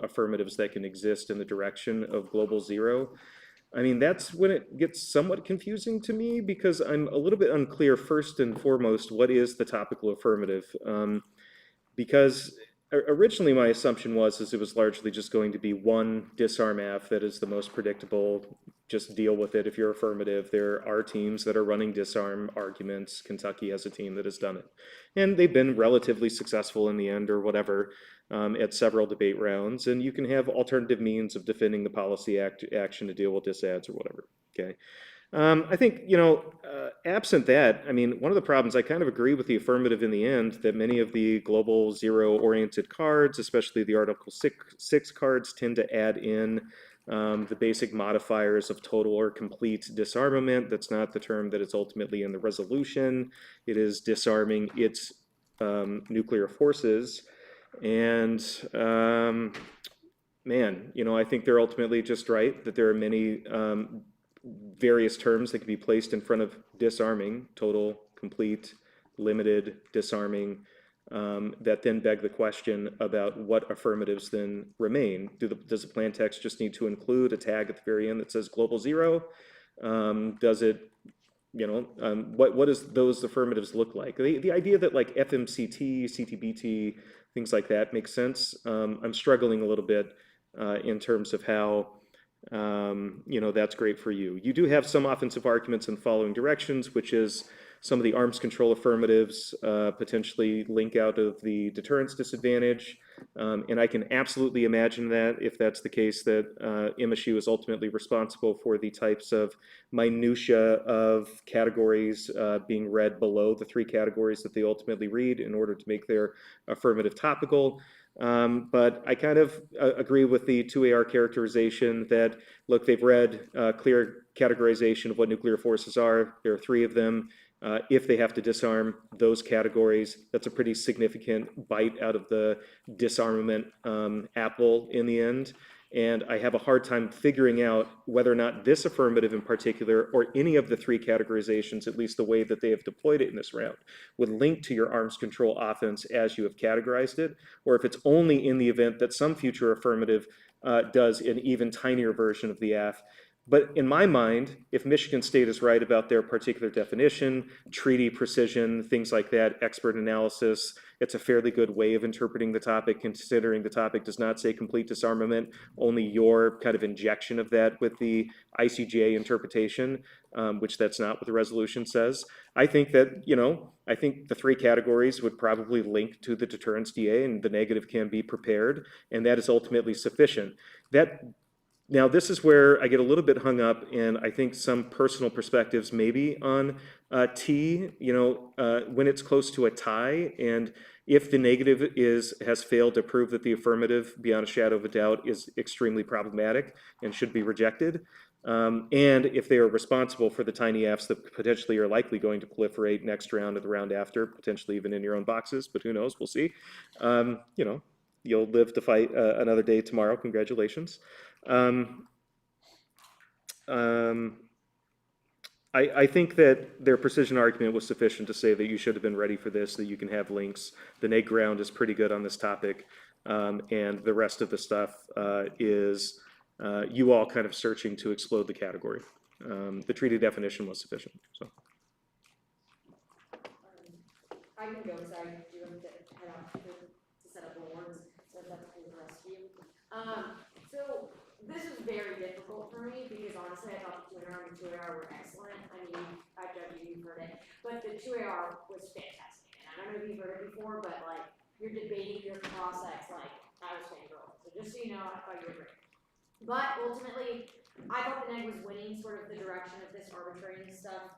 affirmatives that can exist in the direction of global zero. I mean, that's when it gets somewhat confusing to me, because I'm a little bit unclear, first and foremost, what is the topical affirmative? Because originally my assumption was it was largely just going to be one disarm F that is the most predictable. Just deal with it if you're affirmative. There are teams that are running disarm arguments. Kentucky has a team that has done it. And they've been relatively successful in the end, or whatever, at several debate rounds. And you can have alternative means of defending the policy action to deal with disads or whatever, okay? I think, you know, absent that, I mean, one of the problems, I kind of agree with the affirmative in the end, that many of the global zero-oriented cards, especially the Article 6 cards, tend to add in the basic modifiers of total or complete disarmament. That's not the term that is ultimately in the resolution. It is disarming its nuclear forces. And man, you know, I think they're ultimately just right, that there are many various terms that can be placed in front of disarming, total, complete, limited, disarming, that then beg the question about what affirmatives then remain. Does the plan text just need to include a tag at the very end that says global zero? Does it, you know, what does those affirmatives look like? The idea that like FMCT, CTBT, things like that make sense. I'm struggling a little bit in terms of how, you know, that's great for you. You do have some offensive arguments in the following directions, which is some of the arms control affirmatives potentially link out of the deterrence disadvantage. And I can absolutely imagine that, if that's the case, that MSU is ultimately responsible for the types of minutia of categories being read below the 3 categories that they ultimately read in order to make their affirmative topical. But I kind of agree with the 2AR characterization that, look, they've read clear categorization of what nuclear forces are. There are 3 of them. If they have to disarm those categories, that's a pretty significant bite out of the disarmament apple in the end. And I have a hard time figuring out whether or not this affirmative in particular, or any of the 3 categorizations, at least the way that they have deployed it in this round, would link to your arms control offense as you have categorized it, or if it's only in the event that some future affirmative does an even tinier version of the AF. But in my mind, if Michigan State is right about their particular definition, treaty precision, things like that, expert analysis, it's a fairly good way of interpreting the topic, considering the topic does not say complete disarmament, only your kind of injection of that with the ICGA interpretation, which that's not what the resolution says. I think that, I think the 3 categories would probably link to the deterrence DA, and the negative can be prepared, and that is ultimately sufficient. Now, this is where I get a little bit hung up, and I think some personal perspectives maybe on T, when it's close to a tie, and if the negative has failed to prove that the affirmative, beyond a shadow of a doubt, is extremely problematic and should be rejected, and if they are responsible for the tiny Fs that potentially are likely going to proliferate next round or the round after, potentially even in your own boxes, but who knows, we'll see. You'll live to fight another day tomorrow, congratulations. I think that their precision argument was sufficient to say that you should have been ready for this, that you can have links. The neg ground is pretty good on this topic, and the rest of the stuff is you all kind of searching to explode the category. The treaty definition was sufficient. So. I can go because I do have to head out to set up awards, so that's cool for the rest of you. So this was very difficult for me because honestly I thought the 2AR and the 2AR were excellent. I mean, I've judged you, you've heard it, but the 2AR was fantastic. And I don't know if you've heard it before, but like you're debating your process, like I was fangirl. So just so you know, I thought you were great. But ultimately, I thought the neg was winning sort of the direction of this arbitrariness stuff,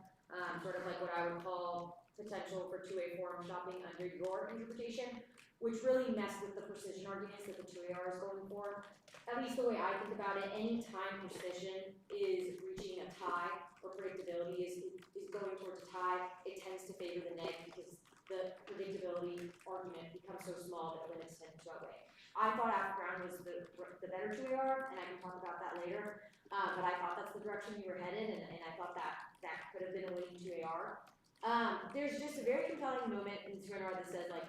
sort of like what I would call potential for 2A forum shopping under your interpretation, which really messed with the precision arguments that the 2AR is going for. At least the way I think about it, any time precision is reaching a tie, or predictability is going towards a tie, it tends to favor the neg because the predictability argument becomes so small that limits tend to outweigh. I thought AFGround was the better 2AR, and I can talk about that later, but I thought that's the direction you were headed, and I thought that could have been a winning 2AR. There's just a very compelling moment in 2AR that says, like,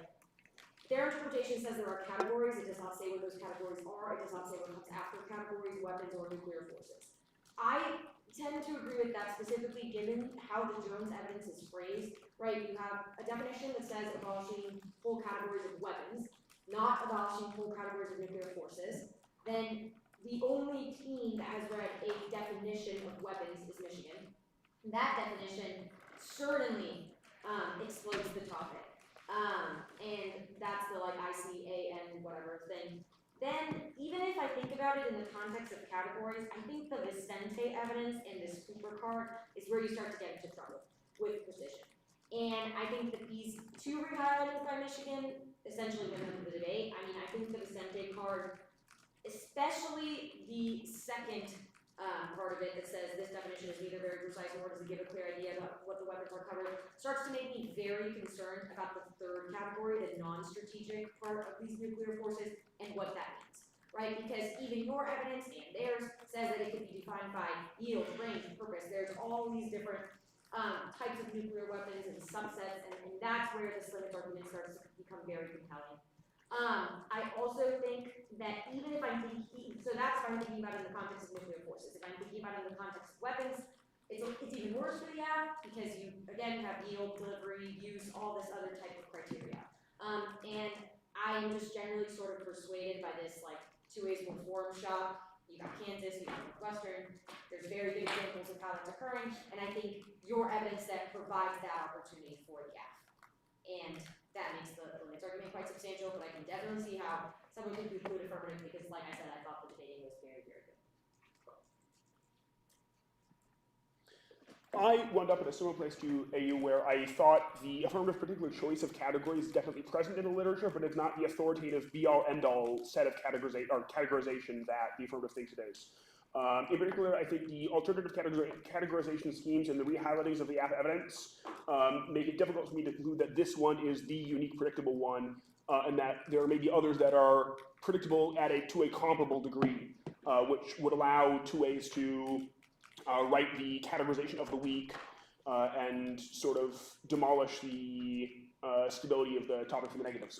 their interpretation says there are categories. It does not say what those categories are. It does not say what comes after categories, weapons, or nuclear forces. I tend to agree with that specifically given how the Jones evidence is phrased, right? You have a definition that says abolishing whole categories of weapons, not abolishing whole categories of nuclear forces. Then the only team that has read a definition of weapons is Michigan. That definition certainly explodes the topic. And that's the like ICAN whatever thing. Then, even if I think about it in the context of categories, I think the Vicente evidence in this Cooper card is where you start to get into trouble with precision. And I think that these 2 rehighlights by Michigan essentially win them the debate. I mean, I think the Vicente card, especially the second part of it that says this definition is neither very precise nor does it give a clear idea about what the weapons are covered, starts to make me very concerned about the 3rd category, the non-strategic part of these nuclear forces, and what that means, right? Because even your evidence and theirs says that it could be defined by yield, range, purpose. There's all these different types of nuclear weapons and subsets, and that's where this limits argument starts to become very compelling. I also think that even if I'm thinking, so that's if I'm thinking about it in the context of nuclear forces. If I'm thinking about it in the context of weapons, it's even worse for the AF because you, again, have yield, delivery, use, all this other type of criteria. And I am just generally sort of persuaded by this, like, 2A's will forum shop. You got Kansas, you got Northwestern. There's very good examples of how that's occurring, and I think your evidence that provides that opportunity for the AF. And that makes the limits argument quite substantial, but I can definitely see how someone could conclude affirmative because, like I said, I thought the debating was very, very good. I wound up in a similar place to AU where I thought the affirmative particular choice of categories is definitely present in the literature, but it's not the authoritative be-all, end-all set of categorization that the affirmative thinks it is. In particular, I think the alternative categorization schemes and the re-highlightings of the evidence make it difficult for me to conclude that this one is the unique predictable one, and that there may be others that are predictable to a comparable degree, which would allow 2As to write the categorization of the week and sort of demolish the stability of the topics and the negatives.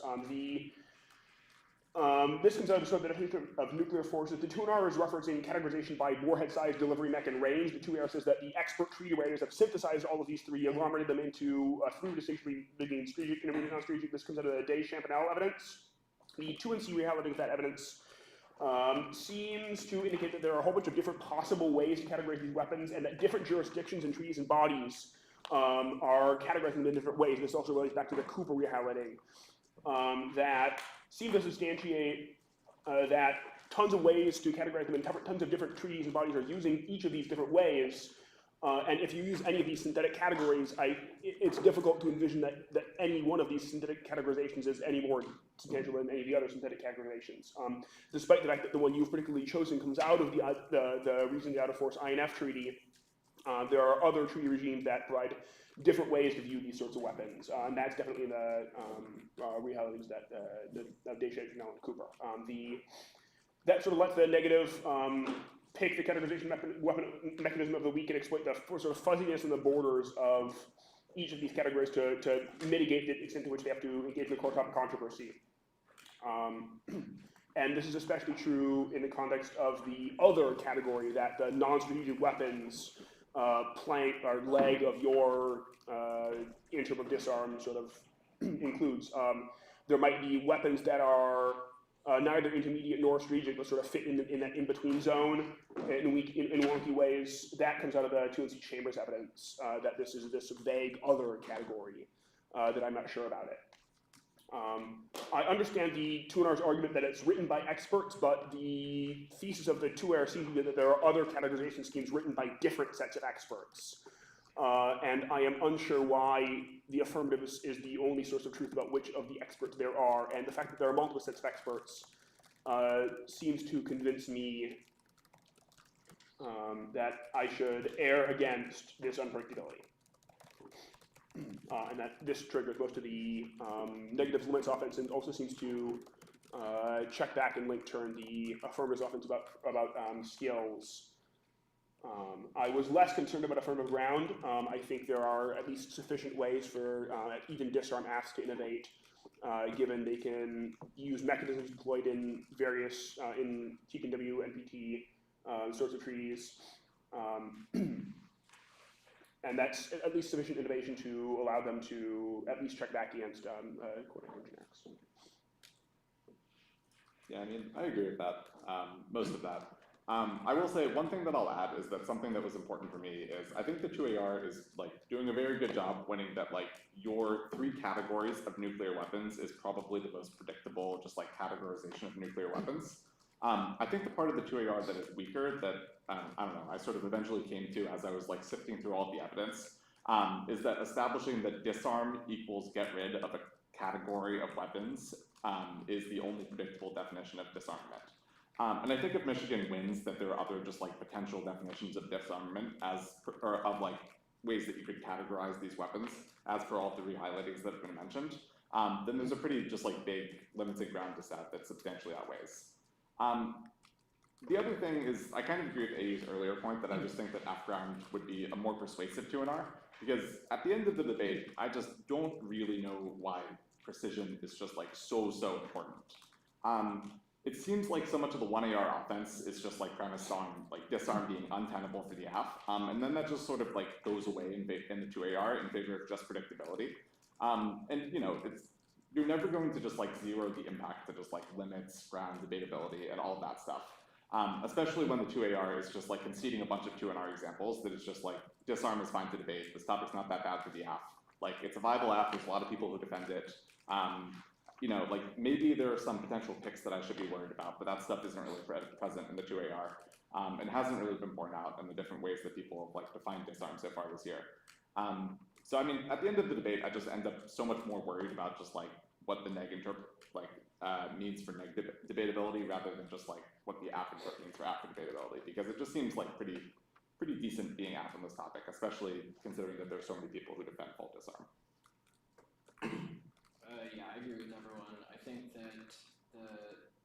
This comes out of the definition of nuclear forces. The 2NR is referencing categorization by warhead size, delivery mech, and range. The 2AR says that the expert treaty writers have synthesized all of these three, agglomerated them into three distinctly between strategic, intermediate, and non-strategic. This comes out of the Day-Champanel evidence. The 2NC reality of that evidence seems to indicate that there are a whole bunch of different possible ways to categorize these weapons, and that different jurisdictions and treaties and bodies are categorizing them in different ways. This also relates back to the Cooper rehighlighting that seem to substantiate that tons of ways to categorize them, and tons of different treaties and bodies are using each of these different ways. And if you use any of these synthetic categories, it's difficult to envision that any one of these synthetic categorizations is any more substantial than any of the other synthetic categorizations. Despite the fact that the one you've particularly chosen comes out of the recently out of force INF treaty, there are other treaty regimes that provide different ways to view these sorts of weapons, and that's definitely in the realities that Day-Champanel and Cooper. That sort of lets the negative pick the categorization weapon mechanism of the week and exploit the sort of fuzziness in the borders of each of these categories to mitigate the extent to which they have to engage in the core topic controversy. And this is especially true in the context of the other category, that the non-strategic weapons plank or leg of your interim of disarm sort of includes. There might be weapons that are neither intermediate nor strategic, but sort of fit in that in-between zone in wonky ways. That comes out of the 2NC Chambers evidence, that this is this vague other category that I'm not sure about it. I understand the 2NR's argument that it's written by experts, but the thesis of the 2R seems to be that there are other categorization schemes written by different sets of experts. And I am unsure why the affirmative is the only source of truth about which of the experts there are, and the fact that there are multiple sets of experts seems to convince me that I should err against this unpredictability. And that this triggers most of the negatives limits offense, and also seems to check back and link turn the affirmatives offense about skills. I was less concerned about affirmative ground. I think there are at least sufficient ways for even disarm apps to innovate, given they can use mechanisms deployed in various, in TPW, NPT sorts of treaties. And that's at least sufficient innovation to allow them to at least check back against coordinated generics. Yeah, I mean, I agree with that, most of that. I will say one thing that I'll add is that something that was important for me is I think the 2AR is like doing a very good job winning that like your three categories of nuclear weapons is probably the most predictable, just like categorization of nuclear weapons. I think the part of the 2AR that is weaker that, I don't know, I sort of eventually came to as I was like sifting through all the evidence, is that establishing that disarm equals get rid of a category of weapons is the only predictable definition of disarmament. And I think if Michigan wins, that there are other just like potential definitions of disarmament or of like ways that you could categorize these weapons as per all the re-highlightings that have been mentioned, then there's a pretty just like big limited ground to set that substantially outweighs. The other thing is, I kind of agree with AU's earlier point that I just think that F-ground would be a more persuasive 2NR, because at the end of the debate, I just don't really know why precision is just like so important. It seems like so much of the 1AR offense is just like premised on like disarm being untenable for the F, and then that just sort of like goes away in the 2AR in favor of just predictability. And you know, you're never going to just like zero the impact to just like limits, ground, debatability, and all of that stuff. Especially when the 2AR is just like conceding a bunch of 2NR examples that it's just like disarm is fine to debate, this topic's not that bad for the F. Like it's a viable F, there's a lot of people who defend it. You know, like maybe there are some potential picks that I should be worried about, but that stuff isn't really present in the 2AR. and hasn't really been borne out in the different ways that people have like defined disarm so far this year. So I mean, at the end of the debate, I just end up so much more worried about just like what the neg means for neg debatability rather than just like what the app interp means for app debatability, because it just seems like pretty decent being app on this topic, especially considering that there's so many people who defend full disarm. Yeah, I agree with everyone. I think that the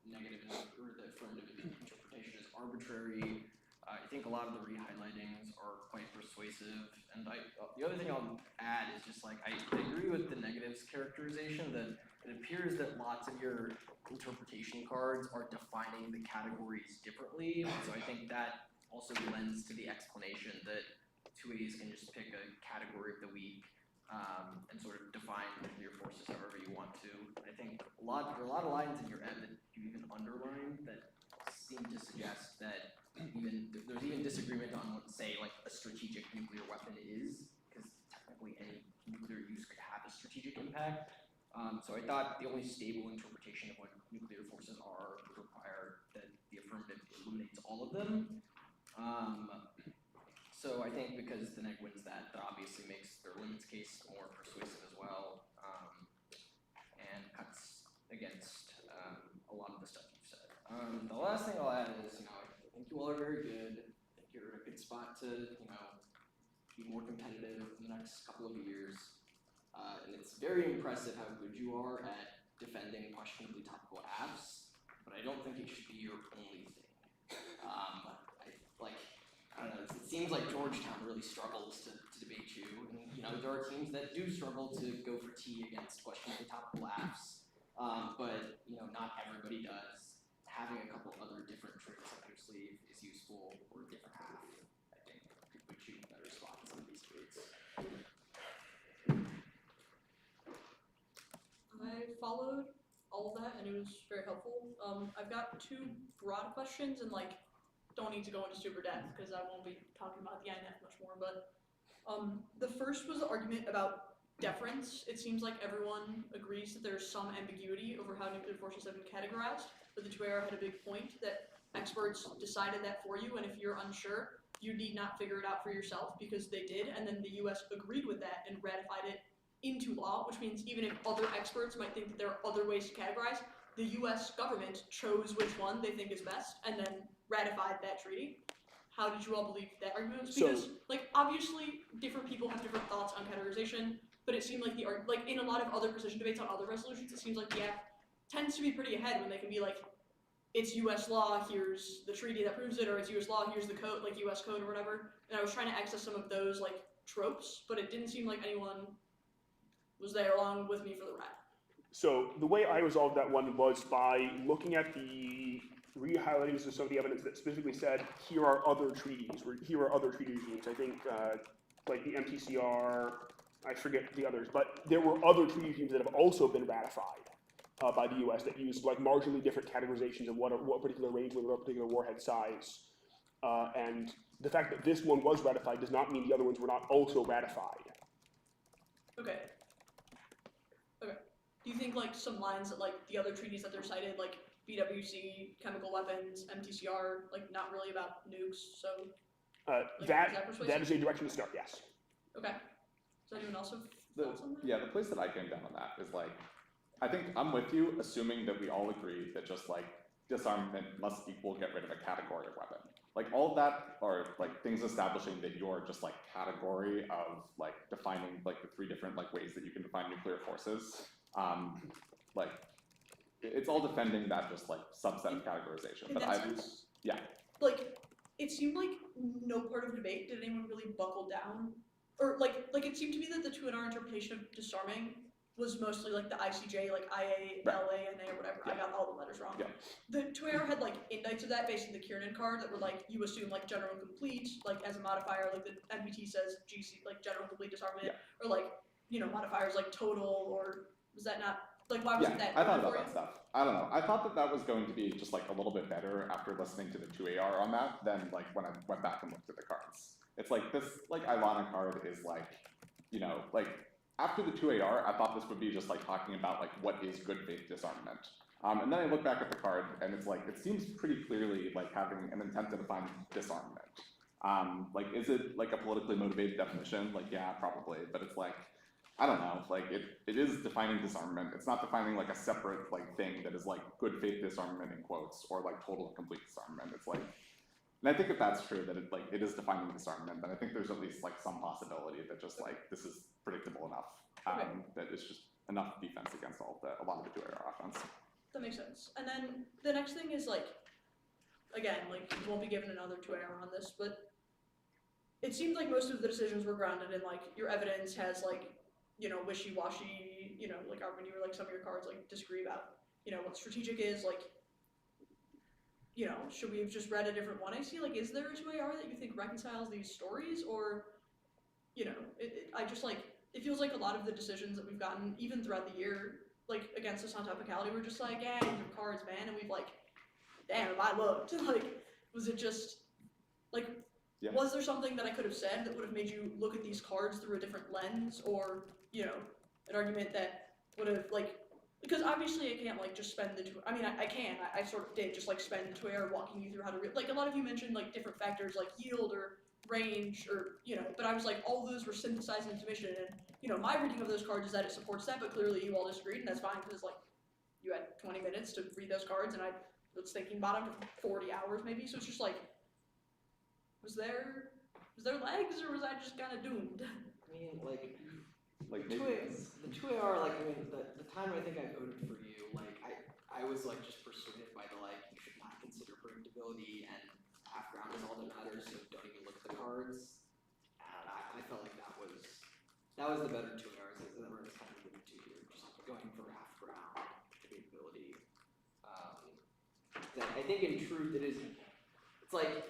negative or the affirmative interpretation is arbitrary. I think a lot of the re-highlightings are quite persuasive, and the other thing I'll add is just like I agree with the negatives characterization that it appears that lots of your interpretation cards are defining the categories differently. So I think that also lends to the explanation that 2As can just pick a category of the week and sort of define nuclear forces however you want to. I think there are a lot of lines in your ed that you even underline that seem to suggest that there's even disagreement on what, say, like a strategic nuclear weapon is, because technically any nuclear use could have a strategic impact. So I thought the only stable interpretation of what nuclear forces are would require that the affirmative eliminates all of them. So I think because the neg wins that obviously makes their limits case more persuasive as well, and cuts against a lot of the stuff you've said. The last thing I'll add is, I think you all are very good. I think you're in a good spot to, be more competitive in the next couple of years. And it's very impressive how good you are at defending questionably topical apps, but I don't think it should be your only thing. I don't know, it seems like Georgetown really struggles to debate you, and there are teams that do struggle to go for T against questionably topical apps, but not everybody does. Having a couple other different tricks up your sleeve is useful, or a different half, I think, could put you in a better spot in some of these debates. I followed all of that, and it was very helpful. I've got two broad questions, and don't need to go into super depth because I won't be talking about the INF much more. But the first was the argument about deference. It seems like everyone agrees that there's some ambiguity over how nuclear forces have been categorized, but the 2AR had a big point that experts decided that for you, and if you're unsure, you need not figure it out for yourself because they did, and then the US agreed with that and ratified it into law, which means even if other experts might think that there are other ways to categorize, the US government chose which one they think is best and then ratified that treaty. How did you all believe that argument was? Because, obviously, different people have different thoughts on categorization, but it seemed like in a lot of other precision debates on other resolutions, it seems like the app tends to be pretty ahead when they can be like, it's US law, here's the treaty that proves it, or it's US law, here's the code, US code or whatever. And I was trying to access some of those, tropes, but it didn't seem like anyone was there along with me for the ride. So the way I resolved that one was by looking at the re-highlightings of some of the evidence that specifically said, here are other treaties, or here are other treaty regimes. I think, the MTCR, I forget the others, but there were other treaty regimes that have also been ratified by the US that use marginally different categorizations of what particular range with what particular warhead size. And the fact that this one was ratified does not mean the other ones were not also ratified. Okay. Do you think some lines that the other treaties that they're cited, BWC, chemical weapons, MTCR, not really about nukes, so that is a direction to start, yes. Okay. Does anyone else have thoughts on that? Yeah, the place that I came down on that is I think I'm with you, assuming that we all agree that just disarmament must equal get rid of a category of weapon. All of that are things establishing that your just category of defining the three different ways that you can define nuclear forces. It's all defending that just subset of categorization. In But that sense, yeah. It seemed like no part of the debate did anyone really buckle down, or it seemed to me that the 2NR interpretation of disarming was mostly the ICJ, IA, Right. LA, NA, or whatever. Yeah. I got all the letters wrong. Yeah. The 2AR had indicts of that based on the Kiernan card that were you assume general and complete, as a modifier, the NBT says GC, general and complete disarmament, Yeah. or modifiers total, or was that not, why wasn't that? I thought about that stuff. I don't know. I thought that was going to be just a little bit better after listening to the 2AR on that than when I went back and looked at the cards. It's this Ilana card is after the 2AR, I thought this would be just talking about what is good faith disarmament. And then I look back at the card, and it's like, it seems pretty clearly like having an intent to define disarmament. Like, is it like a politically motivated definition? Like, yeah, probably, but it's like, I don't know, like, it is defining disarmament. It's not defining like a separate like thing that is like good faith disarmament in quotes, or like total and complete disarmament. It's like, and I think if that's true, that it is defining disarmament, then I think there's at least like some possibility that just like, this is predictable enough, that it's just enough defense against a lot of the 2AR offense. That makes sense. And then the next thing is like, again, like you won't be given another 2AR on this, but it seemed like most of the decisions were grounded in like your evidence has like, you know, wishy-washy, you know, like when you were like some of your cards like disagree about, you know, what strategic is, like, you know, should we have just read a different one? I see, like, is there a 2AR that you think reconciles these stories, or, you know, I just like, it feels like a lot of the decisions that we've gotten, even throughout the year, like, against us on topicality, we're just like, yeah, your cards, man, and we've like, damn, if I looked, like, was it just, like, was there something that I could have said that would have made you look at these cards through a different lens, or, you know, an argument that would have, like, because obviously I can't, like, just spend the I sort of did just, like, spend the 2AR walking you through how to, like, a lot of you mentioned, like, different factors, like yield or range, or, you know, but I was like, all those were synthesized into mission, and, you know, my reading of those cards is that it supports that, but clearly you all disagreed, and that's fine, because, like, you had 20 minutes to read those cards, and I was thinking about them for 40 hours, maybe, so it's just like, was there legs, or was I just kind of doomed? I mean, like maybe the 2AR, like, I mean, the time I think I voted for you, like, I was, like, just persuaded by the, like, you should not consider predictability, and half ground is all that matters, so don't even look at the cards. And I felt like that was the better 2ARs that were kind of moving to here, just going for half ground predictability. That I think in truth it's like,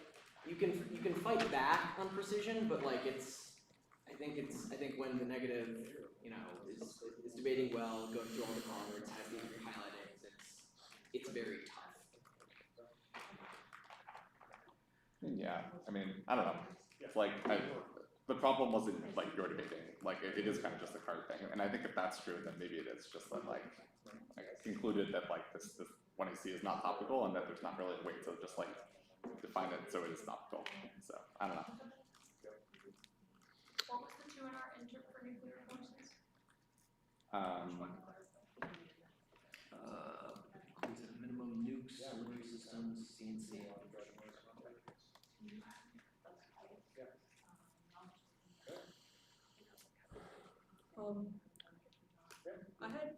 you can fight back on precision, but like I think when the negative, you know, is debating well, going through all the cards, has the angry highlightings, it's very tough. Yeah, I mean, I don't know. It's like, the problem wasn't like your debating, like it is kind of just a card thing, and I think if that's true, then maybe it is just that like, I concluded that like this one I see is not topical, and that there's not really a way to just like define it so it is topical. So I don't know. What was the 2NR enter for nuclear forces? Includes a minimum nukes, delivery systems, CNC. I had,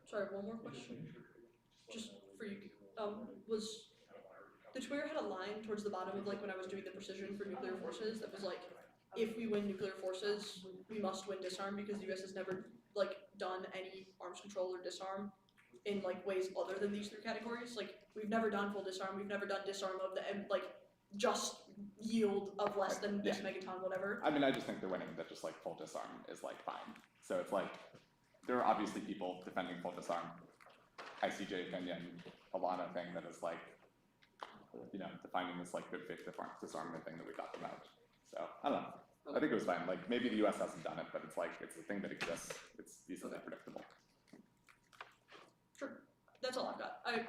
sorry, one more question, just for you, was, the 2AR had a line towards the bottom of, like, when I was doing the precision for nuclear forces, that was like, if we win nuclear forces, we must win disarm, because the US has never, like, done any arms control or disarm in, like, ways other than these three categories. Like, we've never done full disarm, we've never done disarm of the, like, just yield of less than this megaton, whatever. I mean, I just think the winning that just like full disarm is like fine. So it's like, there are obviously people defending full disarm. ICJ opinion, Alana thing that is like, you know, defining this like good faith disarmament thing that we talked about. So I don't know. I think it was fine. Like maybe the US hasn't done it, but it's like, it's a thing that exists. It's easily predictable. Sure, that's all I've got. I